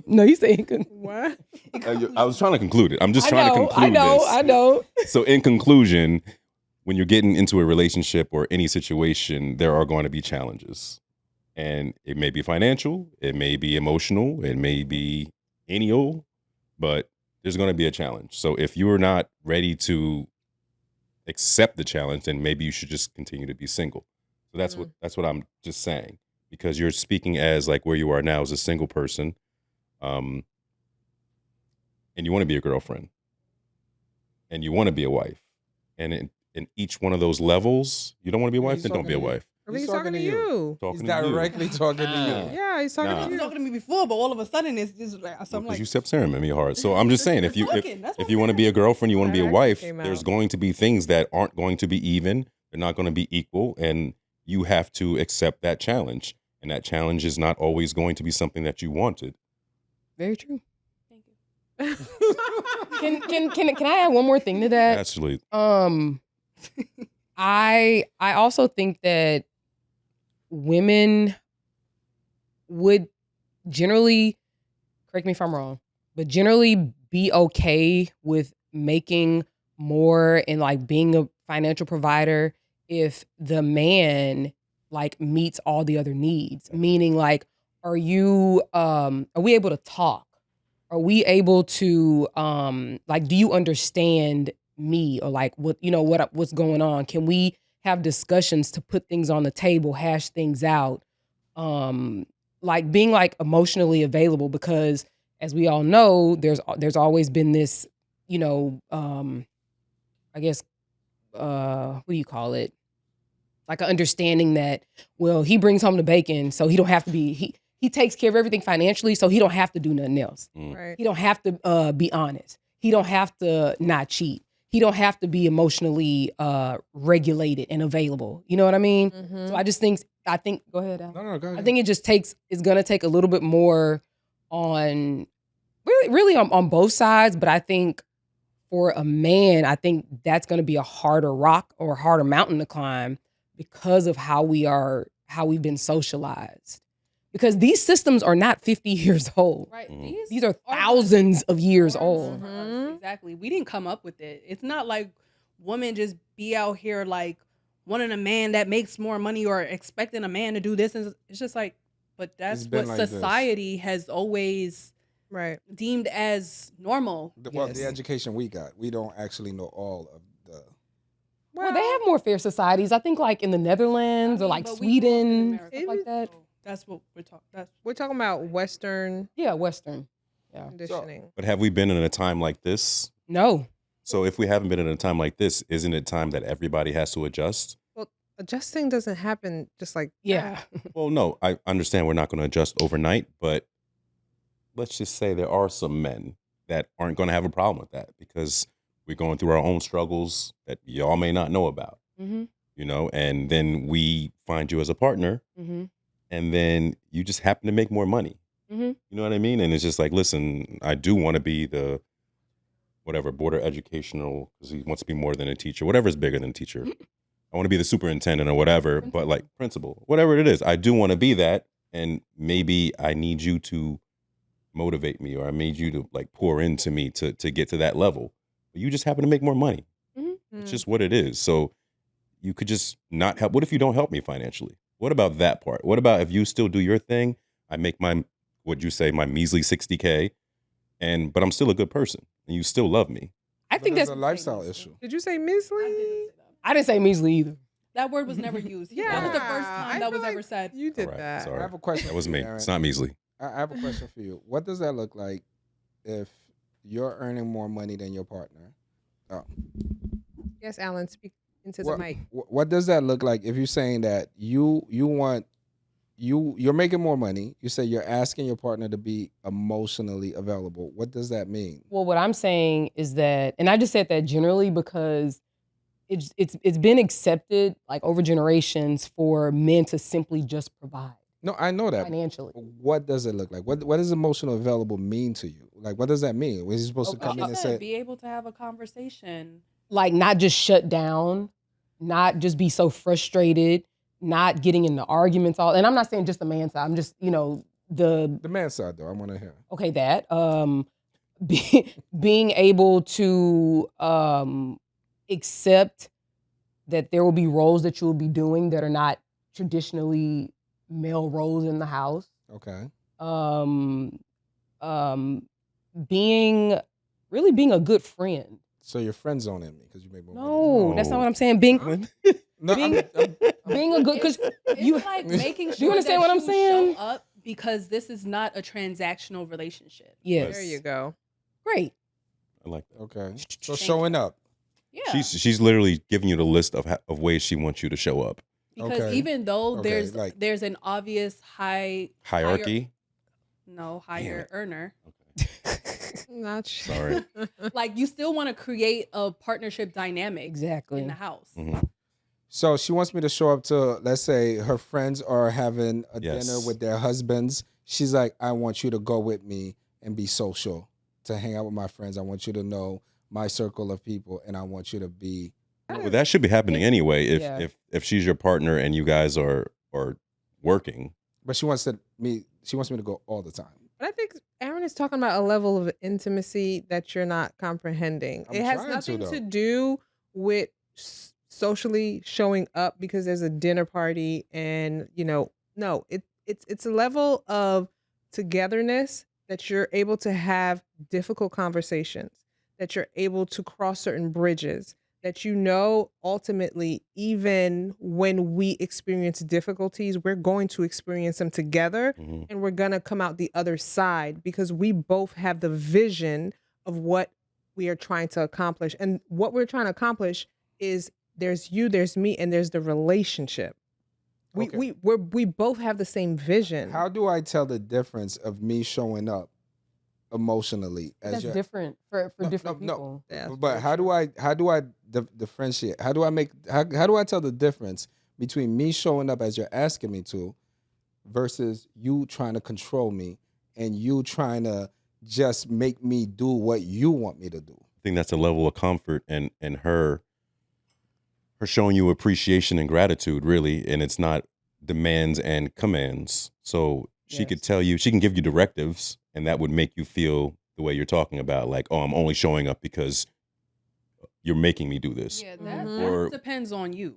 Speaker 5: No, you saying
Speaker 3: What?
Speaker 2: I was trying to conclude it. I'm just trying to conclude this.
Speaker 5: I know.
Speaker 2: So in conclusion, when you're getting into a relationship or any situation, there are going to be challenges. And it may be financial, it may be emotional, it may be any old, but there's going to be a challenge. So if you're not ready to accept the challenge, then maybe you should just continue to be single. So that's what I'm just saying, because you're speaking as like where you are now as a single person, and you want to be a girlfriend, and you want to be a wife, and in each one of those levels, you don't want to be a wife,
Speaker 1: He's
Speaker 2: then don't be a
Speaker 1: talking to you.
Speaker 2: wife.
Speaker 3: I think he's talking to you.
Speaker 2: Talking
Speaker 1: He's
Speaker 2: to you.
Speaker 1: directly talking to
Speaker 2: Nah.
Speaker 1: you.
Speaker 3: Yeah, he's talking
Speaker 2: Nah.
Speaker 3: to
Speaker 4: He was
Speaker 3: you.
Speaker 4: talking to me before, but all of a sudden it's just like so I'm
Speaker 2: Because
Speaker 4: like,
Speaker 2: you stepped staring at me hard. So I'm just saying, if you if you want to be a girlfriend, you want to be a
Speaker 3: That
Speaker 2: wife,
Speaker 3: came
Speaker 2: there's
Speaker 3: out.
Speaker 2: going to be things that aren't going to be even. They're not going to be equal, and you have to accept that challenge. And that challenge is not always going to be something that you wanted.
Speaker 5: Very true. Can I add one more thing to that?
Speaker 2: Absolutely.
Speaker 5: I also think that women would generally, correct me if I'm wrong, but generally be okay with making more and like being a financial provider if the man like meets all the other needs. Meaning like, are we able to talk? Are we able to like, do you understand me, or like what's going on? Can we have discussions to put things on the table, hash things out? Like being like emotionally available, because as we all know, there's always been this, I guess what do you call it? Like an understanding that, well, he brings home the bacon, so he don't have to be he takes care of everything financially, so he don't have to do nothing else.
Speaker 3: Right.
Speaker 5: He don't have to be honest. He don't have to not cheat. He don't have to be emotionally regulated and available. You know what I mean?
Speaker 3: Mhm.
Speaker 5: So I think go ahead, Al.
Speaker 1: No, go ahead.
Speaker 5: I think it's gonna take a little bit more on really on both sides, but I think for a man, I think that's gonna be a harder rock or a harder mountain to climb because of how we've been socialized. Because these systems are not 50 years old.
Speaker 4: Right.
Speaker 5: These are
Speaker 4: the
Speaker 5: thousands of years
Speaker 4: norms
Speaker 5: old.
Speaker 4: for us.
Speaker 3: Mhm.
Speaker 4: Exactly. We didn't come up with it. It's not like women just be out here like wanting a man that makes more money or expecting a man to do this. And it's just like, but that's
Speaker 1: It's been
Speaker 4: what
Speaker 1: like this.
Speaker 4: society has always
Speaker 3: Right.
Speaker 4: deemed as normal.
Speaker 1: Well, the
Speaker 5: Yes.
Speaker 1: education we got, we don't actually know all of the.
Speaker 5: Well, they have more fair societies. I think like in the Netherlands or like
Speaker 4: But we grew up in
Speaker 5: Sweden,
Speaker 4: America,
Speaker 5: stuff like that.
Speaker 4: so that's what we're talking.
Speaker 3: We're talking about Western
Speaker 5: Yeah, Western. Yeah.
Speaker 3: conditioning.
Speaker 2: But have we been in a time like this?
Speaker 5: No.
Speaker 2: So if we haven't been in a time like this, isn't it time that everybody has to adjust?
Speaker 3: Adjusting doesn't happen just like
Speaker 5: Yeah.
Speaker 2: Well, no, I understand we're not going to adjust overnight, but let's just say there are some men that aren't going to have a problem with that because we're going through our own struggles that y'all may not know about,
Speaker 5: Mm-hmm.
Speaker 2: and then we find you as a partner,
Speaker 5: Mm-hmm.
Speaker 2: and then you just happen to make more money.
Speaker 5: Mm-hmm.
Speaker 2: You know what I mean? And it's just like, listen, I do want to be the whatever border educational, because he wants to be more than a teacher, whatever's bigger than a teacher. I want to be the superintendent or whatever, but like principal, whatever it is, I do want to be that. And maybe I need you to motivate me, or I need you to like pour into me to get to that level. But you just happen to make more money.
Speaker 3: Mm-hmm.
Speaker 2: It's just what it is. So you could just not help. What if you don't help me financially? What about that part? What about if you still do your thing? I make my, what'd you say, my measly 60K, but I'm still a good person and you still love me.
Speaker 5: I think
Speaker 1: There's
Speaker 5: that's
Speaker 1: a lifestyle issue.
Speaker 3: Did you say
Speaker 4: I
Speaker 3: measly?
Speaker 4: didn't say that.
Speaker 5: I didn't say measly either.
Speaker 4: That word was never used. That was the first
Speaker 3: I
Speaker 4: time that was
Speaker 3: feel
Speaker 4: ever
Speaker 3: like
Speaker 4: said.
Speaker 3: You did
Speaker 2: All right,
Speaker 3: that.
Speaker 2: sorry.
Speaker 1: I have a question.
Speaker 2: That was
Speaker 1: for
Speaker 2: me.
Speaker 1: you, Aaron.
Speaker 2: It's not measly.
Speaker 1: I have a question for you. What does that look like if you're earning more money than your partner? Oh.
Speaker 3: Yes, Alan, speak into the mic.
Speaker 1: What does that look like if you're saying that you're making more money? You say you're asking your partner to be emotionally available. What does that mean?
Speaker 5: Well, what I'm saying is that, and I just said that generally because it's been accepted like over generations for men to simply just provide
Speaker 1: No, I know that.
Speaker 5: financially.
Speaker 1: What does it look like? What does emotional available mean to you? Like, what does that mean? Was he supposed to
Speaker 5: Okay.
Speaker 1: come in
Speaker 4: She
Speaker 1: and
Speaker 4: said,
Speaker 1: say,
Speaker 4: be able to have a conversation.
Speaker 5: Like not just shut down, not just be so frustrated, not getting into arguments all. And I'm not saying just the man side. I'm just, the
Speaker 1: the man side though? I want to hear.
Speaker 5: okay, that being able to accept that there will be roles that you will be doing that are not traditionally male roles in the house.
Speaker 1: Okay.
Speaker 5: Being a good friend.
Speaker 1: So you're friend zoning me because you make more
Speaker 5: No, that's not
Speaker 2: No.
Speaker 5: what I'm saying. Being
Speaker 1: No,
Speaker 5: being- being a good, because
Speaker 4: It's
Speaker 5: you
Speaker 4: like making
Speaker 5: you
Speaker 4: sure
Speaker 5: understand
Speaker 4: that
Speaker 5: what I'm
Speaker 4: you
Speaker 5: saying?
Speaker 4: show up because this is not a transactional relationship.
Speaker 5: yes,
Speaker 3: There you go.
Speaker 5: great.
Speaker 2: I like that.
Speaker 1: Okay. So
Speaker 4: Thank
Speaker 1: showing
Speaker 4: you.
Speaker 1: up.
Speaker 4: Yeah.
Speaker 2: She's literally giving you the list of ways she wants you to show up.
Speaker 4: Because
Speaker 1: Okay.
Speaker 4: even though
Speaker 1: Okay,
Speaker 4: there's
Speaker 1: like-
Speaker 4: there's an obvious
Speaker 2: Hierarchy.
Speaker 4: higher earner,
Speaker 3: Not
Speaker 2: Sorry.
Speaker 4: like you still want to create a partnership dynamic
Speaker 5: Exactly.
Speaker 4: in the house.
Speaker 2: Mhm.
Speaker 1: So she wants me to show up to, let's say her friends are having a
Speaker 2: Yes.
Speaker 1: dinner with their husbands. She's like, I want you to go with me and be social to hang out with my friends. I want you to know my circle of people, and I want you to be.
Speaker 2: Well, that should be happening anyway.
Speaker 5: Yeah.
Speaker 2: If she's your partner and you guys are working.
Speaker 1: But she wants me to go all the time.
Speaker 3: But I think Aaron is talking about a level of intimacy that you're not comprehending.
Speaker 1: I'm
Speaker 3: It has
Speaker 1: trying to,
Speaker 3: nothing
Speaker 1: though.
Speaker 3: to do with socially showing up because there's a dinner party and no, it's a level of togetherness that you're able to have difficult conversations, that you're able to cross certain bridges, that ultimately, even when we experience difficulties, we're going to experience them together,
Speaker 2: Mhm.
Speaker 3: and we're going to come out the other side because we both have the vision of what we are trying to accomplish. And what we're trying to accomplish is there's you, there's me, and there's the relationship.
Speaker 1: Okay.
Speaker 3: We both have the same vision.
Speaker 1: How do I tell the difference of me showing up emotionally
Speaker 5: That's different for different people.
Speaker 3: Yeah,
Speaker 1: But how do I differentiate? How do I tell the difference between me showing up as you're asking me to versus you trying to control me and you trying to just make me do what you want me to do?
Speaker 2: I think that's a level of comfort and her showing you appreciation and gratitude, really, and it's not demands and commands. So she could tell you, she can give you directives, and that would make you feel the way you're talking about, like, oh, I'm only showing up because you're making me do this.
Speaker 4: Yeah, that
Speaker 2: Or-
Speaker 4: depends on you.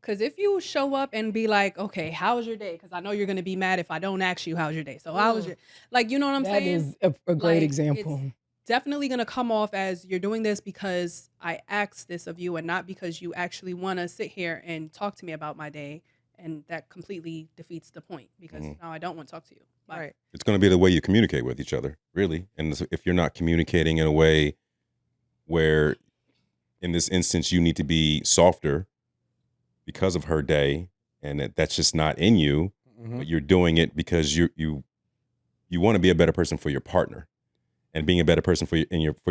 Speaker 4: Because if you show up and be like, okay, how was your day? Because I know you're going to be mad if I don't ask you how's your day. So how was your, like, you know what I'm
Speaker 5: That
Speaker 4: saying?
Speaker 5: is a great
Speaker 4: Like,
Speaker 5: example.
Speaker 4: it's definitely going to come off as you're doing this because I asked this of you and not because you actually want to sit here and talk to me about my day. And that completely defeats the point because now I don't want to talk to you. Bye.
Speaker 3: Right.
Speaker 2: It's going to be the way you communicate with each other, really. And if you're not communicating in a way where, in this instance, you need to be softer because of her day, and that's just not in you,
Speaker 1: Mhm.
Speaker 2: but you're doing it because you want to be a better person for your partner, and being a better person for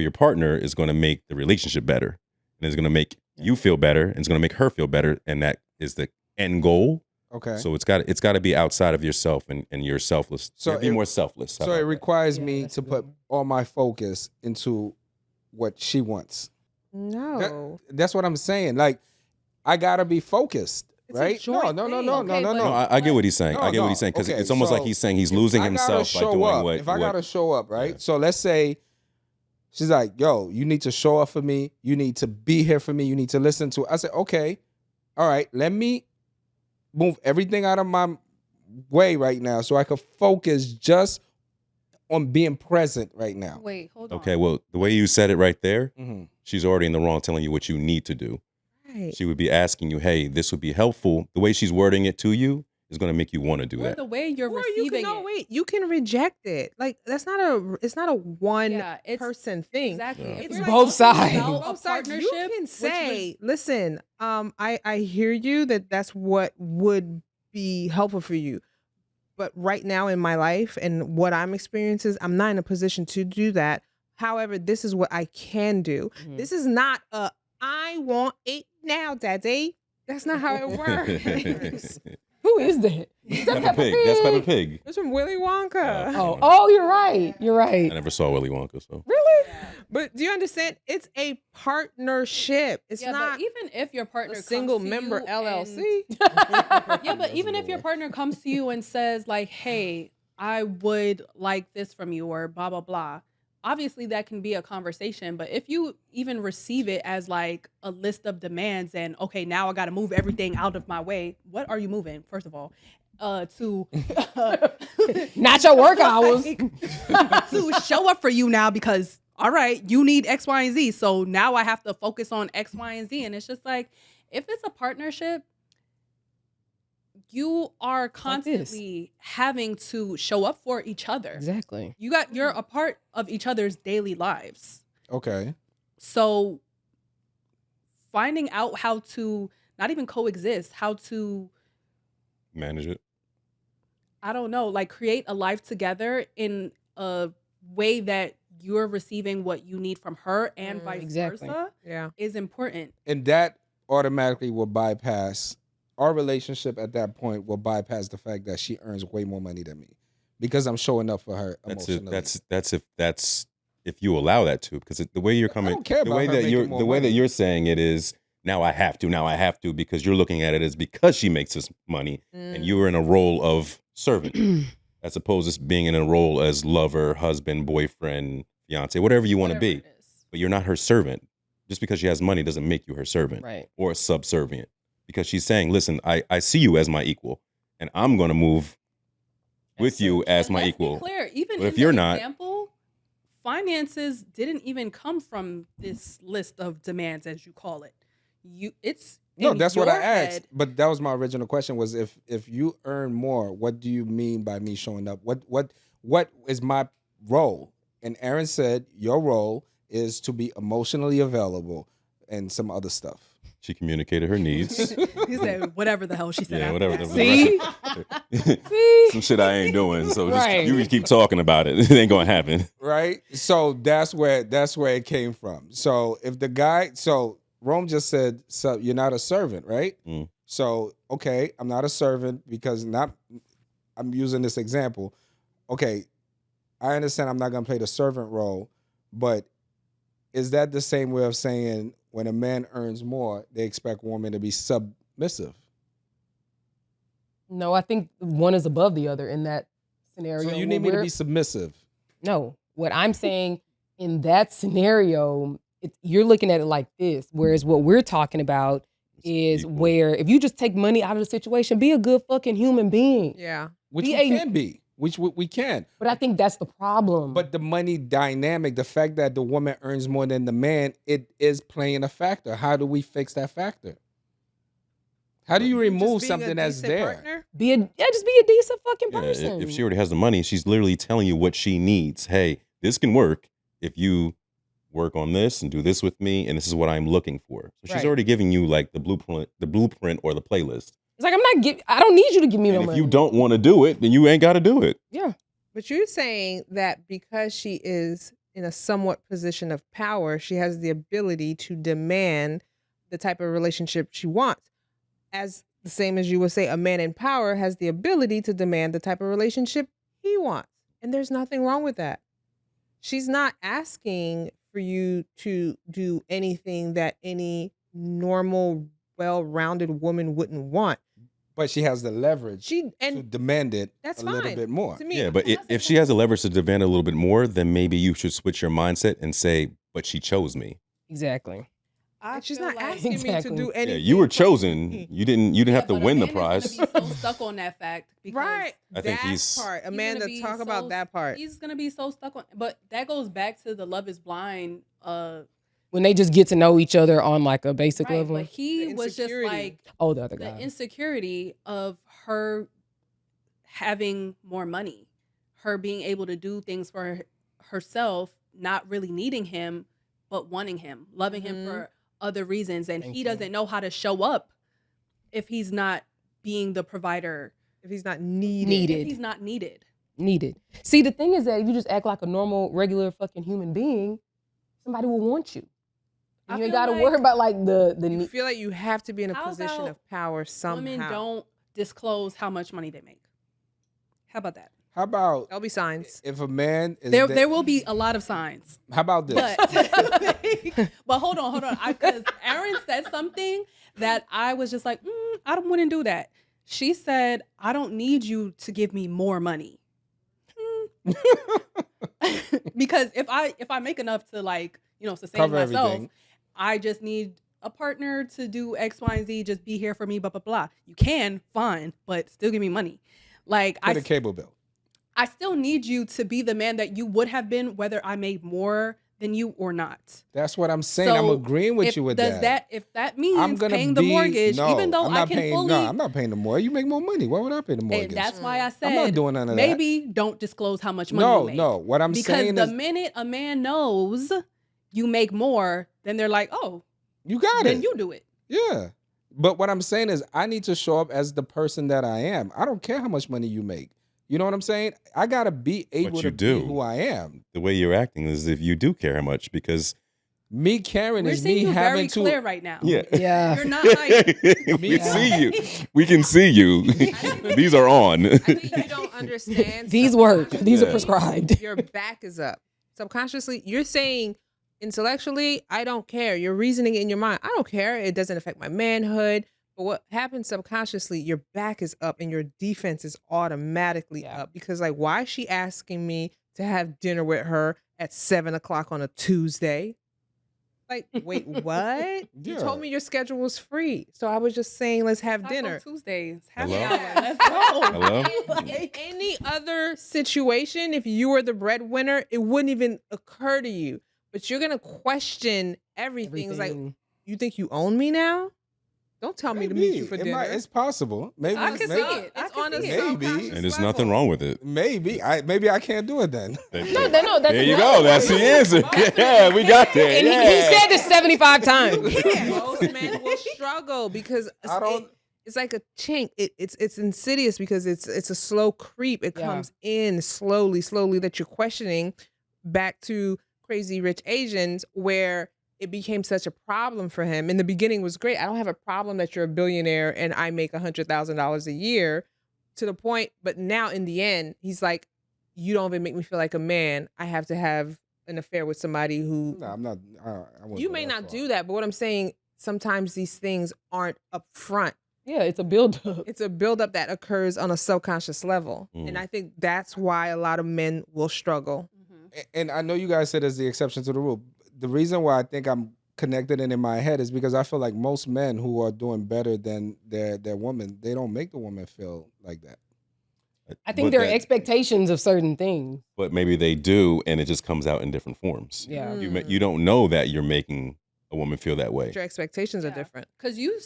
Speaker 2: your partner is going to make the relationship better, and it's going to make you feel better, and it's going to make her feel better, and that is the end goal.
Speaker 1: Okay.
Speaker 2: So it's got to be outside of yourself, and you're selfless.
Speaker 1: So
Speaker 2: So be
Speaker 1: it-
Speaker 2: more selfless. How
Speaker 1: So it
Speaker 2: about that?
Speaker 1: requires
Speaker 5: Yeah,
Speaker 1: me
Speaker 5: that's
Speaker 1: to
Speaker 5: a good
Speaker 1: put
Speaker 5: one.
Speaker 1: all my focus into what she wants.
Speaker 3: No.
Speaker 1: That's what I'm saying. Like, I gotta be focused,
Speaker 3: It's a
Speaker 1: right?
Speaker 3: joint
Speaker 1: No.
Speaker 3: thing.
Speaker 4: Okay, but-
Speaker 2: No, I get what he's saying.
Speaker 1: No,
Speaker 2: I get what
Speaker 1: no.
Speaker 2: he's saying because
Speaker 1: Okay,
Speaker 2: it's almost like
Speaker 1: so
Speaker 2: he's saying he's
Speaker 1: If
Speaker 2: losing
Speaker 1: I gotta
Speaker 2: himself by
Speaker 1: show
Speaker 2: doing
Speaker 1: up,
Speaker 2: what.
Speaker 1: If I gotta show up, right?
Speaker 2: Yeah.
Speaker 1: So let's say she's like, "Yo, you need to show up for me. You need to be here for me. You need to listen to." I said, "Okay, all right. Let me move everything out of my way right now, so I can focus just on being present right now."
Speaker 4: Wait, hold on.
Speaker 2: Okay, well, the way you said it right there,
Speaker 1: Mm-hmm.
Speaker 2: she's already in the wrong telling you what you need to do.
Speaker 3: Right.
Speaker 2: She would be asking you, hey, this would be helpful. The way she's wording it to you is going to make you want to do
Speaker 4: Or
Speaker 2: that.
Speaker 4: the way you're
Speaker 3: Or you
Speaker 4: receiving
Speaker 3: can no
Speaker 4: it.
Speaker 3: wait, you can reject it. Like it's not a one
Speaker 4: Yeah, it's
Speaker 3: person thing.
Speaker 4: Exactly.
Speaker 2: Yeah.
Speaker 4: If
Speaker 3: It's
Speaker 4: you're
Speaker 5: both
Speaker 4: talking
Speaker 5: sides.
Speaker 4: about a
Speaker 3: Both sides. You
Speaker 4: partnership,
Speaker 3: can
Speaker 4: which
Speaker 3: say,
Speaker 4: was-
Speaker 3: listen, I hear you that's what would be helpful for you. But right now in my life and what I'm experiencing, I'm not in a position to do that. However, this is what I can do.
Speaker 5: Mhm.
Speaker 3: This is not a I want it now, daddy. That's not how it works.
Speaker 5: Who is that? Is that
Speaker 2: Peppa Pig. That's Peppa Pig.
Speaker 3: It's from Willy Wonka.
Speaker 5: Oh, you're right. You're right.
Speaker 2: I never saw Willy Wonka, so.
Speaker 3: Really? But do you understand? It's a partnership. It's
Speaker 4: yeah,
Speaker 3: not
Speaker 4: but even if your partner
Speaker 3: a
Speaker 4: comes
Speaker 3: single
Speaker 4: to
Speaker 3: member
Speaker 4: you
Speaker 3: LLC.
Speaker 4: Yeah, but even if your partner comes to you and says like, "Hey, I would like this from you," or blah blah blah. Obviously, that can be a conversation. But if you even receive it as like a list of demands and okay, now I got to move everything out of my way. What are you moving? First of all, to
Speaker 5: Not your work hours.
Speaker 4: to show up for you now because all right, you need X, Y, and Z. So now I have to focus on X, Y, and Z. And it's just like, if it's a partnership, you are constantly having to show up for each other.
Speaker 5: Exactly.
Speaker 4: You're a part of each other's daily lives.
Speaker 1: Okay.
Speaker 4: So finding out how to not even coexist, how to,
Speaker 2: Manage it.
Speaker 4: I don't know, like create a life together in a way that you're receiving what you need from her and vice
Speaker 5: Exactly.
Speaker 4: versa
Speaker 3: Yeah.
Speaker 4: is important.
Speaker 1: And that automatically will bypass our relationship. At that point, will bypass the fact that she earns way more money than me because I'm showing up for her
Speaker 2: That's
Speaker 1: emotionally.
Speaker 2: it. That's if you allow that to, because the way you're coming,
Speaker 1: don't care
Speaker 2: the
Speaker 1: about
Speaker 2: way
Speaker 1: her
Speaker 2: that
Speaker 1: making
Speaker 2: you're
Speaker 1: more
Speaker 2: the way that
Speaker 1: money.
Speaker 2: you're saying it is now I have to, because you're looking at it as because she makes this money and you are in a role of servant as opposed to being in a role as lover, husband, boyfriend, fiance, whatever you want to
Speaker 4: Whatever
Speaker 2: be.
Speaker 4: it is.
Speaker 2: But you're not her servant. Just because she has money doesn't make you her servant
Speaker 5: Right.
Speaker 2: or subservient. Because she's saying, listen, I see you as my equal, and I'm going to move with you as
Speaker 4: And
Speaker 2: my
Speaker 4: let's
Speaker 2: equal.
Speaker 4: Be clear, even
Speaker 2: But
Speaker 4: in
Speaker 2: if you're
Speaker 4: the
Speaker 2: not-
Speaker 4: example, finances didn't even come from this list of demands, as you call it. It's
Speaker 1: No,
Speaker 4: in
Speaker 1: that's what I
Speaker 4: your
Speaker 1: asked.
Speaker 4: head.
Speaker 1: But that was my original question: was if you earn more, what do you mean by me showing up? What is my role? And Aaron said your role is to be emotionally available and some other stuff.
Speaker 2: She communicated her needs.
Speaker 4: He said whatever the hell she said.
Speaker 2: Yeah,
Speaker 4: after
Speaker 2: whatever
Speaker 4: that.
Speaker 2: the
Speaker 5: See?
Speaker 2: See? Some shit I ain't doing. So
Speaker 5: Right.
Speaker 2: you just keep talking about it. It ain't gonna happen.
Speaker 1: Right? So that's where it came from. So if the guy, so Rome just said, so you're not a servant, right?
Speaker 2: Mm.
Speaker 1: So okay, I'm not a servant because I'm using this example. Okay, I understand I'm not gonna play the servant role, but is that the same way of saying when a man earns more, they expect women to be submissive?
Speaker 5: No, I think one is above the other in that scenario.
Speaker 1: So you need me to be submissive.
Speaker 5: No, what I'm saying in that scenario, you're looking at it like this. Whereas what we're talking about is
Speaker 2: equal.
Speaker 5: where if you just take money out of the situation, be a good fucking human being.
Speaker 3: Yeah.
Speaker 1: Which
Speaker 5: Be
Speaker 1: we
Speaker 5: a-
Speaker 1: can be. Which we can.
Speaker 5: But I think that's the problem.
Speaker 1: But the money dynamic, the fact that the woman earns more than the man, it is playing a factor. How do we fix that factor? How do you remove
Speaker 3: Just being a
Speaker 1: something that's
Speaker 3: decent
Speaker 1: there?
Speaker 3: partner?
Speaker 5: just be a decent fucking
Speaker 2: Yeah,
Speaker 5: person.
Speaker 2: if she already has the money, she's literally telling you what she needs. Hey, this can work if you work on this and do this with me, and this is what I'm looking for. So she's
Speaker 5: Right.
Speaker 2: already giving you like the blueprint or the playlist.
Speaker 5: It's like I don't need you to give me no
Speaker 2: And if
Speaker 5: money.
Speaker 2: you don't want to do it, then you ain't got to do it.
Speaker 5: Yeah.
Speaker 3: But you're saying that because she is in a somewhat position of power, she has the ability to demand the type of relationship she wants. As the same as you would say, a man in power has the ability to demand the type of relationship he wants. And there's nothing wrong with that. She's not asking for you to do anything that any normal, well-rounded woman wouldn't want.
Speaker 1: But she has the leverage to
Speaker 3: And
Speaker 1: demand it
Speaker 3: that's
Speaker 1: a little
Speaker 3: fine.
Speaker 1: bit more.
Speaker 3: to me,
Speaker 2: Yeah, but if she has the leverage to demand a little bit more, then maybe you should switch your mindset and say, but she chose me.
Speaker 5: Exactly.
Speaker 4: I
Speaker 3: she's
Speaker 4: feel
Speaker 3: not
Speaker 4: like-
Speaker 3: asking me to
Speaker 5: Exactly.
Speaker 3: do
Speaker 2: Yeah,
Speaker 3: anything.
Speaker 2: you were
Speaker 3: for
Speaker 2: chosen.
Speaker 3: me.
Speaker 2: You didn't have to
Speaker 4: but a
Speaker 2: win the
Speaker 4: man
Speaker 2: prize.
Speaker 4: Is gonna be so stuck on that fact. Because
Speaker 3: Right.
Speaker 2: I think
Speaker 3: that
Speaker 2: he's-
Speaker 3: part.
Speaker 4: he's
Speaker 3: Amanda,
Speaker 4: gonna be
Speaker 3: talk
Speaker 4: so-
Speaker 3: about that part.
Speaker 4: He's gonna be so stuck on, but that goes back to the Love Is Blind.
Speaker 5: When they just get to know each other on like a basic
Speaker 4: Right,
Speaker 5: level.
Speaker 4: but he
Speaker 3: The
Speaker 4: was just
Speaker 3: insecurity.
Speaker 4: like
Speaker 5: Oh, the other
Speaker 4: the
Speaker 5: guy.
Speaker 4: insecurity of her having more money, her being able to do things for herself, not really needing him, but wanting him, loving him for other reasons, and
Speaker 5: Thank
Speaker 4: he
Speaker 5: you.
Speaker 4: doesn't know how to show up if he's not being the provider,
Speaker 3: If he's not needed.
Speaker 5: Needed.
Speaker 4: if he's not needed.
Speaker 5: Needed. See, the thing is that if you just act like a normal, regular fucking human being, somebody will want you.
Speaker 4: I
Speaker 5: And you ain't
Speaker 4: feel
Speaker 5: got to
Speaker 4: like
Speaker 5: worry about like the
Speaker 3: You
Speaker 5: need.
Speaker 3: feel like you have to be in a
Speaker 4: How
Speaker 3: position
Speaker 4: about
Speaker 3: of power somehow.
Speaker 4: Women don't disclose how much money they make. How about that?
Speaker 1: How about
Speaker 3: There'll be signs.
Speaker 1: if a man is
Speaker 4: There will be a lot of signs.
Speaker 1: how about this?
Speaker 4: But but hold on, because Aaron said something that I was just like, I wouldn't do that. She said, I don't need you to give me more money. Because if I make enough to like, sustain
Speaker 1: Cover
Speaker 4: myself,
Speaker 1: everything.
Speaker 4: I just need a partner to do X, Y, and Z, just be here for me, blah, blah, blah. You can, fine, but still give me money. Like
Speaker 1: Pay the cable bill.
Speaker 4: I still need you to be the man that you would have been whether I made more than you or not.
Speaker 1: That's what I'm saying. I'm
Speaker 4: So,
Speaker 1: agreeing with you with that.
Speaker 4: If that means
Speaker 1: I'm gonna
Speaker 4: paying the
Speaker 1: be-
Speaker 4: mortgage,
Speaker 1: no,
Speaker 4: even though
Speaker 1: I'm
Speaker 4: I
Speaker 1: not
Speaker 4: can
Speaker 1: paying,
Speaker 4: fully,
Speaker 1: No, I'm not paying the more. You make more money. Why would I pay the mortgage?
Speaker 4: and that's why I said
Speaker 1: I'm not doing none of that.
Speaker 4: maybe don't disclose how much money
Speaker 1: No,
Speaker 4: you make.
Speaker 1: no. What I'm
Speaker 4: because
Speaker 1: saying
Speaker 4: the
Speaker 1: is
Speaker 4: minute a man knows you make more, then they're like, oh,
Speaker 1: you got
Speaker 4: then
Speaker 1: it.
Speaker 4: you do it.
Speaker 1: Yeah. But what I'm saying is I need to show up as the person that I am. I don't care how much money you make. You know what I'm saying? I gotta be able
Speaker 2: you
Speaker 1: to
Speaker 2: do.
Speaker 1: be who I am.
Speaker 2: The way you're acting is if you do care how much, because
Speaker 1: Me caring
Speaker 4: We're
Speaker 1: is
Speaker 4: seeing
Speaker 1: me
Speaker 4: you
Speaker 1: having
Speaker 4: very
Speaker 1: to.
Speaker 4: clear right now.
Speaker 2: yeah.
Speaker 5: Yeah.
Speaker 4: You're not like
Speaker 2: We see you. We can see you. These are on.
Speaker 3: I think you don't understand.
Speaker 5: These work.
Speaker 3: sometimes
Speaker 5: These are
Speaker 2: Yeah.
Speaker 5: prescribed.
Speaker 3: Your back is up. Subconsciously, you're saying intellectually, I don't care. You're reasoning in your mind, I don't care. It doesn't affect my manhood. But what happens subconsciously, your back is up and your defense is automatically up because, like, why is she asking me to have dinner with her at 7:00 on a Tuesday? Like, wait, what? You told me your schedule was free. So I was just saying, let's have
Speaker 4: Taco
Speaker 3: dinner.
Speaker 4: Tuesdays.
Speaker 2: Hello?
Speaker 4: Let's go.
Speaker 2: Hello?
Speaker 3: In any other situation, if you were the breadwinner, it wouldn't even occur to you. But you're going to question everything. It's like, you think you own me now? Don't tell me to meet you for dinner.
Speaker 1: It's possible. Maybe
Speaker 4: I can see it.
Speaker 3: It's on a
Speaker 1: Maybe.
Speaker 3: subconscious
Speaker 2: And there's
Speaker 3: level.
Speaker 2: nothing wrong with it.
Speaker 1: Maybe I can't do it then.
Speaker 5: No, that's
Speaker 2: There you go. That's the answer. Yeah, we got there.
Speaker 5: And he said this 75 times.
Speaker 3: Most men will struggle because it's like a chink. It's insidious because it's a slow creep. It comes in slowly that you're questioning. Back to Crazy Rich Asians, where it became such a problem for him. In the beginning was great. I don't have a problem that you're a billionaire and I make $100,000 a year, to the point. But now in the end, he's like, you don't even make me feel like a man. I have to have an affair with somebody who.
Speaker 1: No, I'm not.
Speaker 3: You may not do that, but what I'm saying, sometimes these things aren't upfront.
Speaker 5: Yeah, it's a buildup.
Speaker 3: It's a buildup that occurs on a subconscious level. And I think that's why a lot of men will struggle.
Speaker 1: And I know you guys said it's the exception to the rule. The reason why I think I'm connected in my head is because I feel like most men who are doing better than their woman, they don't make the woman feel like that.
Speaker 5: I think there are expectations of certain things.
Speaker 2: But maybe they do, and it just comes out in different forms.
Speaker 5: Yeah.
Speaker 2: You don't know that you're making a woman feel that way.
Speaker 3: Your expectations are different.
Speaker 4: Because you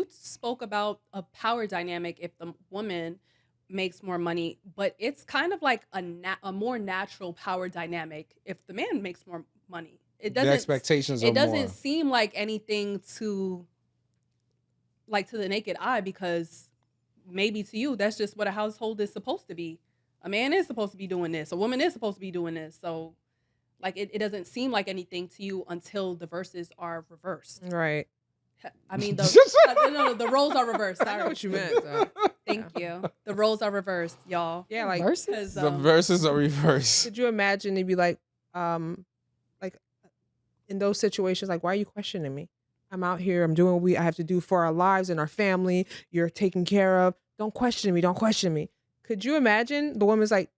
Speaker 4: spoke about a power dynamic if the woman makes more money, but it's kind of like a more natural power dynamic if the man makes more money. It doesn't.
Speaker 1: The expectations.
Speaker 4: It doesn't
Speaker 1: more.
Speaker 4: seem like anything to the naked eye, because maybe to you that's just what a household is supposed to be. A man is supposed to be doing this. A woman is supposed to be doing this. So, like, it doesn't seem like anything to you until the verses are reversed.
Speaker 3: Right.
Speaker 4: I mean, the roles are reversed. Sorry.
Speaker 3: I know what you meant. So.
Speaker 4: Thank you. The roles are reversed, y'all.
Speaker 3: Yeah, like
Speaker 5: verses.
Speaker 1: The verses are reversed.
Speaker 3: Could you imagine if you like in those situations, like, why are you questioning me? I'm out here. I'm doing what I have to do for our lives and our family. You're taken care of. Don't question me. Don't question me. Could you imagine the woman's like,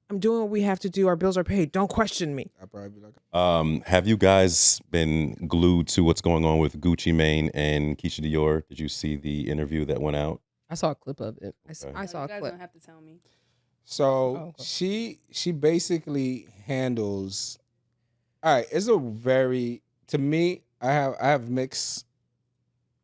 Speaker 3: I'm doing what we have to do. Our bills are paid. Don't question me.
Speaker 1: I'd probably be like,
Speaker 2: have you guys been glued to what's going on with Gucci Mane and Keyshia Dior? Did you see the interview that went out?
Speaker 5: I saw a clip of it.
Speaker 3: I saw
Speaker 4: You
Speaker 3: a
Speaker 4: guys
Speaker 3: clip.
Speaker 4: don't have to tell me.
Speaker 1: So she basically handles. All right, it's a very, to me, I have mixed.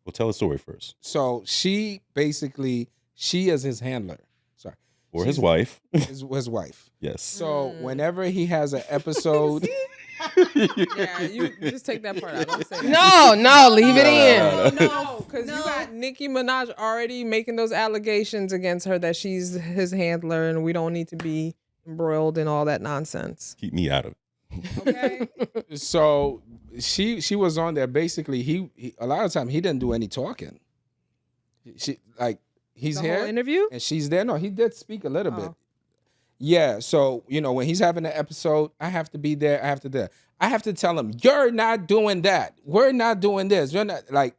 Speaker 2: Well, tell the story first.
Speaker 1: So she is his handler. Sorry,
Speaker 2: Or his wife.
Speaker 1: his wife.
Speaker 2: Yes.
Speaker 1: So whenever he has an episode.
Speaker 3: Yeah, you just take that part out. Don't say that.
Speaker 5: No, leave it in.
Speaker 3: No, because you got Nicki Minaj already making those allegations against her that she's his handler, and we don't need to be embroiled in all that nonsense.
Speaker 2: Keep me out of it.
Speaker 3: Okay.
Speaker 1: So she was on there. Basically, he a lot of time he didn't do any talking. She he's
Speaker 3: The
Speaker 1: here
Speaker 3: whole interview?
Speaker 1: and she's there. No, he did speak a little bit.
Speaker 3: Oh.
Speaker 1: Yeah. So when he's having an episode, I have to be there. I have to tell him, you're not doing that. We're not doing this. You're not
Speaker 2: But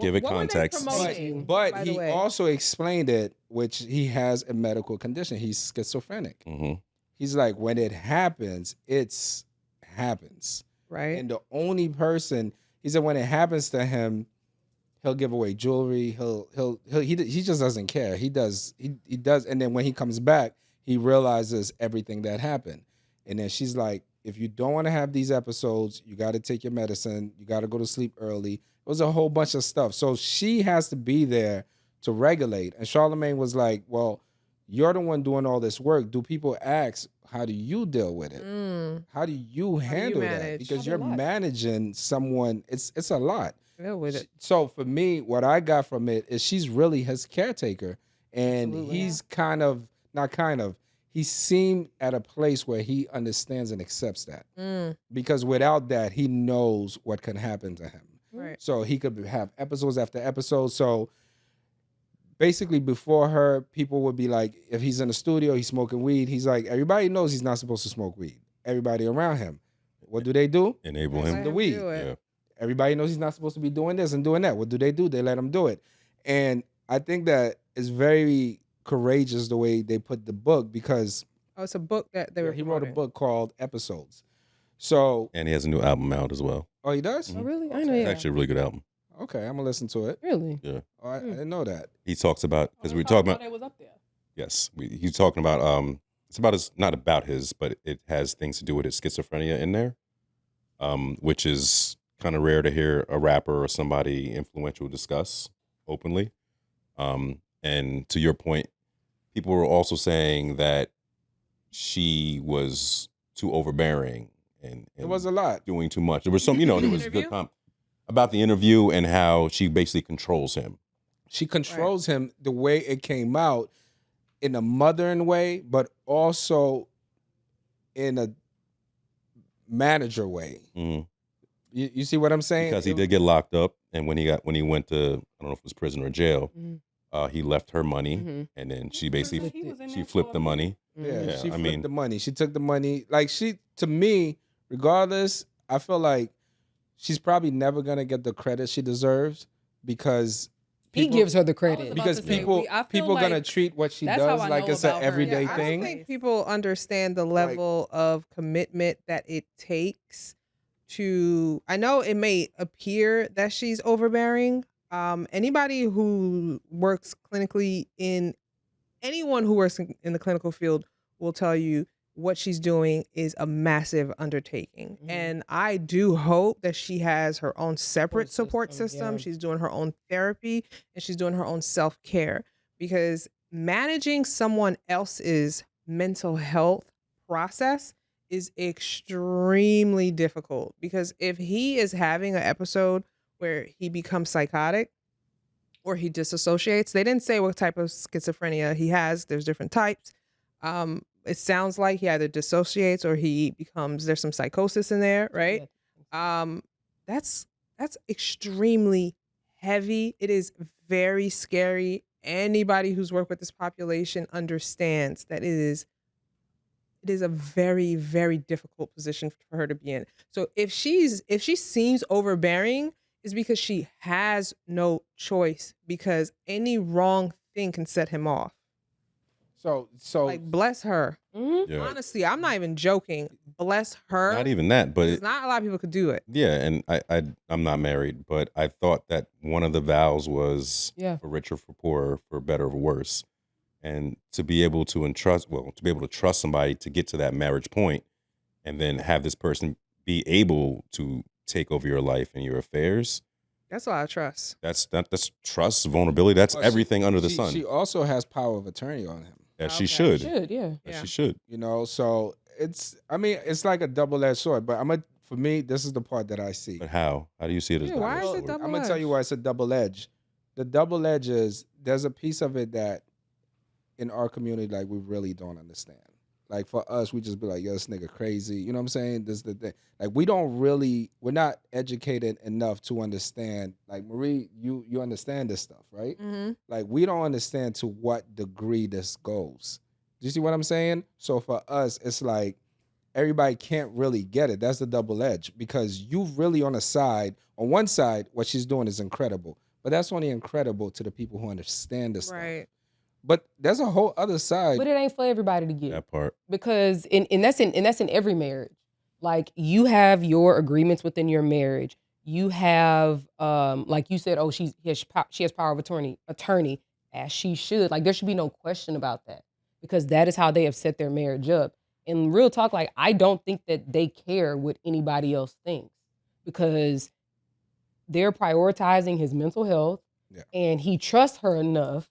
Speaker 2: give it
Speaker 3: what were they
Speaker 2: context.
Speaker 3: promoting?
Speaker 1: But
Speaker 3: by the
Speaker 1: he
Speaker 3: way?
Speaker 1: also explained it, which he has a medical condition. He's schizophrenic.
Speaker 2: Mm-hmm.
Speaker 1: He's like, when it happens, happens.
Speaker 3: Right.
Speaker 1: And the only person, he said, when it happens to him, he'll give away jewelry. He just doesn't care. He does. And then when he comes back, he realizes everything that happened. And then she's like, if you don't want to have these episodes, you got to take your medicine. You got to go to sleep early. It was a whole bunch of stuff. So she has to be there to regulate. And Charlamagne was like, well, you're the one doing all this work. Do people ask, how do you deal with it? How do you handle that?
Speaker 3: manage?
Speaker 1: Because you're managing someone. It's a lot.
Speaker 3: Deal with it.
Speaker 1: So for me, what I got from it is she's really his caretaker. And he's he seemed at a place where he understands and accepts that. Because without that, he knows what can happen to him.
Speaker 3: Right.
Speaker 1: So he could have episodes after episodes. So basically before her, people would be like, if he's in the studio, he's smoking weed. He's like, everybody knows he's not supposed to smoke weed. everybody around him. What do? They
Speaker 2: Enable
Speaker 3: Let
Speaker 2: him.
Speaker 3: him
Speaker 1: the weed.
Speaker 3: do it.
Speaker 2: Yeah.
Speaker 1: Everybody knows he's not supposed to be doing this and doing that. What do? They let him do it. And I think that it's very courageous the way they put the book because
Speaker 3: Oh, it's a book that they were
Speaker 1: he wrote a
Speaker 3: promoting.
Speaker 1: book called Episodes. So,
Speaker 2: And he has a new album out as well.
Speaker 1: oh, he does?
Speaker 5: Oh, really? I
Speaker 1: Okay.
Speaker 5: know.
Speaker 2: It's
Speaker 5: Yeah.
Speaker 2: actually a really good album.
Speaker 1: Okay, I'm gonna listen to it.
Speaker 5: Really?
Speaker 2: Yeah.
Speaker 1: Oh, I didn't know that.
Speaker 2: He talks about because
Speaker 4: Oh,
Speaker 2: we
Speaker 4: that's
Speaker 2: were
Speaker 4: how I
Speaker 2: talking about
Speaker 4: thought it was up there.
Speaker 2: yes, he's talking about it's about his not about his, but it has things to do with his schizophrenia in there, which is kind of rare to hear a rapper or somebody influential discuss openly. And to your point, people were also saying that she was too overbearing and
Speaker 1: It was a lot.
Speaker 2: doing too much. There was some, there was
Speaker 3: Interview?
Speaker 2: good about the interview and how she basically controls him.
Speaker 1: She controls him the way it came out in a mothering way, but also in a manager way.
Speaker 2: Mhm.
Speaker 1: You see what I'm saying?
Speaker 2: Because he did get locked up, and when he went to, I don't know if it was prison or jail,
Speaker 5: Mhm.
Speaker 2: he left her money,
Speaker 5: Mhm.
Speaker 2: and then she
Speaker 4: He
Speaker 2: basically
Speaker 4: was in
Speaker 2: she
Speaker 4: there
Speaker 2: flipped
Speaker 4: for
Speaker 2: the
Speaker 4: a
Speaker 2: money.
Speaker 1: Yeah,
Speaker 2: Yeah,
Speaker 1: she
Speaker 2: I
Speaker 1: flipped
Speaker 2: mean-
Speaker 1: the money. She took the money. Like to me, regardless, I feel like she's probably never gonna get the credit she deserves because
Speaker 5: He gives her the credit.
Speaker 4: about
Speaker 1: because
Speaker 4: to say,
Speaker 1: people
Speaker 4: I feel
Speaker 1: people gonna
Speaker 4: like
Speaker 1: treat what she
Speaker 4: that's how
Speaker 1: does
Speaker 4: I
Speaker 1: like
Speaker 4: know
Speaker 1: it's an
Speaker 4: about her.
Speaker 1: everyday
Speaker 3: I don't
Speaker 1: thing.
Speaker 3: think people understand the level of commitment that it takes to. I know it may appear that she's overbearing. Anybody who works clinically anyone who works in the clinical field will tell you what she's doing is a massive undertaking.
Speaker 5: Mhm.
Speaker 3: And I do hope that she has her own separate support
Speaker 5: system,
Speaker 3: system.
Speaker 5: yeah.
Speaker 3: She's doing her own therapy and she's doing her own self-care because managing someone else's mental health process is extremely difficult because if he is having an episode where he becomes psychotic or he disassociates. They didn't say what type of schizophrenia he has. There's different types. It sounds like he either dissociates or there's some psychosis in there, right? That's extremely heavy. It is very scary. Anybody who's worked with this population understands that it is a very, very difficult position for her to be in. So if she seems overbearing, is because she has no choice because any wrong thing can set him off.
Speaker 1: So
Speaker 3: Like bless her.
Speaker 5: Mhm.
Speaker 2: Yeah,
Speaker 3: Honestly, I'm not even joking. Bless her.
Speaker 2: not even that, but
Speaker 3: Because not a lot of people could do it.
Speaker 2: yeah, and I'm not married, but I thought that one of the vows was
Speaker 5: Yeah.
Speaker 2: for richer, for poorer, for better, or worse, and to be able to trust somebody to get to that marriage point, and then have this person be able to take over your life and your affairs.
Speaker 3: That's a lot of trust.
Speaker 2: That's trust, vulnerability. That's
Speaker 1: Well, she-
Speaker 2: everything under the
Speaker 1: she,
Speaker 2: sun.
Speaker 1: She also has power of attorney on him.
Speaker 2: As
Speaker 3: Okay.
Speaker 2: she should.
Speaker 5: Should, yeah.
Speaker 2: As
Speaker 3: Yeah.
Speaker 2: she should.
Speaker 1: So it's like a double-edged sword. But for me, this is the part that I see.
Speaker 2: But how? How do you see it as
Speaker 3: Yeah, why is
Speaker 2: double-edged
Speaker 3: it
Speaker 2: sword?
Speaker 3: double-
Speaker 1: I'm gonna tell you why it's a double edge. The double edge is there's a piece of it that in our community, like we really don't understand. Like for us, we just be like, yo, this nigga crazy. You know what I'm saying? This is the thing. Like we're not educated enough to understand. Like Marie, you understand this stuff, right?
Speaker 3: Mm-hmm.
Speaker 1: Like we don't understand to what degree this goes. Do you see what I'm saying? So for us, it's like everybody can't really get it. That's the double edge because you really on one side, what she's doing is incredible, but that's only incredible to the people who understand this stuff.
Speaker 3: Right.
Speaker 1: But there's a whole other side.
Speaker 5: But it ain't for everybody to get.
Speaker 2: That part.
Speaker 5: Because and that's in every marriage. Like you have your agreements within your marriage. You have like you said, she has power of attorney as she should. Like there should be no question about that. Because that is how they have set their marriage up. And real talk, like I don't think that they care what anybody else thinks. Because they're prioritizing his mental health.
Speaker 1: Yeah.
Speaker 5: And he trusts her enough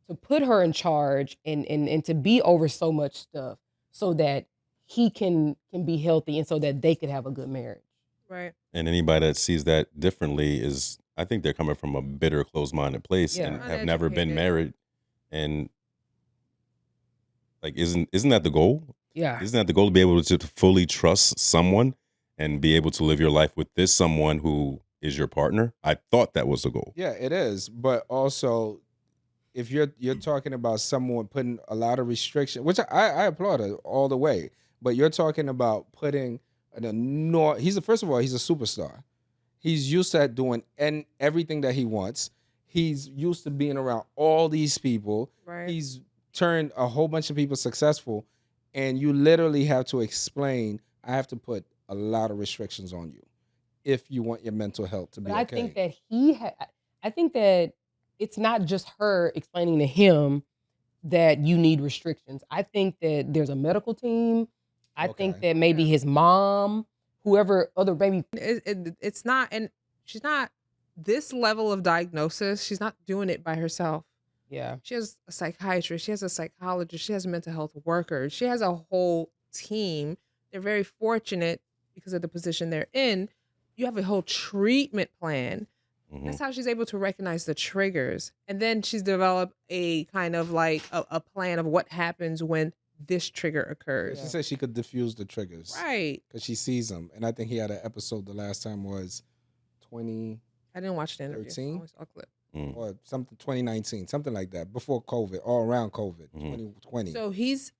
Speaker 5: to put her in charge and to be over so much stuff so that he can be healthy and so that they could have a good marriage.
Speaker 3: Right.
Speaker 2: And anybody that sees that differently I think they're coming from a bitter, closed-minded place
Speaker 5: Yeah.
Speaker 2: and have never been
Speaker 3: Uneducated.
Speaker 2: married. And like, isn't that the goal?
Speaker 5: Yeah.
Speaker 2: Isn't that the goal to be able to fully trust someone and be able to live your life with this someone who is your partner? I thought that was the goal.
Speaker 1: Yeah, it is. But also, if you're talking about someone putting a lot of restriction, which I applaud it all the way, But you're talking about putting he's first of all, he's a superstar. He's used to doing everything that he wants. He's used to being around all these people.
Speaker 3: Right.
Speaker 1: He's turned a whole bunch of people successful, and you literally have to explain, I have to put a lot of restrictions on you if you want your mental health to be
Speaker 5: But
Speaker 1: okay.
Speaker 5: I think that it's not just her explaining to him that you need restrictions. I think that there's a medical team. I think
Speaker 1: Okay.
Speaker 5: that maybe his mom, whoever other baby.
Speaker 3: It's not, and she's not this level of diagnosis. She's not doing it by herself.
Speaker 5: Yeah.
Speaker 3: She has a psychiatrist. She has a psychologist. She has mental health workers. She has a whole team. They're very fortunate because of the position they're in. You have a whole treatment plan. That's how she's able to recognize the triggers. And then she's developed a kind of like a plan of what happens when this trigger occurs.
Speaker 1: She said she could diffuse the triggers.
Speaker 3: Right.
Speaker 1: Because she sees them. And I think he had an episode the last time was 2013
Speaker 3: I didn't watch the interview. I only saw a clip.
Speaker 1: or something 2019, something like that, before COVID, all around COVID, 2020.
Speaker 3: So he's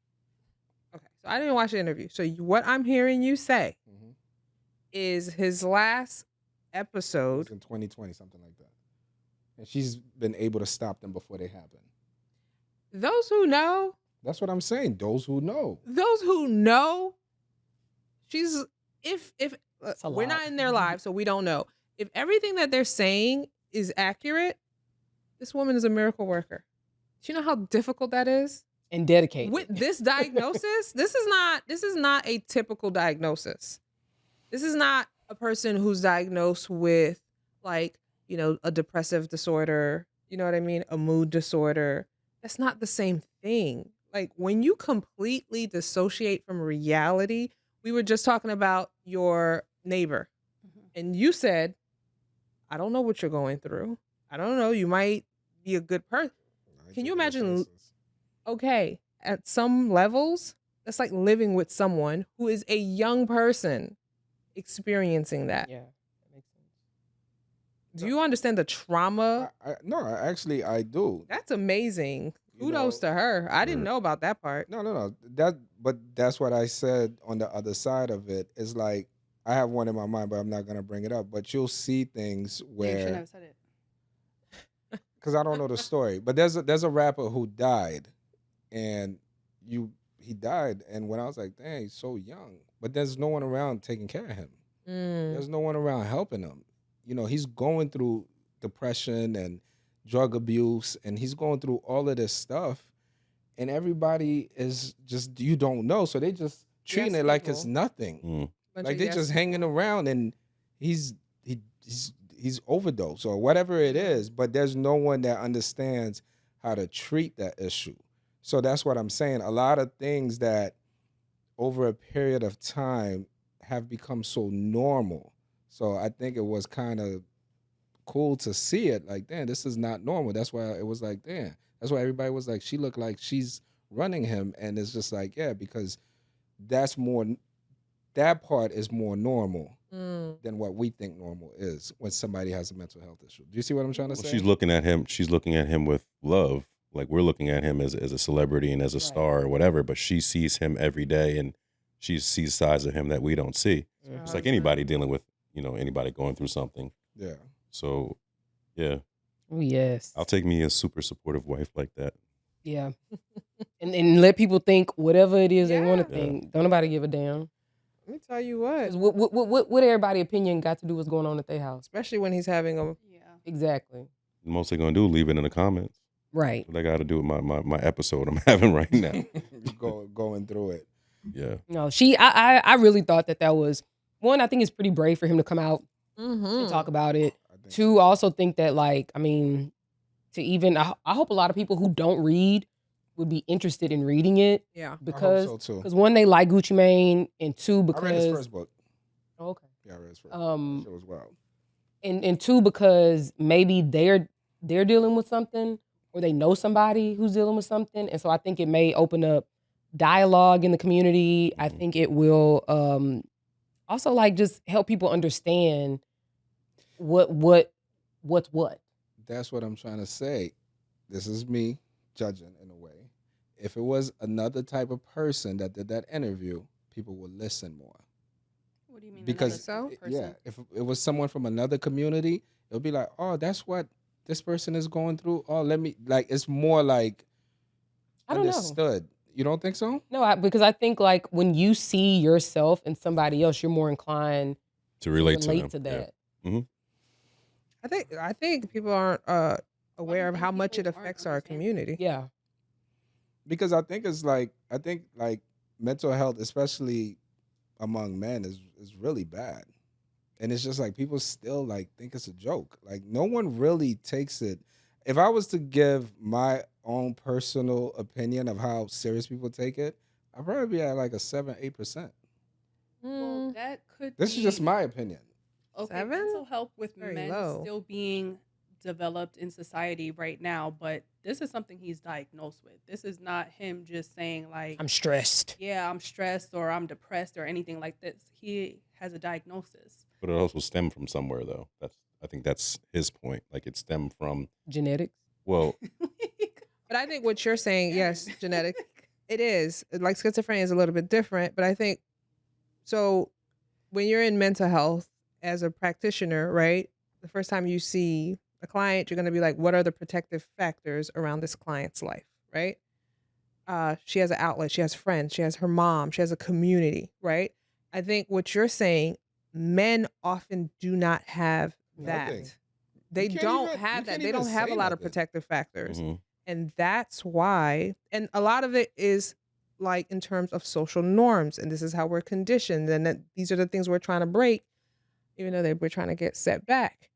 Speaker 3: okay. So I didn't watch the interview. So what I'm hearing you say is his last
Speaker 1: It was
Speaker 3: episode.
Speaker 1: in 2020, something like that. And she's been able to stop them before they happen.
Speaker 3: Those who know,
Speaker 1: That's what I'm saying. Those who know.
Speaker 3: she's if
Speaker 5: a
Speaker 3: we're
Speaker 5: lot.
Speaker 3: not in their lives, so we don't know. If everything that they're saying is accurate, this woman is a miracle worker. Do you know how difficult that is?
Speaker 5: And dedicated.
Speaker 3: With this diagnosis, this is not a typical diagnosis. This is not a person who's diagnosed with like, a depressive disorder, you know what I mean? A mood disorder. That's not the same thing. Like when you completely dissociate from reality, we were just talking about your neighbor and you said, I don't know what you're going through. I don't know. You might be a good person. Can you imagine? Okay, at some levels, that's like living with someone who is a young person experiencing that.
Speaker 5: Yeah, that makes sense.
Speaker 3: Do you understand the trauma?
Speaker 1: No, actually, I do.
Speaker 3: That's amazing.
Speaker 1: You
Speaker 3: Kudos
Speaker 1: know,
Speaker 3: to her. I didn't know about that part.
Speaker 1: No. But that's what I said on the other side of it. It's like, I have one in my mind, but I'm not going to bring it up. But you'll see things
Speaker 4: You
Speaker 1: where,
Speaker 4: shouldn't have said it.
Speaker 1: because I don't know the story, but there's a rapper who died, and he died, and when I was like, dang, he's so young, but there's no one around taking care of him. There's no one around helping him. He's going through depression and drug abuse, and he's going through all of this stuff, and everybody is just, you don't know, so they just treating
Speaker 3: Yes,
Speaker 1: it like it's
Speaker 3: people.
Speaker 1: nothing.
Speaker 3: Bunch
Speaker 1: Like
Speaker 3: of
Speaker 1: they
Speaker 3: yes
Speaker 1: just hanging around, and he's overdosed or whatever it is, but there's no one that understands how to treat that issue. So that's what I'm saying. A lot of things that over a period of time have become so normal. So I think it was kind of cool to see it like, damn, this is not normal. That's why it was like, damn. That's why everybody was like, she looked like she's running him. And it's just like, yeah, because that part is more normal than what we think normal is when somebody has a mental health issue. Do you see what I'm trying to say?
Speaker 2: She's looking at him with love. Like we're looking at him as a celebrity and as a star or whatever, but she sees him every day and she sees sides of him that we don't see. It's like anybody dealing with, anybody going through something.
Speaker 1: Yeah.
Speaker 2: So, yeah.
Speaker 5: Oh, yes.
Speaker 2: I'll take me a super supportive wife like that.
Speaker 5: Yeah. and let people think whatever it is they want to
Speaker 3: Yeah.
Speaker 5: think. Don't nobody give a damn.
Speaker 3: Let me tell you what.
Speaker 5: 'Cause what everybody opinion got to do what's going on at their house?
Speaker 3: Especially when he's having a
Speaker 4: Yeah.
Speaker 5: Exactly.
Speaker 2: The most they're gonna do, leave it in the comments.
Speaker 5: Right.
Speaker 2: What I got to do with my episode I'm having right now.
Speaker 1: going through it.
Speaker 2: Yeah.
Speaker 5: No, I really thought that was one. I think it's pretty brave for him to come out and talk about it.
Speaker 1: I think
Speaker 5: Two, I also think that to even I hope a lot of people who don't read would be interested in reading it
Speaker 3: yeah.
Speaker 5: because
Speaker 1: I hope so too.
Speaker 5: one, they like Gucci Mane, and two,
Speaker 1: I read
Speaker 5: because
Speaker 1: his first book.
Speaker 5: Oh, okay.
Speaker 1: Yeah, I read his first book. It was wild.
Speaker 5: and two, because maybe they're dealing with something or they know somebody who's dealing with something, and so I think it may open up dialogue in the community. I think it will also just help people understand what's what.
Speaker 1: That's what I'm trying to say. This is me judging in a way. If it was another type of person that did that interview, people would listen more.
Speaker 4: What do you mean?
Speaker 1: Because
Speaker 4: Another
Speaker 3: So?
Speaker 4: person?
Speaker 1: yeah, if it was someone from another community, it'll be like, oh, that's what this person is going through. Oh, let me like. It's more like
Speaker 5: I don't know.
Speaker 1: understood. You don't think so?
Speaker 5: No, because I think like when you see yourself in somebody else, you're more inclined
Speaker 2: To relate
Speaker 5: to
Speaker 2: to
Speaker 5: relate
Speaker 2: them.
Speaker 5: to
Speaker 2: Yeah.
Speaker 5: that.
Speaker 3: I think people aren't aware of
Speaker 4: think
Speaker 3: how much it
Speaker 4: people aren't
Speaker 3: affects our
Speaker 4: understanding?
Speaker 3: community.
Speaker 5: Yeah.
Speaker 1: Because I think mental health, especially among men, is really bad. And it's just like people still like think it's a joke. Like no one really takes it. If I was to give my own personal opinion of how serious people take it, I'd probably be at like a 7-8%.
Speaker 4: Well, that could
Speaker 1: This
Speaker 4: be
Speaker 1: is just my opinion.
Speaker 4: okay.
Speaker 3: 7?
Speaker 4: Mental health with
Speaker 3: Very
Speaker 4: men
Speaker 3: low.
Speaker 4: still being developed in society right now, but this is something he's diagnosed with. This is not him just saying like,
Speaker 5: I'm stressed.
Speaker 4: yeah, I'm stressed or I'm depressed or anything like this. He has a diagnosis.
Speaker 2: But it also stemmed from somewhere, though. I think that's his point. Like it stemmed from,
Speaker 5: Genetics.
Speaker 2: well,
Speaker 3: But I think what you're saying, yes, genetic, it is. Like schizophrenia is a little bit different, but I think so when you're in mental health as a practitioner, right? The first time you see a client, you're going to be like, what are the protective factors around this client's life, right? She has an outlet, she has friends, she has her mom, she has a community, right? I think what you're saying, men often do not have that.
Speaker 1: Nothing.
Speaker 3: They
Speaker 1: can't
Speaker 3: don't
Speaker 1: even- you
Speaker 3: have that.
Speaker 1: can't
Speaker 3: They
Speaker 1: even
Speaker 3: don't have a
Speaker 1: say
Speaker 3: lot of
Speaker 1: nothing.
Speaker 3: protective factors.
Speaker 2: mhm.
Speaker 3: And that's why, and a lot of it is like in terms of social norms, and this is how we're conditioned, and that these are the things we're trying to break, even though we're trying to get set back.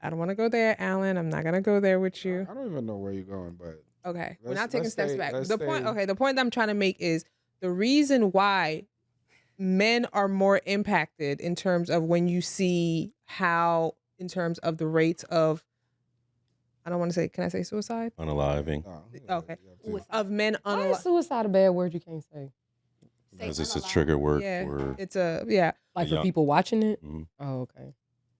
Speaker 3: I don't want to go there, Alan. I'm not gonna go there with you.
Speaker 1: I don't even know where you're going, but
Speaker 3: Okay, we're
Speaker 1: Let's-
Speaker 3: not taking
Speaker 1: let's
Speaker 3: steps
Speaker 1: stay-
Speaker 3: back.
Speaker 1: let's
Speaker 3: The point,
Speaker 1: stay-
Speaker 3: okay, the point that I'm trying to make is the reason why men are more impacted in terms of when you see how, in terms of the rates of, I don't want to say, can I say suicide?
Speaker 2: Unaliving.
Speaker 3: Okay.
Speaker 4: Suicide.
Speaker 3: Of men
Speaker 5: Why is suicide a bad word you can't say?
Speaker 2: Because it's a
Speaker 4: unalive.
Speaker 2: trigger word
Speaker 3: Yeah,
Speaker 2: for.
Speaker 3: it's a, yeah.
Speaker 5: Like for
Speaker 2: young-
Speaker 5: people watching it?
Speaker 2: Mhm.
Speaker 5: Oh, okay.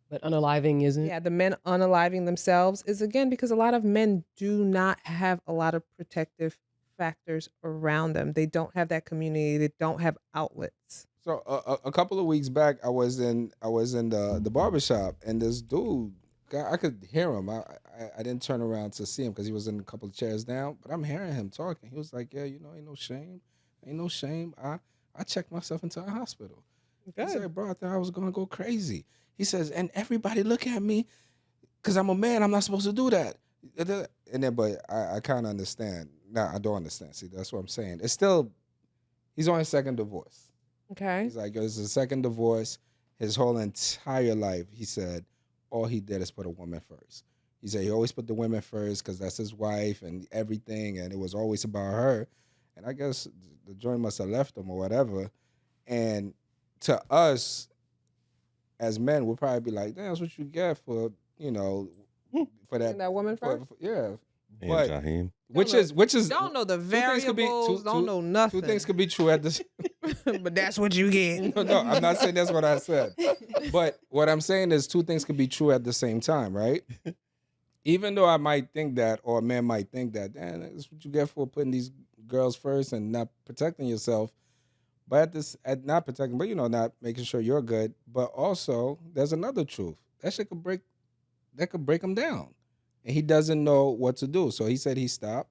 Speaker 5: But unaliving isn't?
Speaker 3: Yeah, the men unaliving themselves is again because a lot of men do not have a lot of protective factors around them. They don't have that community. They don't have outlets.
Speaker 1: So a couple of weeks back, I was in the barber shop, and this dude, I could hear him. I didn't turn around to see him because he was in a couple of chairs down, but I'm hearing him talking. He was like, "Yeah, ain't no shame. I checked myself into a hospital." He said, "Bro, I thought I was gonna go crazy." He says, "And everybody look at me because I'm a man. I'm not supposed to do that." And then, but I kind of understand. Nah, I don't understand. See, that's what I'm saying. It's still, he's on his second divorce.
Speaker 3: Okay.
Speaker 1: He's like, it's his second divorce. His whole entire life, he said, all he did is put a woman first. He said he always put the women first because that's his wife and everything, and it was always about her. And I guess the joint must have left him or whatever. And to us, as men, we'll probably be like, "Damn, that's what you get for for that."
Speaker 3: And that woman first.
Speaker 1: Yeah,
Speaker 2: And
Speaker 1: but
Speaker 2: Jaheim.
Speaker 1: which
Speaker 3: know-
Speaker 1: is
Speaker 3: Don't know the
Speaker 1: things could be-
Speaker 3: variables. Don't know nothing.
Speaker 1: two things could be true at the
Speaker 3: But that's what you get.
Speaker 1: No, I'm not saying that's what I said. But what I'm saying is two things could be true at the same time, right? Even though I might think that, or a man might think that, damn, that's what you get for putting these girls first and not protecting yourself. But at not protecting, but not making sure you're good. But also, there's another truth. That shit could break him down. And he doesn't know what to do. So he said he stopped.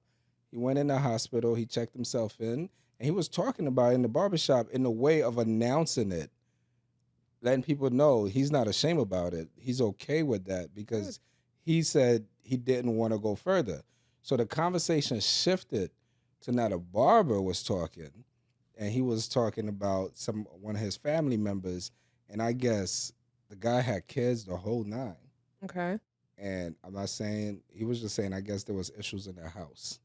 Speaker 1: He went in the hospital. He checked himself in. And he was talking about it in the barbershop in a way of announcing it, letting people know he's not ashamed about it. He's okay with that because he said he didn't want to go further. So the conversation shifted to now the barber was talking, and he was talking about one of his family members, and I guess the guy had kids the whole nine.
Speaker 3: Okay.
Speaker 1: And I'm not saying, he was just saying, I guess there was issues in their house.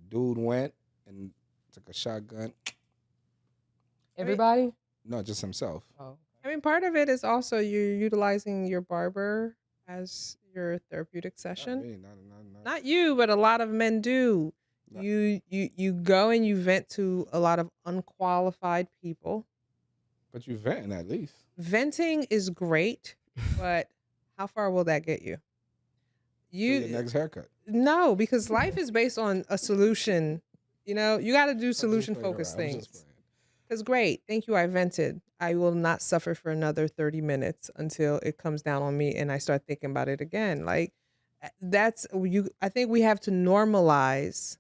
Speaker 1: Dude went and took a shotgun.
Speaker 5: Everybody?
Speaker 1: No, just himself.
Speaker 5: Oh.
Speaker 3: I mean, part of it is also you utilizing your barber as your therapeutic session.
Speaker 1: Not me,
Speaker 3: Not you, but a lot of men do.
Speaker 1: No.
Speaker 3: You go and you vent to a lot of unqualified people.
Speaker 1: But you venting at least.
Speaker 3: Venting is great, but how far will that get you?
Speaker 1: To your next haircut.
Speaker 3: No, because life is based on a solution. You got to do solution focused
Speaker 1: I was just
Speaker 3: things.
Speaker 1: playing.
Speaker 3: Because great, thank you. I vented. I will not suffer for another 30 minutes until it comes down on me and I start thinking about it again. Like that's you. I think we have to normalize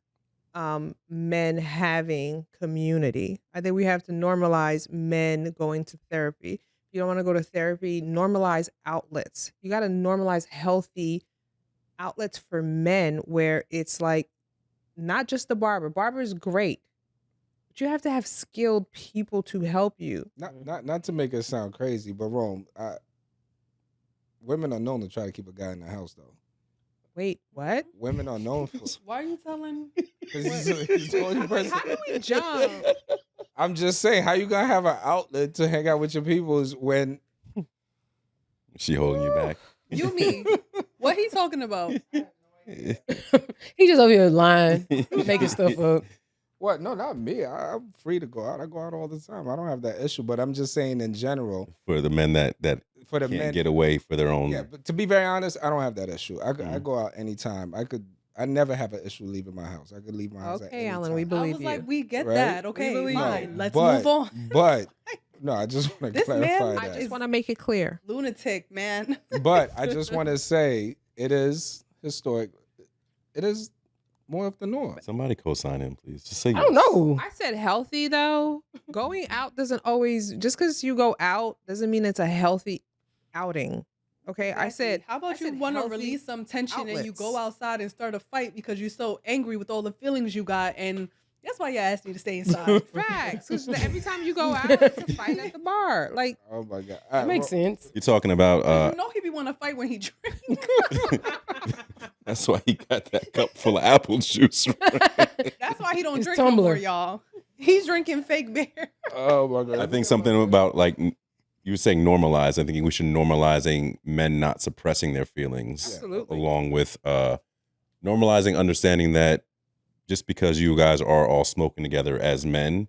Speaker 3: men having community. I think we have to normalize men going to therapy. If you don't want to go to therapy, normalize outlets. You got to normalize healthy outlets for men where it's like not just the barber. Barber is great, but you have to have skilled people to help you.
Speaker 1: Not to make it sound crazy, but Rome, women are known to try to keep a guy in the house though.
Speaker 3: Wait, what?
Speaker 1: Women are known for.
Speaker 4: Why are you telling?
Speaker 1: Because he's the only person.
Speaker 3: How do we jump?
Speaker 1: I'm just saying, how you gonna have an outlet to hang out with your peoples when
Speaker 2: She holding you back.
Speaker 4: You mean what he talking about?
Speaker 5: He just over here lying, making stuff up.
Speaker 1: what? No, not me. I'm free to go out. I go out all the time. I don't have that issue. But I'm just saying in general,
Speaker 2: For the men that
Speaker 1: for the
Speaker 2: can't
Speaker 1: men,
Speaker 2: get away for their own.
Speaker 1: yeah. But to be very honest, I don't have that issue. I go out anytime. I never have an issue leaving my house. I could leave my house. at
Speaker 3: Okay,
Speaker 1: any
Speaker 3: Alan,
Speaker 1: time.
Speaker 3: we
Speaker 4: I
Speaker 3: believe
Speaker 4: was
Speaker 3: you.
Speaker 4: like, we get
Speaker 1: Right?
Speaker 4: that. Okay,
Speaker 3: believe
Speaker 4: fine.
Speaker 3: you.
Speaker 4: Let's
Speaker 1: but,
Speaker 4: move on.
Speaker 1: But no, I just want to
Speaker 4: This man-
Speaker 1: clarify
Speaker 3: I
Speaker 1: that.
Speaker 3: just want to make it clear.
Speaker 4: Lunatic, man.
Speaker 1: But I just want to say it is historic. It is more of the norm.
Speaker 2: Somebody co-sign him, please. Just say
Speaker 5: I don't
Speaker 2: yes.
Speaker 5: know.
Speaker 3: I said healthy though. Going out doesn't always just because you go out doesn't mean it's a healthy outing. Okay, I said.
Speaker 4: how
Speaker 3: I
Speaker 4: about you
Speaker 3: said
Speaker 4: want to
Speaker 3: healthy
Speaker 4: release some tension and you go
Speaker 3: outlets.
Speaker 4: outside and start a fight because you're so angry with all the feelings you got, and that's why you asked me to stay inside.
Speaker 3: Facts. 'Cause every time you go out, it's a fight at the bar. Like
Speaker 1: Oh my god,
Speaker 5: That makes sense.
Speaker 2: You're talking about.
Speaker 4: you know he be want to fight when he drink.
Speaker 2: That's why he got that cup full of apple juice.
Speaker 4: That's why he don't
Speaker 5: His
Speaker 4: drink no more,
Speaker 5: tumbler.
Speaker 4: y'all. He's drinking fake beer.
Speaker 1: Oh my god.
Speaker 2: I think something about like you were saying normalize. I think we should normalizing men not suppressing their feelings,
Speaker 3: Absolutely.
Speaker 2: along with normalizing understanding that just because you guys are all smoking together as men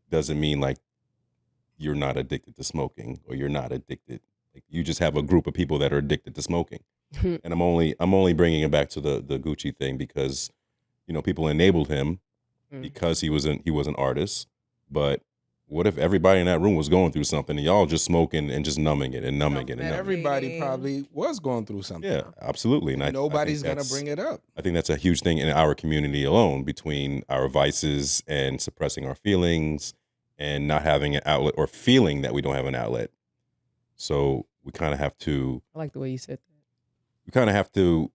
Speaker 2: doesn't mean like you're not addicted to smoking or you're not addicted. Like you just have a group of people that are addicted to smoking. And I'm only bringing it back to the Gucci thing because people enabled him because he was an artist. But what if everybody in that room was going through something and y'all just smoking and just numbing it and numbing it and numbing it?
Speaker 1: everybody
Speaker 3: Dating.
Speaker 1: probably was going through something.
Speaker 2: Yeah, absolutely. And
Speaker 1: Nobody's
Speaker 2: I think
Speaker 1: gonna bring it up.
Speaker 2: I think that's a huge thing in our community alone, between our vices and suppressing our feelings and not having an outlet or feeling that we don't have an outlet. So we kind of have to
Speaker 5: I like the way you said that.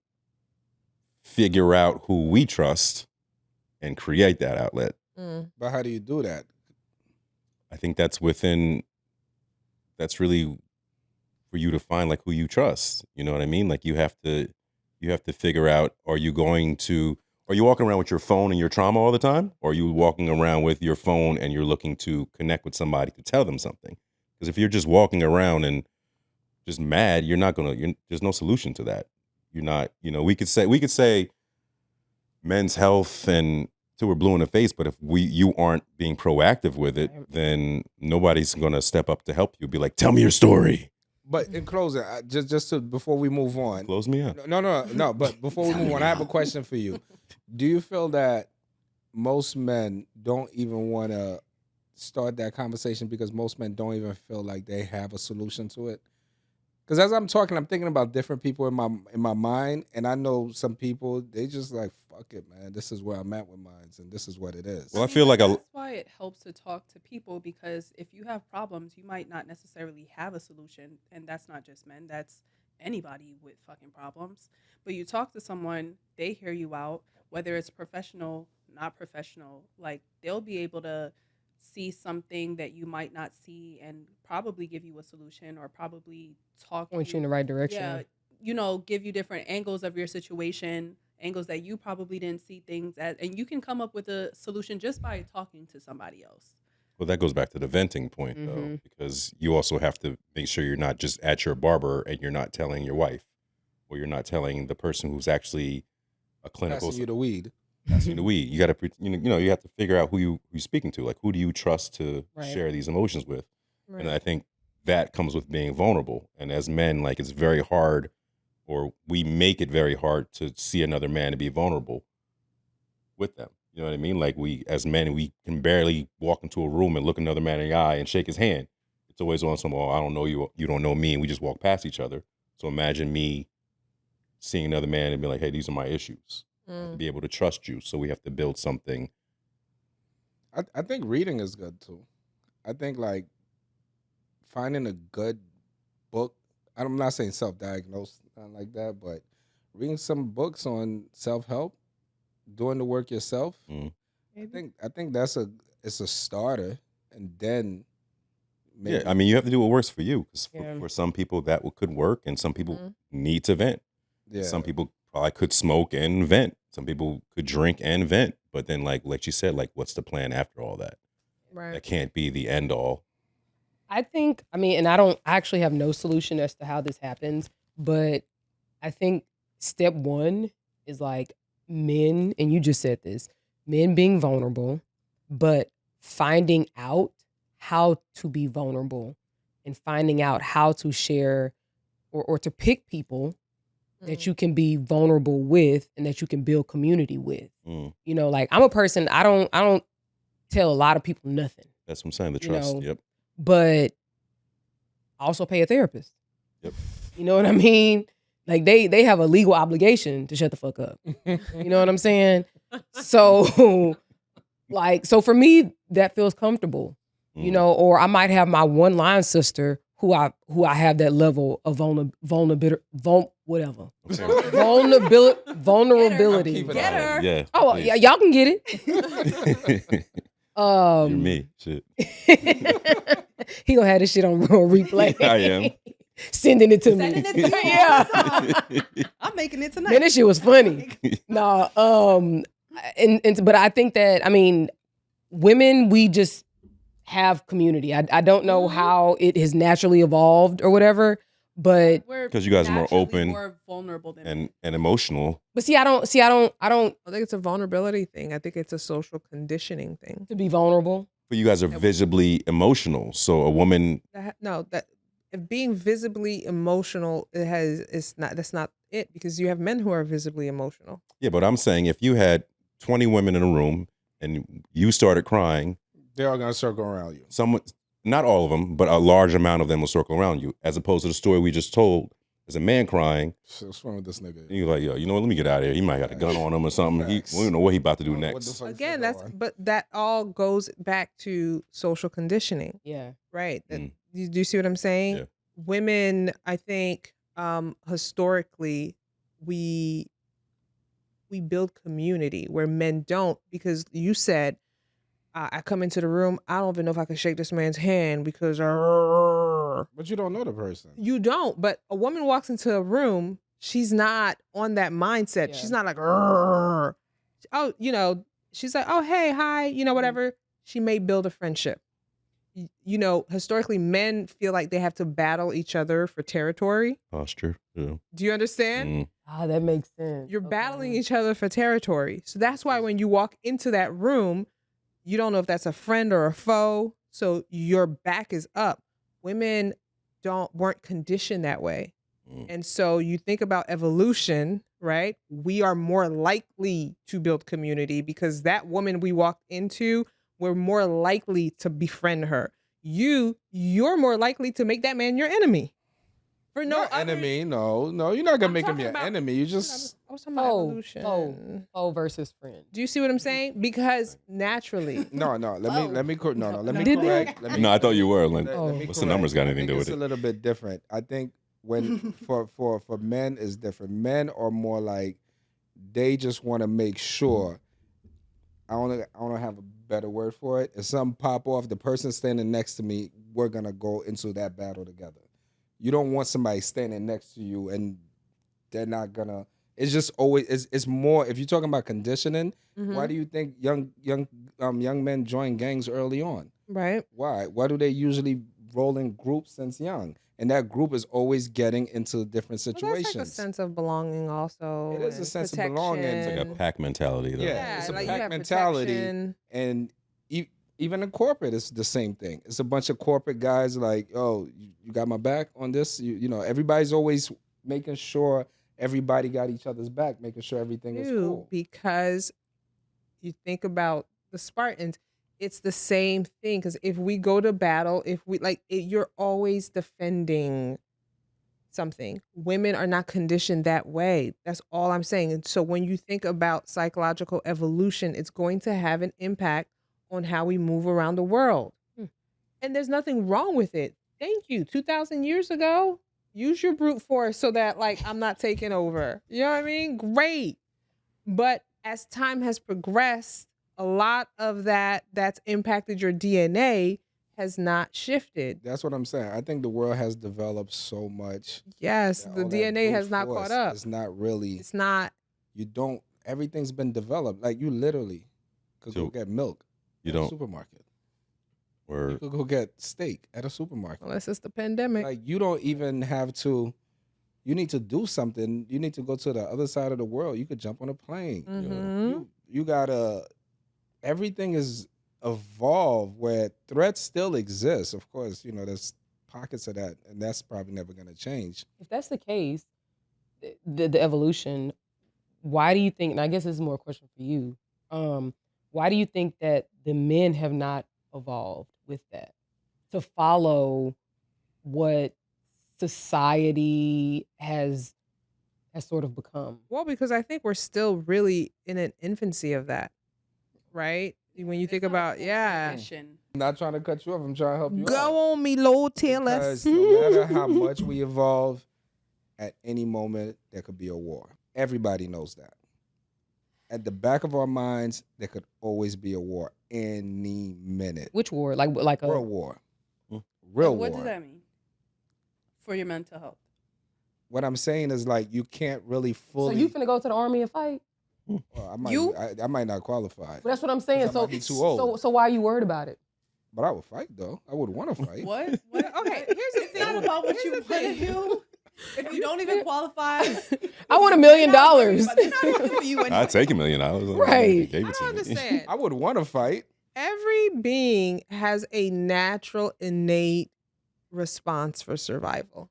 Speaker 2: figure out who we trust and create that outlet.
Speaker 1: But how do you do that?
Speaker 2: I think that's really for you to find like who you trust. You know what I mean? Like you have to figure out, are you walking around with your phone and your trauma all the time? Or are you walking around with your phone and you're looking to connect with somebody to tell them something? Because if you're just walking around and just mad, there's no solution to that. You're not, we could say men's health and till we're blue in the face, but if you aren't being proactive with it, then nobody's gonna step up to help you. Be like, tell me your story.
Speaker 1: But in closing, before we move on,
Speaker 2: Close me up.
Speaker 1: no. But before we move on, I have a question for you. Do you feel that most men don't even want to start that conversation because most men don't even feel like they have a solution to it? Because as I'm talking, I'm thinking about different people in my mind, and I know some people, they just like, fuck it, man. This is where I'm at with mine, and this is what it is.
Speaker 2: Well, I feel like
Speaker 4: that's why it helps to talk to people, because if you have problems, you might not necessarily have a solution, and that's not just men. That's anybody with fucking problems. But you talk to someone, they hear you out, whether it's professional, not professional. Like they'll be able to see something that you might not see and probably give you a solution, or probably
Speaker 5: Point you in the right direction.
Speaker 4: Yeah, give you different angles of your situation, angles that you probably didn't see things at, and you can come up with a solution just by talking to somebody else.
Speaker 2: Well, that goes back to the venting point, though, because you also have to make sure you're not just at your barber and you're not telling your wife, or you're not telling the person who's actually a clinical
Speaker 1: Passing you the weed.
Speaker 2: passing the weed. You got to, you have to figure out who you're speaking to. Like, who do you trust to share these emotions with?
Speaker 3: Right.
Speaker 2: And I think that comes with being vulnerable. And as men, like, it's very hard, or we make it very hard to see another man to be vulnerable with them. You know what I mean? Like we, as men, we can barely walk into a room and look another man in the eye and shake his hand. It's always on some, oh, I don't know you, you don't know me, and we just walk past each other. So imagine me seeing another man and be like, hey, these are my issues. I have to be able to trust you. So we have to build something.
Speaker 1: I think reading is good too. I think like finding a good book. I'm not saying self-diagnose, not like that, but reading some books on self-help, doing the work yourself. I think it's a starter, and then maybe.
Speaker 2: Yeah, I mean, you have to do what works for you. Because
Speaker 5: Yeah.
Speaker 2: for some people that could work, and some people need to vent.
Speaker 1: Yeah.
Speaker 2: Some people probably could smoke and vent. Some people could drink and vent. But then, like you said, like, what's the plan after all that?
Speaker 3: Right.
Speaker 2: That can't be the end all.
Speaker 5: I think, I mean, and I actually have no solution as to how this happens, but I think step one is like men, and you just said this, men being vulnerable, but finding out how to be vulnerable and finding out how to share or to pick people that you can be vulnerable with and that you can build community with. You know, like I'm a person, I don't tell a lot of people nothing.
Speaker 2: That's what I'm saying, the
Speaker 5: You
Speaker 2: trust.
Speaker 5: know,
Speaker 2: Yep.
Speaker 5: But I also pay a therapist.
Speaker 2: Yep.
Speaker 5: You know what I mean? Like they have a legal obligation to shut the fuck up. You know what I'm saying? So like, so for me, that feels comfortable. You know, or I might have my one line sister who I have that level of vulnerability.
Speaker 4: Get her.
Speaker 2: Yeah.
Speaker 5: Oh
Speaker 2: please.
Speaker 5: yeah, y'all can get it.
Speaker 2: You're me. Shit.
Speaker 5: He gonna have this shit on replay.
Speaker 2: I am.
Speaker 5: Sending it to
Speaker 4: Sending
Speaker 5: me.
Speaker 4: it to me.
Speaker 5: Yeah.
Speaker 4: I'm making it tonight.
Speaker 5: Man, this shit was funny. No, but I think that, I mean, women, we just have community. I don't know how it has naturally evolved or whatever, but
Speaker 2: Because you guys are more
Speaker 4: naturally
Speaker 2: open
Speaker 4: more vulnerable than men.
Speaker 2: and emotional.
Speaker 5: but I don't
Speaker 3: I think it's a vulnerability thing. I think it's a social conditioning thing.
Speaker 5: to be vulnerable.
Speaker 2: But you guys are visibly emotional. So a woman,
Speaker 3: That if being visibly emotional, that's not it, because you have men who are visibly emotional.
Speaker 2: yeah, but I'm saying if you had 20 women in a room and you started crying,
Speaker 1: They're all gonna circle around you.
Speaker 2: someone, not all of them, but a large amount of them will circle around you, as opposed to the story we just told. There's a man crying,
Speaker 1: So what's wrong with this nigga?
Speaker 2: and you're like, yo, you know what, let me get out of here. He might got a gun on him or something. We don't know what he about to do
Speaker 1: What the
Speaker 2: next.
Speaker 1: fuck is
Speaker 3: Again,
Speaker 1: going
Speaker 3: that's
Speaker 1: on?
Speaker 3: but that all goes back to social conditioning,
Speaker 5: Yeah.
Speaker 3: right? Do you see what I'm saying?
Speaker 2: Yeah.
Speaker 3: Women, I think, historically, we build community where men don't, because you said, I come into the room, I don't even know if I can shake this man's hand because
Speaker 1: But you don't know the person.
Speaker 3: you don't. But a woman walks into a room, she's not on that mindset.
Speaker 5: Yeah.
Speaker 3: She's not like, oh, you know, she's like, oh, hey, hi, you know, whatever. She may build a friendship. You know, historically, men feel like they have to battle each other for territory.
Speaker 2: Posture. Yeah.
Speaker 3: Do you understand?
Speaker 2: Mm.
Speaker 5: That makes sense.
Speaker 3: You're
Speaker 5: Okay.
Speaker 3: battling each other for territory. So that's why when you walk into that room, you don't know if that's a friend or a foe. So your back is up. Women weren't conditioned that way. And so you think about evolution, right? We are more likely to build community because that woman we walked into, we're more likely to befriend her. You're more likely to make that man your enemy. For no
Speaker 1: Not
Speaker 3: other
Speaker 1: enemy. No, you're not gonna
Speaker 3: I'm
Speaker 1: make him
Speaker 3: talking
Speaker 1: your
Speaker 3: about-
Speaker 1: enemy. You just
Speaker 3: I was talking about evolution.
Speaker 5: Foe versus friend.
Speaker 3: Do you see what I'm saying? Because naturally,
Speaker 1: no. Let me correct. No. Let me
Speaker 5: Did they?
Speaker 1: correct. Let me
Speaker 2: No, I thought you were. Like,
Speaker 1: let me
Speaker 2: what's the
Speaker 1: correct.
Speaker 2: numbers got
Speaker 1: I
Speaker 2: anything
Speaker 1: think
Speaker 2: to do
Speaker 1: it's
Speaker 2: with
Speaker 1: a
Speaker 2: it?
Speaker 1: little bit different. I think when for men is different. Men are more like they just want to make sure. I don't have a better word for it. If something pop off, the person standing next to me, we're gonna go into that battle together. You don't want somebody standing next to you and they're not gonna. It's just always. It's more. If you're talking about conditioning, why do you think young men join gangs early on?
Speaker 3: right?
Speaker 1: Why? Why do they usually roll in groups since young? And that group is always getting into different
Speaker 3: Well,
Speaker 1: situations.
Speaker 3: that's like a sense of belonging, also.
Speaker 1: It is a
Speaker 3: and
Speaker 1: sense of belonging. It's
Speaker 2: Like a
Speaker 3: protection.
Speaker 2: pack mentality, though.
Speaker 1: Yeah, it's a
Speaker 3: like you
Speaker 1: pack
Speaker 3: have
Speaker 1: mentality.
Speaker 3: protection.
Speaker 1: And even in corporate, it's the same thing. It's a bunch of corporate guys like, oh, you got my back on this. You know, everybody's always making sure everybody got each other's back, making sure everything is cool.
Speaker 3: Because You think about the Spartans. It's the same thing, because if we go to battle, if we you're always defending something. Women are not conditioned that way. That's all I'm saying. And so when you think about psychological evolution, it's going to have an impact on how we move around the world. And there's nothing wrong with it. Thank you. 2,000 years ago, use your brute force so that I'm not taking over. You know what I mean? Great. But as time has progressed, a lot of that's impacted your DNA has not shifted.
Speaker 1: That's what I'm saying. I think the world has developed so much.
Speaker 3: Yes,
Speaker 1: that
Speaker 3: the
Speaker 1: all that
Speaker 3: DNA
Speaker 1: brute
Speaker 3: has not
Speaker 1: force
Speaker 3: caught up.
Speaker 1: It's not really.
Speaker 3: It's not.
Speaker 1: You don't. Everything's been developed. Like, you literally could go
Speaker 2: So,
Speaker 1: get milk
Speaker 2: You
Speaker 1: at a
Speaker 2: don't.
Speaker 1: supermarket.
Speaker 2: Or
Speaker 1: You could go get steak at a supermarket.
Speaker 3: Unless it's the pandemic.
Speaker 1: Like, you don't even have to. You need to do something. You need to go to the other side of the world. You could jump on a plane.
Speaker 3: Mhm.
Speaker 1: You gotta. Everything is evolved where threats still exist. Of course, there's pockets of that, and that's probably never gonna change.
Speaker 5: If that's the case, the evolution, why do you think, and I guess this is more a question for you, why do you think that the men have not evolved with that to follow what society has sort of become?
Speaker 3: Well, because I think we're still really in an infancy of that, right? When you think about,
Speaker 1: I'm not trying to cut you off. I'm trying to help you out.
Speaker 3: Go on me, Lord, tell us.
Speaker 1: Because no matter how much we evolve, at any moment there could be a war. Everybody knows that. At the back of our minds, there could always be a war any minute.
Speaker 5: Which war? Like a
Speaker 1: World war. Real war.
Speaker 4: What does that mean for your mental health?
Speaker 1: What I'm saying is, you can't really fully.
Speaker 5: So you finna go to the army and fight?
Speaker 1: Well, I might not qualify.
Speaker 5: But that's what I'm saying.
Speaker 1: 'Cause I
Speaker 5: So,
Speaker 1: might be too old.
Speaker 5: so why are you worried about it?
Speaker 1: But I would fight, though. I would want to fight.
Speaker 4: What?
Speaker 3: Okay, here's the
Speaker 4: It's not about what you want to do. If you don't even qualify,
Speaker 5: I want $1 million.
Speaker 4: they're not working for you anyway.
Speaker 2: I'd take $1 million.
Speaker 5: Right.
Speaker 2: If you gave
Speaker 3: I
Speaker 2: it
Speaker 3: don't
Speaker 2: to me.
Speaker 3: understand.
Speaker 1: I would want to fight.
Speaker 3: Every being has a natural, innate response for survival.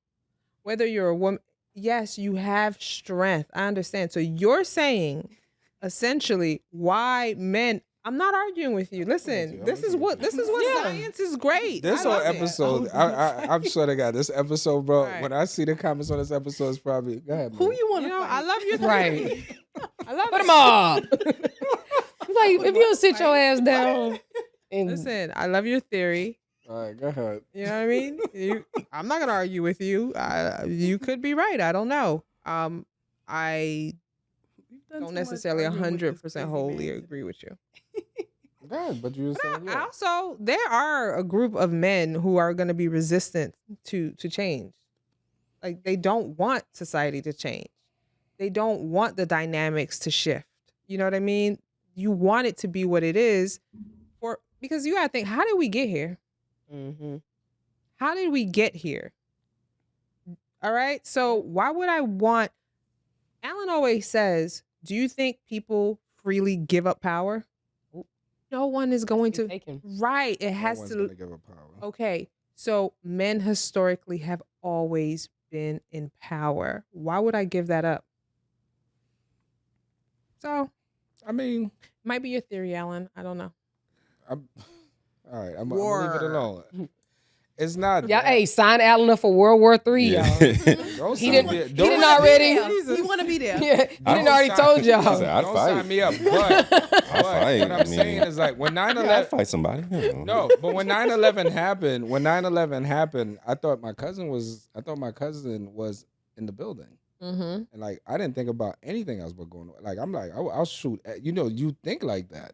Speaker 3: Whether you're a woman, yes, you have strength. I understand. So you're saying, essentially, why men. I'm not arguing with you. Listen, this is what science is great.
Speaker 1: This
Speaker 3: I
Speaker 1: whole
Speaker 3: love it.
Speaker 1: episode, I'm sure they got this episode, bro.
Speaker 3: Right.
Speaker 1: When I see the comments on this episode, it's probably go ahead.
Speaker 4: Who
Speaker 1: man.
Speaker 4: you want to
Speaker 3: I love your
Speaker 5: Right.
Speaker 3: theory. I love
Speaker 5: Put
Speaker 3: it.
Speaker 5: them up. Like, if you don't sit your ass down. And
Speaker 3: Listen, I love your theory.
Speaker 1: All right, go ahead.
Speaker 3: You know what I mean? I'm not gonna argue with you. You could be right. I don't know. I don't necessarily 100% wholly agree with you.
Speaker 1: Go ahead, but you were saying, yeah.
Speaker 3: Also, there are a group of men who are going to be resistant to change. Like, they don't want society to change. They don't want the dynamics to shift. You know what I mean? You want it to be what it is, because you gotta think, how did we get here? How did we get here? All right. So why would I want? Alan always says, "Do you think people freely give up power?" No one is going to.
Speaker 5: taken.
Speaker 3: Right. It
Speaker 1: No
Speaker 3: has
Speaker 1: one's
Speaker 3: to.
Speaker 1: gonna give up power.
Speaker 3: Okay. So men historically have always been in power. Why would I give that up? So,
Speaker 1: I mean,
Speaker 3: might be your theory, Alan. I don't know.
Speaker 1: all right, I'm gonna leave it
Speaker 3: War.
Speaker 1: alone. It's not.
Speaker 5: Y'all,
Speaker 1: that.
Speaker 5: hey, sign Allen up for World War III,
Speaker 2: Yeah.
Speaker 5: y'all.
Speaker 1: Don't
Speaker 5: He
Speaker 1: sign
Speaker 5: didn't-
Speaker 1: me-
Speaker 5: he
Speaker 1: don't
Speaker 5: didn't
Speaker 1: sign-
Speaker 5: already.
Speaker 4: You want to be there.
Speaker 5: Yeah, he
Speaker 1: I
Speaker 5: done
Speaker 1: don't
Speaker 5: already
Speaker 1: sign-
Speaker 5: told
Speaker 2: I said,
Speaker 5: y'all.
Speaker 2: I'd
Speaker 1: Don't
Speaker 2: fight.
Speaker 1: sign me up, but
Speaker 2: I'd fight.
Speaker 1: what I'm saying is, like, when 9/11,
Speaker 2: I'd fight somebody.
Speaker 1: no, but when 9/11 happened, I thought my cousin was in the building.
Speaker 3: Mm-hmm.
Speaker 1: And, like, I didn't think about anything else but going on. Like, I'm like, I'll shoot. You think like that.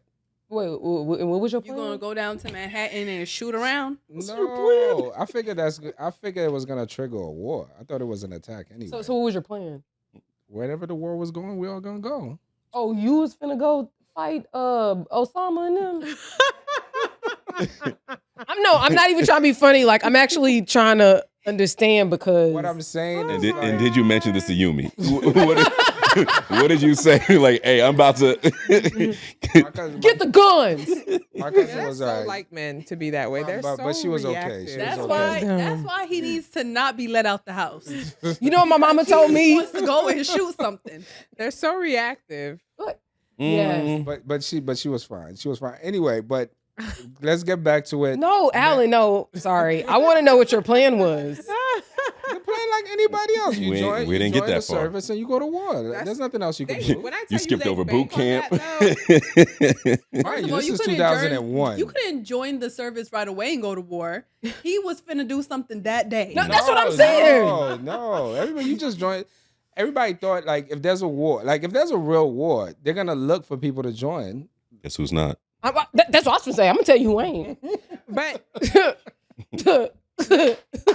Speaker 5: Wait, what was your
Speaker 4: You
Speaker 5: plan?
Speaker 4: gonna go down to Manhattan and shoot around?
Speaker 1: No, I figured I figured it was gonna trigger a war. I thought it was an attack anyway.
Speaker 5: So what was your plan?
Speaker 1: Wherever the war was going, we all gonna go.
Speaker 5: Oh, you was finna go fight Osama and them? I'm not even trying to be funny. Like, I'm actually trying to understand, because
Speaker 1: What I'm saying is,
Speaker 2: And did you mention this to Yumi? What did you say? Like, hey, I'm about to.
Speaker 1: my cousin,
Speaker 5: get the guns.
Speaker 1: my cousin
Speaker 3: They're
Speaker 1: was
Speaker 3: so
Speaker 1: alright.
Speaker 3: like men to be that way. They're
Speaker 1: But
Speaker 3: so
Speaker 1: she was okay.
Speaker 3: reactive.
Speaker 1: She was
Speaker 4: That's
Speaker 1: okay.
Speaker 4: That's why he needs to not be let out the house.
Speaker 5: You know what my mama told
Speaker 4: He
Speaker 5: me?
Speaker 4: wants to go and shoot something.
Speaker 3: They're so reactive.
Speaker 5: What? Yes.
Speaker 1: But she was fine. She was fine. Anyway, but let's get back to it.
Speaker 5: No, Alan, no. Sorry. I want to know what your plan was.
Speaker 1: You're playing like anybody else. You
Speaker 2: We
Speaker 1: join
Speaker 2: didn't get
Speaker 1: the
Speaker 2: that far.
Speaker 1: service and you go to war. There's nothing else you can do.
Speaker 3: When I tell
Speaker 2: You skipped
Speaker 3: they
Speaker 2: over
Speaker 3: bank
Speaker 2: boot
Speaker 3: on
Speaker 2: camp.
Speaker 3: that, no.
Speaker 1: Mind you,
Speaker 4: of all,
Speaker 1: this
Speaker 4: you
Speaker 1: is
Speaker 4: couldn't
Speaker 1: 2001.
Speaker 4: You couldn't join the service right away and go to war. He was finna do something that day.
Speaker 5: No, that's what I'm saying.
Speaker 1: No. Everybody, you just joined. Everybody thought like if there's a war, like if there's a real war, they're gonna look for people to join.
Speaker 2: Guess who's not?
Speaker 5: That's what I was gonna say. I'm gonna tell you who ain't.
Speaker 3: But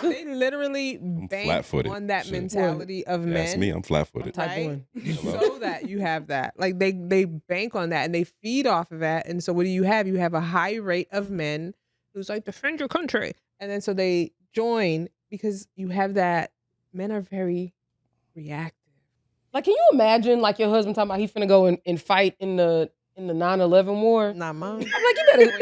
Speaker 3: they literally bank
Speaker 2: flat-footed.
Speaker 3: on that
Speaker 2: Shit.
Speaker 3: mentality of men.
Speaker 2: That's me. I'm flat-footed.
Speaker 5: Type
Speaker 3: Right?
Speaker 5: one.
Speaker 3: So that you have that. Like they bank on that and they feed off of that. And so what do you have? You have a high rate of men who's like, defend your country. And then so they join because you have that. Men are very reactive.
Speaker 5: Like, can you imagine like your husband talking about he finna go and fight in the 9/11 war?
Speaker 3: Not mine.
Speaker 5: I'm like, you better.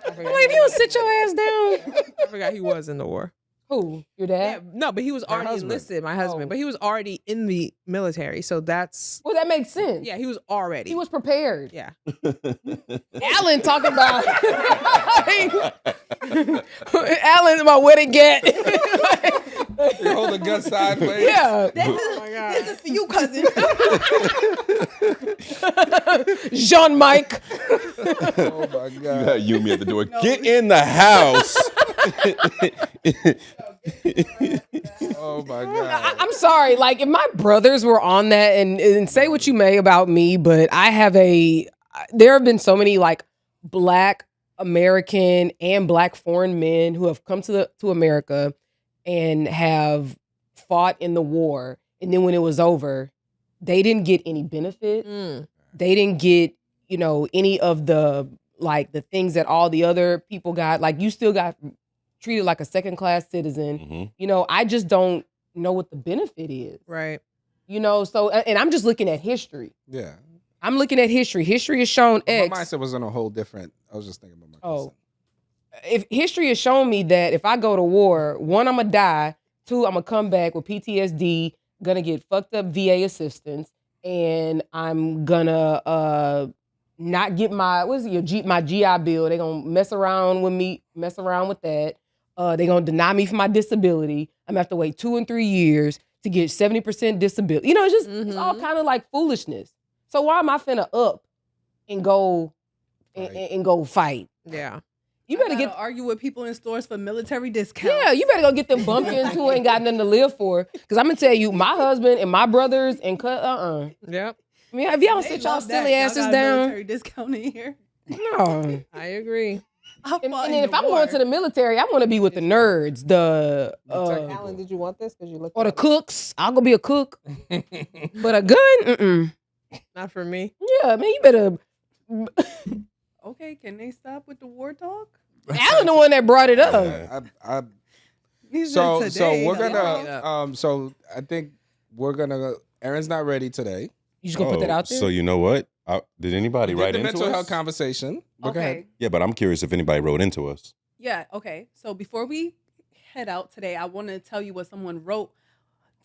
Speaker 5: I'm like, if you don't sit your ass down.
Speaker 3: I forgot he was in the war.
Speaker 5: Who? Your
Speaker 3: Yeah,
Speaker 5: dad?
Speaker 3: no, but he was already
Speaker 1: husband.
Speaker 3: enlisted, my husband.
Speaker 5: Oh.
Speaker 3: But he was already in the military. So that's,
Speaker 5: Well, that makes sense.
Speaker 3: yeah, he was already.
Speaker 5: He was prepared.
Speaker 3: Yeah.
Speaker 5: Alan talking about Alan about where to get.
Speaker 1: You hold the gun sideways.
Speaker 5: Yeah.
Speaker 3: Oh my God.
Speaker 4: This is for you, cousin.
Speaker 5: Jean Mike.
Speaker 1: Oh my
Speaker 2: You
Speaker 1: God.
Speaker 2: had Yumi at the door. Get in the house.
Speaker 1: Oh my God.
Speaker 5: I'm sorry. Like, if my brothers were on that, and say what you may about me, but there have been so many like Black American and Black foreign men who have come to America and have fought in the war, and then when it was over, they didn't get any benefit.
Speaker 3: Mm.
Speaker 5: They didn't get, any of the things that all the other people got. Like, you still got treated like a second-class citizen.
Speaker 2: Mhm.
Speaker 5: I just don't know what the benefit is.
Speaker 3: Right.
Speaker 5: So, and I'm just looking at history.
Speaker 1: Yeah.
Speaker 5: I'm looking at history. History has shown
Speaker 1: My
Speaker 5: X.
Speaker 1: mindset was on a whole different. I was just thinking about my cousin.
Speaker 5: If history has shown me that if I go to war, one, I'm gonna die. Two, I'm gonna come back with PTSD, gonna get fucked up VA assistance, and I'm gonna not get my my GI Bill. They're gonna mess around with that. They're gonna deny me for my disability. I'm gonna have to wait 2 and 3 years to get 70% disability. It's just it's all kind of like foolishness. So why am I finna up and go and go fight?
Speaker 3: Yeah.
Speaker 5: You better get
Speaker 4: argue with people in stores for military discounts.
Speaker 5: Yeah, you better go get them bumped into who ain't got nothing to live for. Because I'm gonna tell you, my husband and my brothers and
Speaker 3: Yep.
Speaker 5: I mean, if y'all don't
Speaker 4: They
Speaker 5: sit y'all
Speaker 4: love that.
Speaker 5: silly
Speaker 4: Y'all
Speaker 5: asses
Speaker 4: got a
Speaker 5: down,
Speaker 4: military discount in here.
Speaker 5: no.
Speaker 3: I agree.
Speaker 4: I
Speaker 5: And
Speaker 4: fought
Speaker 5: then
Speaker 4: in
Speaker 5: if
Speaker 4: the
Speaker 5: I'm
Speaker 4: war.
Speaker 5: going to the military, I want to be with the nerds,
Speaker 3: Alan, did you want this? Because you look
Speaker 5: or the cooks. I'll go be a cook. But a gun,
Speaker 3: not for me.
Speaker 5: yeah, man, you better.
Speaker 4: Okay, can they stop with the war talk?
Speaker 5: Alan, the one that brought it up.
Speaker 1: So
Speaker 4: Today,
Speaker 1: we're
Speaker 4: though.
Speaker 1: gonna so I think we're gonna. Aaron's not ready today.
Speaker 5: You just gonna put that out there?
Speaker 2: So you know what? Did anybody
Speaker 1: We did
Speaker 2: write
Speaker 1: the
Speaker 2: into
Speaker 1: mental
Speaker 2: us?
Speaker 1: health conversation. Go ahead.
Speaker 4: Okay.
Speaker 2: Yeah, but I'm curious if anybody wrote into us.
Speaker 4: Yeah, okay. So before we head out today, I want to tell you what someone wrote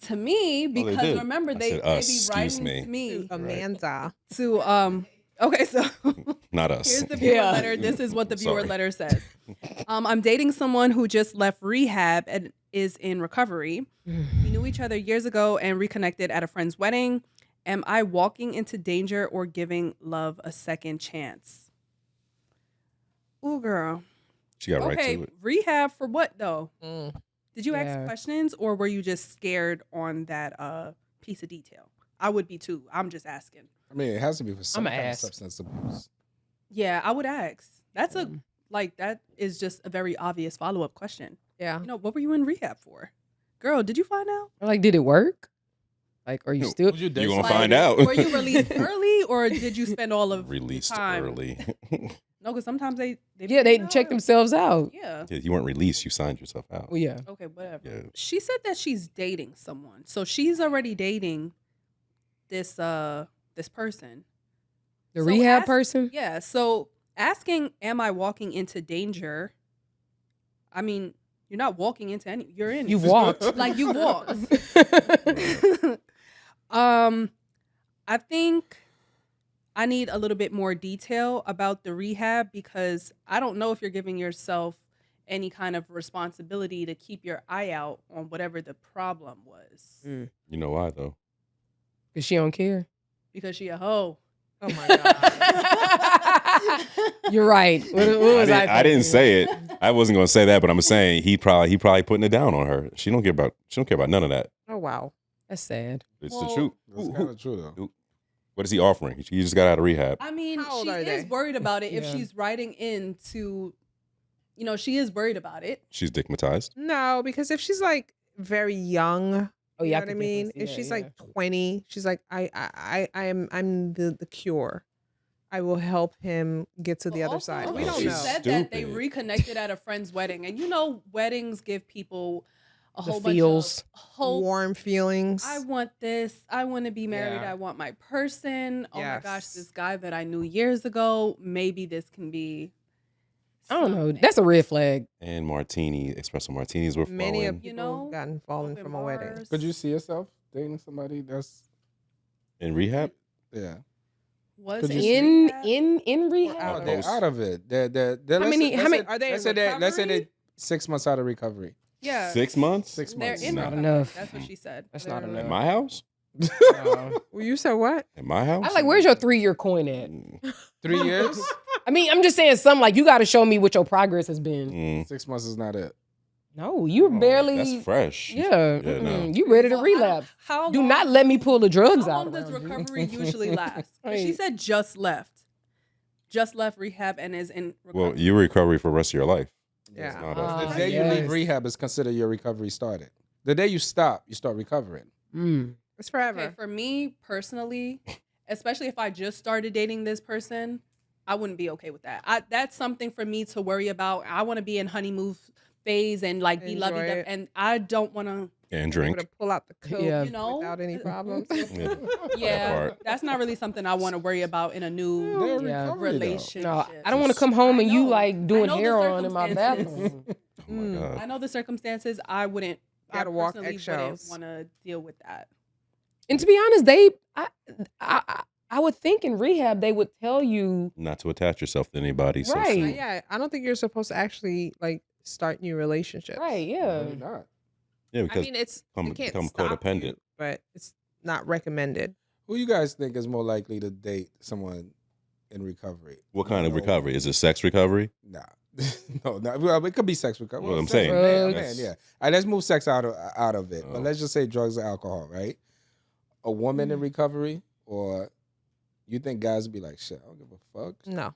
Speaker 4: to me because
Speaker 2: did.
Speaker 4: remember
Speaker 2: I
Speaker 4: they
Speaker 2: said
Speaker 4: be
Speaker 2: us,
Speaker 4: writing
Speaker 2: excuse me.
Speaker 4: to me
Speaker 3: Amanda.
Speaker 4: to okay, so
Speaker 2: Not us.
Speaker 4: here's the viewer
Speaker 5: Yeah.
Speaker 4: letter. This is what the viewer
Speaker 2: Sorry.
Speaker 4: letter says. I'm dating someone who just left rehab and is in recovery. We knew each other years ago and reconnected at a friend's wedding. Am I walking into danger or giving love a second chance? Ooh, girl.
Speaker 2: She got right
Speaker 4: Okay,
Speaker 2: to it.
Speaker 4: rehab for what though?
Speaker 3: Mm.
Speaker 4: Did you
Speaker 5: Yeah.
Speaker 4: ask questions or were you just scared on that piece of detail? I would be too. I'm just asking.
Speaker 1: I mean, it has to be for some
Speaker 5: I'ma
Speaker 1: kind of
Speaker 5: ask.
Speaker 1: substance abuse.
Speaker 4: Yeah, I would ask. That's that is just a very obvious follow-up question.
Speaker 3: Yeah.
Speaker 4: What were you in rehab for? Girl, did you find out?
Speaker 5: Like, did it work? Like, are you still?
Speaker 2: You gonna
Speaker 4: Like,
Speaker 2: find out.
Speaker 4: Were you released early or did you spend all of
Speaker 2: Released
Speaker 4: the time?
Speaker 2: early.
Speaker 4: No, because sometimes they
Speaker 5: Yeah, they
Speaker 4: find
Speaker 5: check
Speaker 4: out.
Speaker 5: themselves out.
Speaker 4: Yeah.
Speaker 2: Yeah, you weren't released. You signed yourself out.
Speaker 5: Well, yeah.
Speaker 4: Okay, whatever.
Speaker 2: Yeah.
Speaker 4: She said that she's dating someone. So she's already dating this person.
Speaker 5: The
Speaker 4: So
Speaker 5: rehab
Speaker 4: ask-
Speaker 5: person.
Speaker 4: Yeah. So asking, am I walking into danger? I mean, you're not walking into any. You're in.
Speaker 5: You've walked.
Speaker 4: Like you walked. I think I need a little bit more detail about the rehab because I don't know if you're giving yourself any kind of responsibility to keep your eye out on whatever the problem was.
Speaker 5: Mm.
Speaker 2: You know why though?
Speaker 5: Because she don't care.
Speaker 4: Because she a hoe.
Speaker 3: Oh my God.
Speaker 5: You're right. What was
Speaker 2: I didn't
Speaker 5: thinking?
Speaker 2: say it. I wasn't gonna say that, but I'm saying he probably putting it down on her. She don't care about none of that.
Speaker 3: Oh wow.
Speaker 5: That's sad.
Speaker 2: It's
Speaker 4: Well,
Speaker 2: the truth.
Speaker 1: That's kind of true though.
Speaker 2: What is he offering? He just got out of rehab.
Speaker 4: I mean,
Speaker 3: How old
Speaker 4: she
Speaker 3: are
Speaker 4: is
Speaker 3: they?
Speaker 4: worried about it if
Speaker 5: Yeah.
Speaker 4: she's writing into, she is worried about it.
Speaker 2: She's stigmatized.
Speaker 3: No, because if she's like very young,
Speaker 5: Oh,
Speaker 3: you
Speaker 5: yeah, I
Speaker 3: know what I
Speaker 5: could
Speaker 3: mean?
Speaker 5: definitely
Speaker 3: If
Speaker 5: see
Speaker 3: she's
Speaker 5: that,
Speaker 3: like 20, she's like, I'm the cure. I will help him get to the
Speaker 4: But
Speaker 3: other
Speaker 4: also,
Speaker 3: side. We
Speaker 2: Oh,
Speaker 3: don't
Speaker 4: she
Speaker 3: know.
Speaker 2: she's
Speaker 4: said that they
Speaker 2: stupid.
Speaker 4: reconnected at a friend's wedding, and weddings give people a
Speaker 5: The
Speaker 4: whole
Speaker 5: feels.
Speaker 4: bunch of hope.
Speaker 3: Warm feelings.
Speaker 4: I want this. I want to be married.
Speaker 3: Yeah.
Speaker 4: I want my person. Oh my gosh,
Speaker 3: Yes.
Speaker 4: this guy that I knew years ago. Maybe this can be.
Speaker 5: I don't know.
Speaker 4: something.
Speaker 5: That's a red flag.
Speaker 2: And espresso martinis were
Speaker 3: Many
Speaker 2: flowing.
Speaker 3: of people have gotten fallen
Speaker 4: open
Speaker 3: from a wedding.
Speaker 4: bars.
Speaker 1: Could you see yourself dating somebody that's
Speaker 2: In rehab?
Speaker 1: yeah?
Speaker 4: Was
Speaker 1: Could
Speaker 4: it
Speaker 1: you see-
Speaker 5: In rehab.
Speaker 3: out
Speaker 1: They're
Speaker 2: those-
Speaker 1: out of it. They're
Speaker 5: How many-
Speaker 3: are they
Speaker 1: Let's
Speaker 3: in
Speaker 1: say let's say
Speaker 3: recovery?
Speaker 1: they 6 months out of recovery.
Speaker 4: Yeah.
Speaker 2: 6 months?
Speaker 1: 6
Speaker 4: They're
Speaker 1: months.
Speaker 4: in
Speaker 2: Not
Speaker 4: recovery.
Speaker 5: enough.
Speaker 4: That's what she said.
Speaker 5: That's not
Speaker 4: They're-
Speaker 5: enough.
Speaker 2: At my house?
Speaker 3: Well, you said what?
Speaker 2: At my house?
Speaker 5: I like, where's your 3-year coin at?
Speaker 1: 3 years.
Speaker 5: I mean, I'm just saying something like you got to show me what your progress has been.
Speaker 2: Mm.
Speaker 1: 6 months is not it.
Speaker 5: No, you're
Speaker 2: Oh,
Speaker 5: barely.
Speaker 2: That's fresh.
Speaker 5: Yeah,
Speaker 2: Yeah, no.
Speaker 5: you ready to
Speaker 4: Well,
Speaker 5: relapse.
Speaker 4: How
Speaker 5: Do
Speaker 4: long-
Speaker 5: not let me pull the drugs
Speaker 4: How
Speaker 5: out.
Speaker 4: long does
Speaker 5: around you.
Speaker 4: recovery usually last? 'Cause she
Speaker 5: Right.
Speaker 4: said just left rehab and is in recovery.
Speaker 2: Well, you're recovery for the rest of your life.
Speaker 3: Yeah.
Speaker 2: It's not
Speaker 5: Ah,
Speaker 1: The
Speaker 2: a,
Speaker 1: day you
Speaker 5: yes.
Speaker 1: leave rehab is considered your recovery started. The day you start recovering.
Speaker 5: Mm.
Speaker 3: It's forever.
Speaker 4: Okay, for me personally, especially if I just started dating this person, I wouldn't be okay with that. That's something for me to worry about. I want to be in honeymoon phase and like be
Speaker 3: Enjoy
Speaker 4: lovey dovey,
Speaker 3: it.
Speaker 4: and I don't want to.
Speaker 2: and
Speaker 3: Able
Speaker 2: drink.
Speaker 3: to pull out the coat
Speaker 5: Yeah.
Speaker 3: without any problems.
Speaker 2: Yeah.
Speaker 4: Yeah,
Speaker 2: part.
Speaker 4: that's not really something I want to worry about in a new
Speaker 1: They're in
Speaker 5: Yeah.
Speaker 1: recovery, though.
Speaker 4: relationship.
Speaker 5: No, I don't want to come home
Speaker 4: I
Speaker 5: and you
Speaker 4: know.
Speaker 5: like
Speaker 4: I
Speaker 5: doing
Speaker 4: know the
Speaker 5: hair on in my
Speaker 4: circumstances.
Speaker 5: bathroom.
Speaker 2: Oh my God.
Speaker 4: I know the circumstances. I wouldn't.
Speaker 3: Gotta
Speaker 4: I
Speaker 3: walk
Speaker 4: personally
Speaker 3: eggshells.
Speaker 4: wouldn't want to deal with that.
Speaker 5: And to be honest, I would think in rehab they would tell you.
Speaker 2: Not to attach yourself to anybody. So
Speaker 5: Right.
Speaker 2: soon.
Speaker 3: Yeah, I don't think you're supposed to actually like start new relationships.
Speaker 5: Right, yeah.
Speaker 1: Really not.
Speaker 2: Yeah,
Speaker 3: I
Speaker 2: because
Speaker 3: mean, it can't
Speaker 2: become
Speaker 3: stop
Speaker 2: codependent.
Speaker 3: you, but it's not recommended.
Speaker 1: Who you guys think is more likely to date someone in recovery?
Speaker 2: what kind of
Speaker 1: No.
Speaker 2: recovery? Is it sex recovery?
Speaker 1: Nah. No, well, it could be sex recovery.
Speaker 2: Well, I'm
Speaker 1: sex
Speaker 2: saying,
Speaker 1: with man,
Speaker 5: Drugs.
Speaker 1: yeah. All right, let's move sex out of it.
Speaker 2: Oh.
Speaker 1: But let's just say drugs and alcohol, right? A woman in recovery, or you think guys would be like, shit, I don't give a fuck?
Speaker 3: No,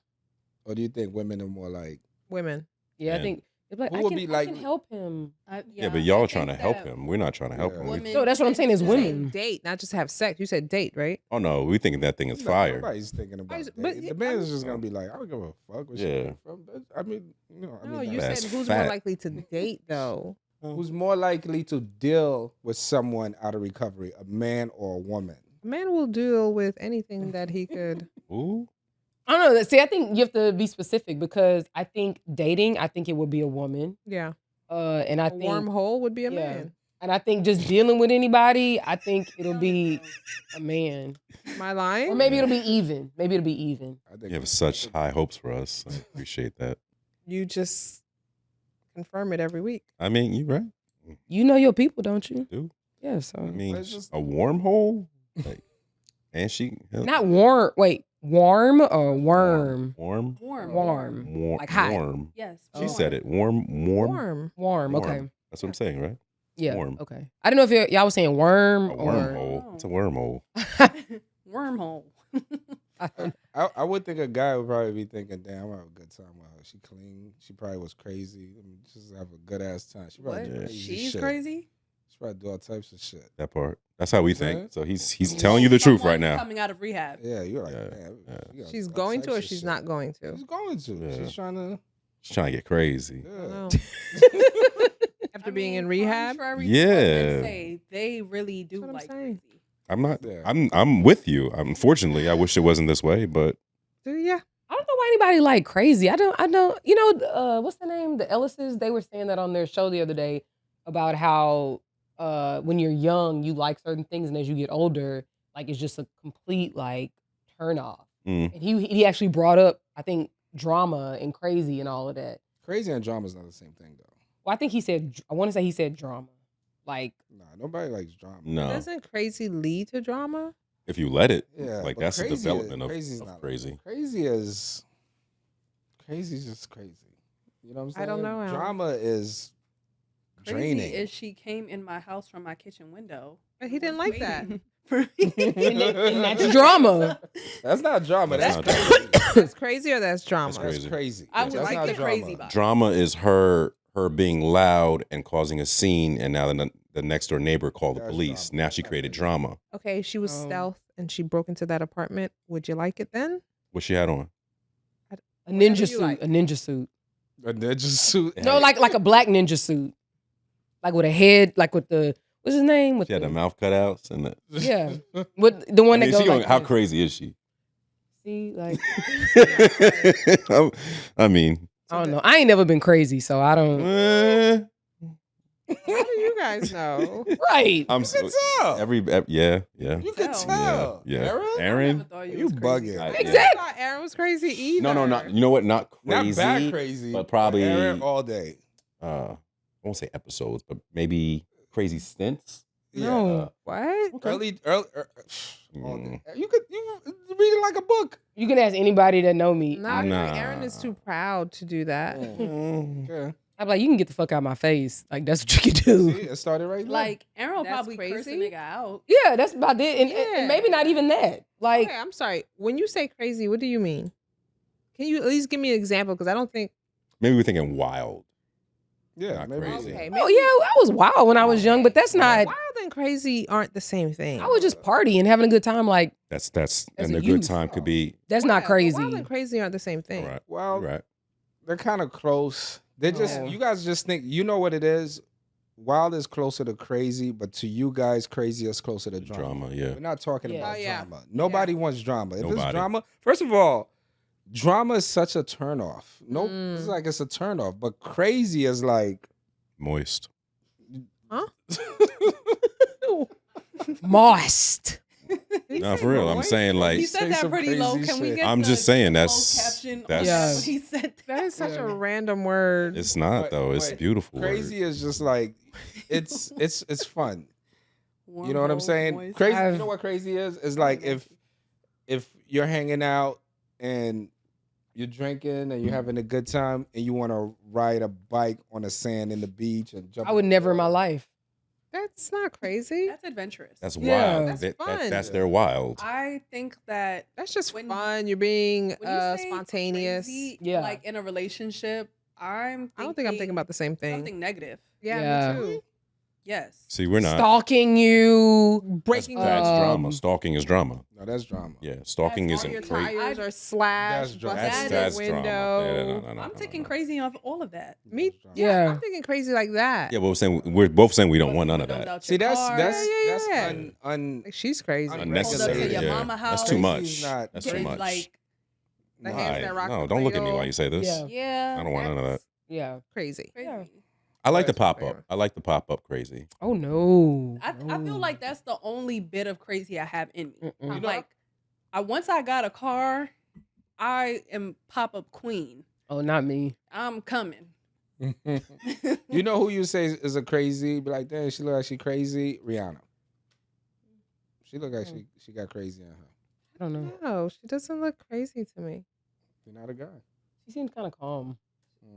Speaker 1: Or do you think women are more like,
Speaker 3: women.
Speaker 5: Yeah, I
Speaker 2: Man.
Speaker 5: think they'd be like,
Speaker 1: Who
Speaker 5: I
Speaker 1: would
Speaker 5: can,
Speaker 1: be
Speaker 5: I
Speaker 1: like-
Speaker 5: can help him.
Speaker 2: Yeah, but y'all
Speaker 4: I
Speaker 2: are trying to
Speaker 4: think
Speaker 2: help
Speaker 4: that
Speaker 2: him. We're not trying to help
Speaker 1: Yeah.
Speaker 2: him.
Speaker 4: women
Speaker 5: No, that's what I'm saying is
Speaker 4: tend to-
Speaker 5: women.
Speaker 3: Date, not just have sex. You said date, right?
Speaker 2: Oh no, we thinking that thing is
Speaker 1: No,
Speaker 2: fire.
Speaker 1: Nobody's thinking about
Speaker 3: But
Speaker 1: that.
Speaker 3: yeah,
Speaker 1: The man
Speaker 3: I
Speaker 1: is just
Speaker 2: mean-
Speaker 1: gonna be like, I don't give a fuck where she
Speaker 2: Yeah.
Speaker 1: came from. I mean,
Speaker 3: No, you
Speaker 2: That's
Speaker 3: said who's
Speaker 2: fat.
Speaker 3: more likely to date though.
Speaker 1: who's more likely to deal with someone out of recovery, a man or a woman?
Speaker 3: A man will deal with anything that he could.
Speaker 2: Ooh.
Speaker 5: I don't know. See, I think you have to be specific because I think dating, I think it would be a woman.
Speaker 3: Yeah,
Speaker 5: And I
Speaker 3: a
Speaker 5: think
Speaker 3: wormhole would be a
Speaker 5: yeah.
Speaker 3: man.
Speaker 5: And I think just dealing with anybody, I think it'll be a man.
Speaker 3: Am I lying?
Speaker 5: Or maybe it'll be even. Maybe it'll be even.
Speaker 1: I think
Speaker 2: You have such high hopes for us. I appreciate that.
Speaker 3: You just confirm it every week.
Speaker 2: I mean, you right.
Speaker 5: You know your people, don't you?
Speaker 2: Do.
Speaker 5: Yeah, so.
Speaker 2: I mean,
Speaker 1: Let's just-
Speaker 2: a wormhole? Like, and she
Speaker 5: Not warm. Wait, warm or worm?
Speaker 2: Warm.
Speaker 4: Warm.
Speaker 5: Warm. Like hot.
Speaker 2: Warm.
Speaker 4: Yes.
Speaker 2: She
Speaker 5: Oh.
Speaker 2: said it. Warm.
Speaker 5: Warm. Okay.
Speaker 2: That's what I'm saying, right?
Speaker 5: Yeah.
Speaker 2: Warm.
Speaker 5: Okay. I don't know if y'all was saying worm
Speaker 2: A
Speaker 5: or.
Speaker 2: wormhole. It's a wormhole.
Speaker 4: Wormhole.
Speaker 1: I would think a guy would probably be thinking, damn, I'm gonna have a good time with her. She clean. She probably was crazy. I mean, just have a good ass time. She probably
Speaker 4: What?
Speaker 1: do crazy
Speaker 4: She's
Speaker 1: shit.
Speaker 4: crazy.
Speaker 1: She probably do all types of shit.
Speaker 2: That part. That's how we
Speaker 1: Yeah.
Speaker 2: think. So he's telling you the truth right now.
Speaker 4: Coming out of rehab.
Speaker 1: Yeah, you're like,
Speaker 2: Yeah,
Speaker 1: man.
Speaker 2: yeah.
Speaker 1: she got
Speaker 3: She's
Speaker 1: all
Speaker 3: going to
Speaker 1: types
Speaker 3: or
Speaker 1: of
Speaker 3: she's
Speaker 1: shit.
Speaker 3: not going to?
Speaker 1: She's going to.
Speaker 2: Yeah.
Speaker 1: She's trying to.
Speaker 2: She's trying to get crazy.
Speaker 3: I
Speaker 1: Yeah.
Speaker 3: don't know. After
Speaker 4: I
Speaker 3: being
Speaker 4: mean,
Speaker 3: in rehab?
Speaker 4: contrary to what men
Speaker 2: Yeah.
Speaker 4: say, they really do
Speaker 3: That's what I'm
Speaker 4: like
Speaker 3: saying.
Speaker 4: crazy.
Speaker 2: I'm not.
Speaker 1: Yeah.
Speaker 2: I'm with you. Unfortunately, I wish it wasn't this way, but
Speaker 3: Do ya?
Speaker 5: I don't know why anybody like crazy. I don't. You know, what's the name? The Ellises. They were saying that on their show the other day about how when you're young, you like certain things, and as you get older, like it's just a complete like turn off.
Speaker 2: Mm.
Speaker 5: And he actually brought up, I think, drama and crazy and all of that.
Speaker 1: Crazy and drama is not the same thing, though.
Speaker 5: Well, I think he said, I want to say he said drama. Like,
Speaker 1: Nah, nobody likes drama.
Speaker 2: No,
Speaker 3: Doesn't crazy lead to drama?
Speaker 2: if you let it,
Speaker 1: Yeah,
Speaker 2: like
Speaker 1: but
Speaker 2: that's the
Speaker 1: crazy
Speaker 2: development
Speaker 1: crazy's
Speaker 2: of
Speaker 1: not
Speaker 2: crazy.
Speaker 1: Crazy's just crazy. You know what I'm saying?
Speaker 3: I don't know, Alan.
Speaker 1: Drama is
Speaker 4: Crazy
Speaker 1: draining.
Speaker 4: is she came in my house from my kitchen window.
Speaker 3: But he
Speaker 4: and
Speaker 3: didn't
Speaker 4: was
Speaker 3: like that.
Speaker 4: waiting for me.
Speaker 5: and that's drama.
Speaker 1: That's not drama.
Speaker 2: That's
Speaker 1: That's
Speaker 2: not
Speaker 1: crazy.
Speaker 3: That's crazy or that's drama?
Speaker 2: That's
Speaker 1: That's
Speaker 2: crazy.
Speaker 1: crazy.
Speaker 4: I
Speaker 2: would
Speaker 1: That's
Speaker 2: like
Speaker 1: not
Speaker 4: the
Speaker 1: drama.
Speaker 4: crazy vibe.
Speaker 2: Drama is her being loud and causing a scene, and now the next door neighbor called the
Speaker 1: That's
Speaker 2: police.
Speaker 1: drama.
Speaker 2: Now she created drama.
Speaker 3: Okay, she was
Speaker 5: Um,
Speaker 3: stealth and she broke into that apartment. Would you like it then?
Speaker 2: What she had on?
Speaker 5: A
Speaker 3: Whatever
Speaker 5: ninja
Speaker 3: you
Speaker 5: suit.
Speaker 3: like.
Speaker 5: A ninja suit.
Speaker 1: A ninja suit.
Speaker 2: Yeah.
Speaker 5: No, like a black ninja suit. Like with a head, like with the, what's his name? With
Speaker 2: She had
Speaker 5: the
Speaker 2: the mouth cutouts and the.
Speaker 5: Yeah. With the one
Speaker 2: I
Speaker 5: that
Speaker 2: mean,
Speaker 5: goes
Speaker 2: she going,
Speaker 5: like
Speaker 2: how
Speaker 5: this.
Speaker 2: crazy is she?
Speaker 5: See, like,
Speaker 2: I mean,
Speaker 5: I don't know. I ain't never been crazy, so I don't.
Speaker 2: eh,
Speaker 3: How do you guys know?
Speaker 5: Right.
Speaker 2: I'm
Speaker 1: You can tell.
Speaker 2: yeah.
Speaker 1: You can
Speaker 4: Tell.
Speaker 1: tell.
Speaker 2: Yeah.
Speaker 1: Aaron?
Speaker 4: I never
Speaker 2: Aaron?
Speaker 4: thought
Speaker 1: You
Speaker 4: was crazy.
Speaker 1: bugging.
Speaker 2: I-
Speaker 5: Exactly.
Speaker 3: I thought Aaron was crazy either.
Speaker 2: No, not you know what? Not crazy.
Speaker 1: Not bad crazy.
Speaker 2: but probably
Speaker 1: Aaron all day.
Speaker 2: I won't say episodes, but maybe crazy stints.
Speaker 5: No. What?
Speaker 1: Early all
Speaker 2: Mm.
Speaker 1: day. You read it like a book.
Speaker 5: You can ask anybody that know me.
Speaker 3: Nah,
Speaker 2: Nah.
Speaker 3: Aaron is too proud to do that.
Speaker 2: Mm.
Speaker 1: Yeah.
Speaker 5: I'm like, you can get the fuck out of my face. Like, that's what you can do.
Speaker 1: See, it started right there.
Speaker 4: Like Aaron will
Speaker 3: That's
Speaker 4: probably curse a
Speaker 3: crazy.
Speaker 4: nigga out.
Speaker 5: Yeah, that's about it. And
Speaker 3: Yeah.
Speaker 5: maybe not even that. Like,
Speaker 3: Okay, I'm sorry. When you say crazy, what do you mean? Can you at least give me an example? Because I don't think.
Speaker 2: Maybe we're thinking wild.
Speaker 1: yeah,
Speaker 2: not
Speaker 1: maybe.
Speaker 2: crazy.
Speaker 3: Okay,
Speaker 5: oh yeah, I was wild when I was young, but that's not.
Speaker 3: Wild and crazy aren't the same thing.
Speaker 5: I was just partying, having a good time. Like,
Speaker 2: That's
Speaker 5: As
Speaker 2: and
Speaker 5: a
Speaker 2: the good
Speaker 5: youth.
Speaker 2: time could be
Speaker 5: that's
Speaker 3: Yeah,
Speaker 5: not
Speaker 3: but
Speaker 5: crazy.
Speaker 3: Wild and crazy aren't the same thing.
Speaker 2: right.
Speaker 1: Well,
Speaker 2: Right.
Speaker 1: they're kind of close. They just
Speaker 5: No.
Speaker 1: you guys just think you know what it is. Wild is closer to crazy, but to you guys, crazy is closer to drama.
Speaker 2: Drama, yeah.
Speaker 1: We're not talking
Speaker 5: Yeah.
Speaker 1: about
Speaker 3: Oh, yeah.
Speaker 1: drama. Nobody wants drama. If it's
Speaker 2: Nobody.
Speaker 1: drama, first of all, drama is such a turnoff. Nope,
Speaker 3: Mm.
Speaker 1: it's like it's a turnoff. But crazy is like,
Speaker 2: Moist.
Speaker 5: Moist.
Speaker 2: No, for real. I'm saying like
Speaker 4: He
Speaker 1: Say
Speaker 4: said that
Speaker 1: some
Speaker 4: pretty low.
Speaker 1: crazy
Speaker 4: Can we
Speaker 1: shit.
Speaker 4: get
Speaker 2: I'm
Speaker 4: the
Speaker 2: just saying
Speaker 4: closed
Speaker 2: that's-
Speaker 4: caption on
Speaker 2: that's-
Speaker 4: what he said?
Speaker 3: That is such
Speaker 5: Yeah.
Speaker 3: a random word.
Speaker 2: it's not
Speaker 1: But-
Speaker 2: though. It's
Speaker 1: but
Speaker 2: beautiful.
Speaker 1: crazy is just like it's fun.
Speaker 4: One
Speaker 1: You know what I'm
Speaker 4: whole
Speaker 1: saying?
Speaker 4: voice.
Speaker 1: Crazy.
Speaker 5: I've-
Speaker 1: You know what crazy is? It's like if you're hanging out and you're drinking and you're having a good time and you want to ride a bike on the sand in the beach and jump.
Speaker 5: I would
Speaker 1: in the
Speaker 5: never in my
Speaker 1: water.
Speaker 5: life.
Speaker 3: That's not crazy.
Speaker 4: That's adventurous.
Speaker 2: That's
Speaker 5: Yeah.
Speaker 2: wild.
Speaker 3: That's
Speaker 2: That-
Speaker 3: fun.
Speaker 2: that's their wild.
Speaker 4: I think that
Speaker 3: That's just
Speaker 4: When-
Speaker 3: fun. You're being
Speaker 4: when you say
Speaker 3: spontaneous.
Speaker 4: crazy,
Speaker 5: Yeah.
Speaker 4: like in a relationship,
Speaker 3: I don't think I'm thinking about the same thing.
Speaker 4: something negative.
Speaker 3: Yeah,
Speaker 5: Yeah.
Speaker 3: me too.
Speaker 4: Yes.
Speaker 2: See, we're not.
Speaker 5: Stalking you.
Speaker 3: Breaking
Speaker 2: That's
Speaker 5: Um,
Speaker 2: drama. Stalking is drama.
Speaker 1: No, that's drama.
Speaker 2: Yeah, stalking
Speaker 4: That's
Speaker 3: all
Speaker 2: isn't
Speaker 3: your
Speaker 2: crazy.
Speaker 3: tires are slashed.
Speaker 1: That's drama.
Speaker 3: busted
Speaker 2: That's
Speaker 3: window.
Speaker 2: drama. Yeah, no,
Speaker 4: I'm
Speaker 2: no,
Speaker 4: taking
Speaker 2: no.
Speaker 4: crazy off all of that.
Speaker 3: Me,
Speaker 1: That's drama.
Speaker 3: yeah,
Speaker 5: Yeah.
Speaker 3: I'm thinking crazy like that.
Speaker 2: Yeah, but we're both saying we don't want none of
Speaker 4: Window
Speaker 2: that.
Speaker 4: out
Speaker 1: See,
Speaker 4: your
Speaker 1: that's
Speaker 4: car.
Speaker 1: that's
Speaker 3: Yeah,
Speaker 1: that's
Speaker 3: yeah.
Speaker 1: un
Speaker 3: Like, she's crazy.
Speaker 2: Unnecessary.
Speaker 4: Hold up to your
Speaker 2: Yeah,
Speaker 4: mama
Speaker 2: that's
Speaker 4: house.
Speaker 2: too
Speaker 1: Crazy's
Speaker 2: much.
Speaker 1: not
Speaker 2: That's
Speaker 1: crazy.
Speaker 2: too much.
Speaker 4: Like,
Speaker 3: The hands that rock
Speaker 2: no,
Speaker 3: the
Speaker 2: don't look at me
Speaker 3: cradle.
Speaker 2: while you say this.
Speaker 5: Yeah.
Speaker 4: yeah.
Speaker 2: I don't want none of that.
Speaker 5: Yeah.
Speaker 3: Crazy.
Speaker 4: Crazy.
Speaker 5: Yeah.
Speaker 2: I like the
Speaker 1: That's
Speaker 2: pop
Speaker 1: fair.
Speaker 2: up. I like the pop up crazy.
Speaker 5: Oh no.
Speaker 4: I feel like that's the only bit of crazy I have in me.
Speaker 5: Mm-mm.
Speaker 1: You know-
Speaker 4: Like, once I got a car, I am pop up queen.
Speaker 5: Oh, not me.
Speaker 4: I'm coming.
Speaker 1: You know who you say is a crazy? Be like, damn, she look like she crazy. Rihanna. She look like she got crazy in her.
Speaker 5: I don't know.
Speaker 3: No, she doesn't look crazy to me.
Speaker 1: You're not a guy.
Speaker 5: She seems kind of calm.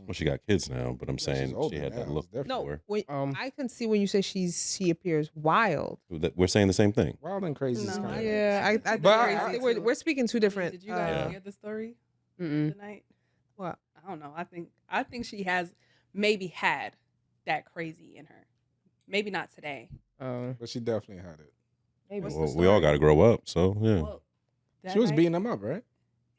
Speaker 2: Well, she got kids now, but I'm
Speaker 1: Yeah,
Speaker 2: saying
Speaker 1: she's older
Speaker 2: she had
Speaker 1: now.
Speaker 2: that look
Speaker 1: It's different.
Speaker 3: No,
Speaker 2: before.
Speaker 3: when,
Speaker 5: Um,
Speaker 3: I can see when you say she appears wild.
Speaker 2: We're saying the same thing.
Speaker 1: Wild and crazy is
Speaker 4: No,
Speaker 1: kind
Speaker 4: I-
Speaker 1: of.
Speaker 3: Yeah, I
Speaker 1: But
Speaker 3: think
Speaker 1: I-
Speaker 3: we're speaking two different.
Speaker 4: Did you guys
Speaker 2: Yeah.
Speaker 4: hear the story
Speaker 5: Mm-mm.
Speaker 4: tonight?
Speaker 3: What?
Speaker 4: I don't know. I think she has maybe had that crazy in her. Maybe not today.
Speaker 1: But she definitely had it.
Speaker 5: Maybe.
Speaker 4: What's the
Speaker 2: Well, we all
Speaker 4: story?
Speaker 2: got to grow up, so yeah.
Speaker 4: Well, that
Speaker 1: She was
Speaker 4: night-
Speaker 1: beating him up, right?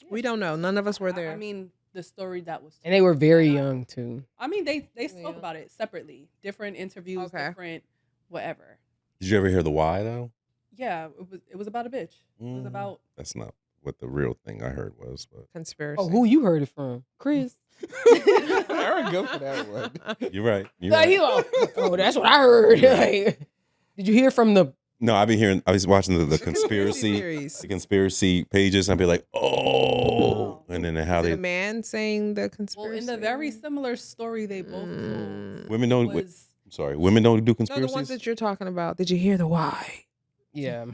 Speaker 3: We don't know. None of us were there.
Speaker 4: I mean, the story that was.
Speaker 5: And they were very
Speaker 4: told.
Speaker 5: young too.
Speaker 4: I mean, they spoke
Speaker 3: Yeah.
Speaker 4: about it separately, different interviews,
Speaker 3: Okay.
Speaker 4: different whatever.
Speaker 2: Did you ever hear the why though?
Speaker 4: Yeah, it was about a bitch. It was
Speaker 2: Mm.
Speaker 4: about
Speaker 2: That's not what the real thing I heard was, but
Speaker 3: Conspiracy.
Speaker 5: Oh, who you heard it from? Chris.
Speaker 1: Aaron good for that one.
Speaker 2: you're right. You're
Speaker 5: Like, he
Speaker 2: right.
Speaker 5: like, oh, that's what I heard. Like, did you hear from the
Speaker 2: No, I've been hearing. I was watching the conspiracy,
Speaker 3: theories.
Speaker 2: the conspiracy pages. And I'd be like, oh, and then how
Speaker 3: Is it
Speaker 2: they
Speaker 3: a man saying the
Speaker 4: Well,
Speaker 3: conspiracy?
Speaker 4: in the very similar story they both told,
Speaker 2: women don't.
Speaker 4: was
Speaker 2: I'm sorry, women don't do
Speaker 3: No,
Speaker 2: conspiracies.
Speaker 3: the ones that you're talking about. Did you hear the why?
Speaker 5: Yeah.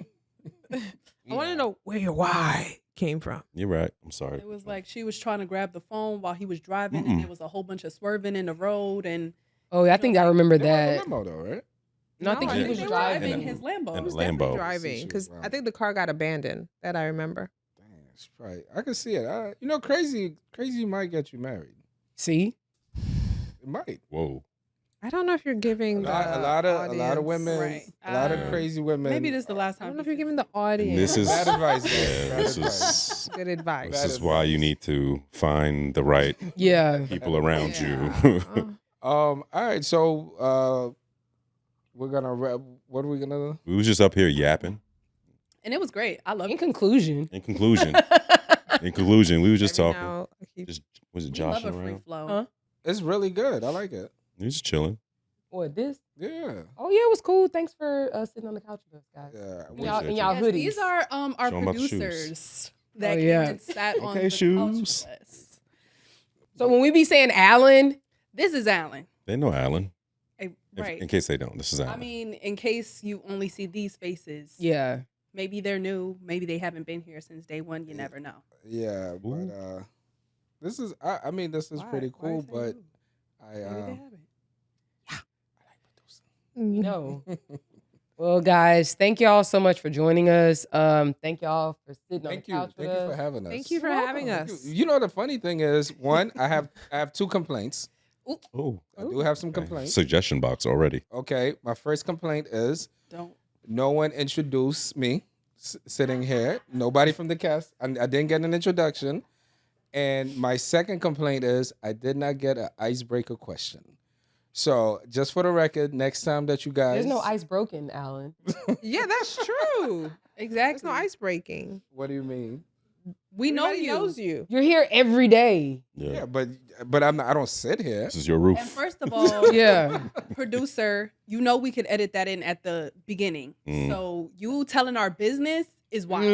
Speaker 3: I want to know where your why came from.
Speaker 2: You're right. I'm sorry.
Speaker 4: it was like she was trying to grab the phone while he was driving, and there was a whole bunch of swerving in the road, and
Speaker 5: Oh, yeah, I think I remember
Speaker 1: They were in a
Speaker 5: that.
Speaker 1: limo though, right?
Speaker 5: No, I think he
Speaker 3: I
Speaker 5: was
Speaker 3: think they were
Speaker 5: driving.
Speaker 2: in a-
Speaker 4: his Lambo.
Speaker 2: in a
Speaker 3: He was definitely
Speaker 2: Lambo.
Speaker 3: driving because I think the car got abandoned. That I remember.
Speaker 1: Dang, it's right. I can see it. You know, crazy might get you married.
Speaker 5: See?
Speaker 1: It might.
Speaker 2: Whoa.
Speaker 3: I don't know if you're giving
Speaker 1: A lot of women,
Speaker 4: Right.
Speaker 1: a lot of
Speaker 2: Yeah.
Speaker 1: crazy women.
Speaker 4: Maybe this is the last
Speaker 3: I
Speaker 4: time.
Speaker 3: don't know if
Speaker 4: he
Speaker 3: you're
Speaker 4: said
Speaker 3: giving the
Speaker 4: that.
Speaker 3: audience
Speaker 2: This is
Speaker 1: Bad advice.
Speaker 2: yeah,
Speaker 1: Bad
Speaker 2: this
Speaker 1: advice.
Speaker 2: is
Speaker 3: good advice.
Speaker 2: this
Speaker 1: Bad
Speaker 2: is why you need to find the right
Speaker 5: Yeah.
Speaker 2: people around
Speaker 4: Yeah.
Speaker 2: you.
Speaker 1: All right, so we're gonna wrap. What are we gonna?
Speaker 2: We was just up here yapping.
Speaker 4: And it was great. I love
Speaker 5: In
Speaker 4: it.
Speaker 5: conclusion.
Speaker 2: In conclusion, we were just
Speaker 3: Every
Speaker 2: talking.
Speaker 3: now I keep-
Speaker 2: Just was it
Speaker 4: We love
Speaker 2: joshing
Speaker 4: a free
Speaker 2: around?
Speaker 4: flow.
Speaker 5: Huh?
Speaker 1: It's really good. I like it.
Speaker 2: We was just chilling.
Speaker 5: What, this?
Speaker 1: Yeah.
Speaker 5: Oh, yeah, it was cool. Thanks for sitting on the couch with us, guys.
Speaker 1: Yeah.
Speaker 5: In y'all, in
Speaker 2: Appreciate
Speaker 5: y'all
Speaker 4: Yes,
Speaker 5: hoodies.
Speaker 4: these are our
Speaker 2: Show 'em about the shoes.
Speaker 4: producers that
Speaker 5: Oh,
Speaker 4: came
Speaker 5: yeah.
Speaker 4: and sat on
Speaker 2: Okay,
Speaker 4: the
Speaker 2: shoes.
Speaker 4: couch with us.
Speaker 5: So when we be saying Alan,
Speaker 4: This is Alan.
Speaker 2: They know Alan.
Speaker 4: Right.
Speaker 2: In case they don't, this is Alan.
Speaker 4: I mean, in case you only see these faces,
Speaker 5: yeah.
Speaker 4: maybe they're new, maybe they haven't been here since day one. You never know.
Speaker 1: Yeah, but
Speaker 2: Ooh.
Speaker 1: this is. I mean, this is
Speaker 4: Why?
Speaker 1: pretty
Speaker 4: Why
Speaker 1: cool.
Speaker 4: say
Speaker 1: But
Speaker 4: new?
Speaker 1: I.
Speaker 4: Maybe they haven't.
Speaker 5: No. Well, guys, thank y'all so much for joining us. Thank y'all for sitting
Speaker 1: Thank
Speaker 5: on the
Speaker 1: you.
Speaker 5: couch
Speaker 1: Thank
Speaker 5: with
Speaker 1: you for
Speaker 5: us.
Speaker 1: having us.
Speaker 3: Thank you for
Speaker 5: You're
Speaker 3: having
Speaker 5: welcome.
Speaker 3: us.
Speaker 1: You know the funny thing is, one, I have two complaints.
Speaker 2: Oh,
Speaker 1: I do have some
Speaker 2: okay.
Speaker 1: complaints.
Speaker 2: Suggestion box already.
Speaker 1: Okay, my first complaint is
Speaker 4: Don't.
Speaker 1: no one introduced me sitting here. Nobody from the cast. I didn't get an introduction. And my second complaint is I did not get an icebreaker question. So just for the record, next time that you guys,
Speaker 5: There's no ice broken, Alan.
Speaker 3: Yeah, that's true. There's
Speaker 4: Exactly.
Speaker 3: no ice breaking.
Speaker 1: What do you mean?
Speaker 4: We know
Speaker 3: Everybody
Speaker 4: you.
Speaker 3: knows you.
Speaker 5: You're here every day.
Speaker 2: Yeah.
Speaker 1: Yeah, but I'm not, I don't sit here.
Speaker 2: This is your roof.
Speaker 4: And first of all,
Speaker 5: Yeah.
Speaker 4: producer, you know we could edit that in at the beginning.
Speaker 2: Mm.
Speaker 4: So you telling our business is wild.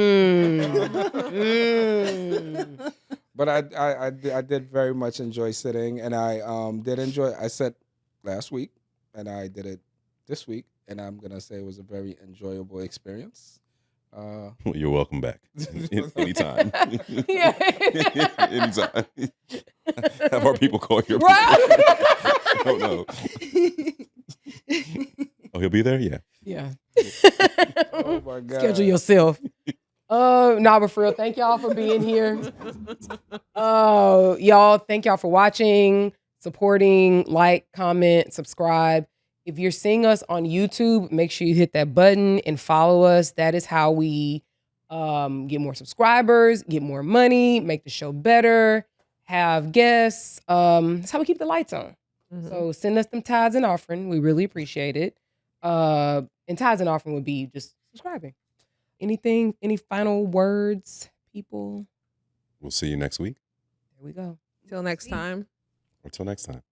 Speaker 5: Mm.
Speaker 1: But I did very much enjoy sitting, and I did enjoy. I sat last week, and I did it this week, and I'm gonna say it was a very enjoyable experience.
Speaker 2: You're welcome back. Anytime.
Speaker 5: Yeah.
Speaker 2: Anytime. Have our people call you.
Speaker 5: Right.
Speaker 2: Oh no. Oh, he'll be there? Yeah.
Speaker 5: Yeah.
Speaker 1: Oh my god!
Speaker 5: Schedule yourself. Nah, but for real, thank y'all for being here. Y'all, thank y'all for watching, supporting, like, comment, subscribe. If you're seeing us on YouTube, make sure you hit that button and follow us. That is how we get more subscribers, get more money, make the show better, have guests. That's how we keep the lights on.
Speaker 3: Mhm.
Speaker 5: So send us them tithes and offering. We really appreciate it. And tithes and offering would be just subscribing. Anything, any final words, people?
Speaker 2: We'll see you next week.
Speaker 5: There we go.
Speaker 3: Till next time.
Speaker 2: Until next time.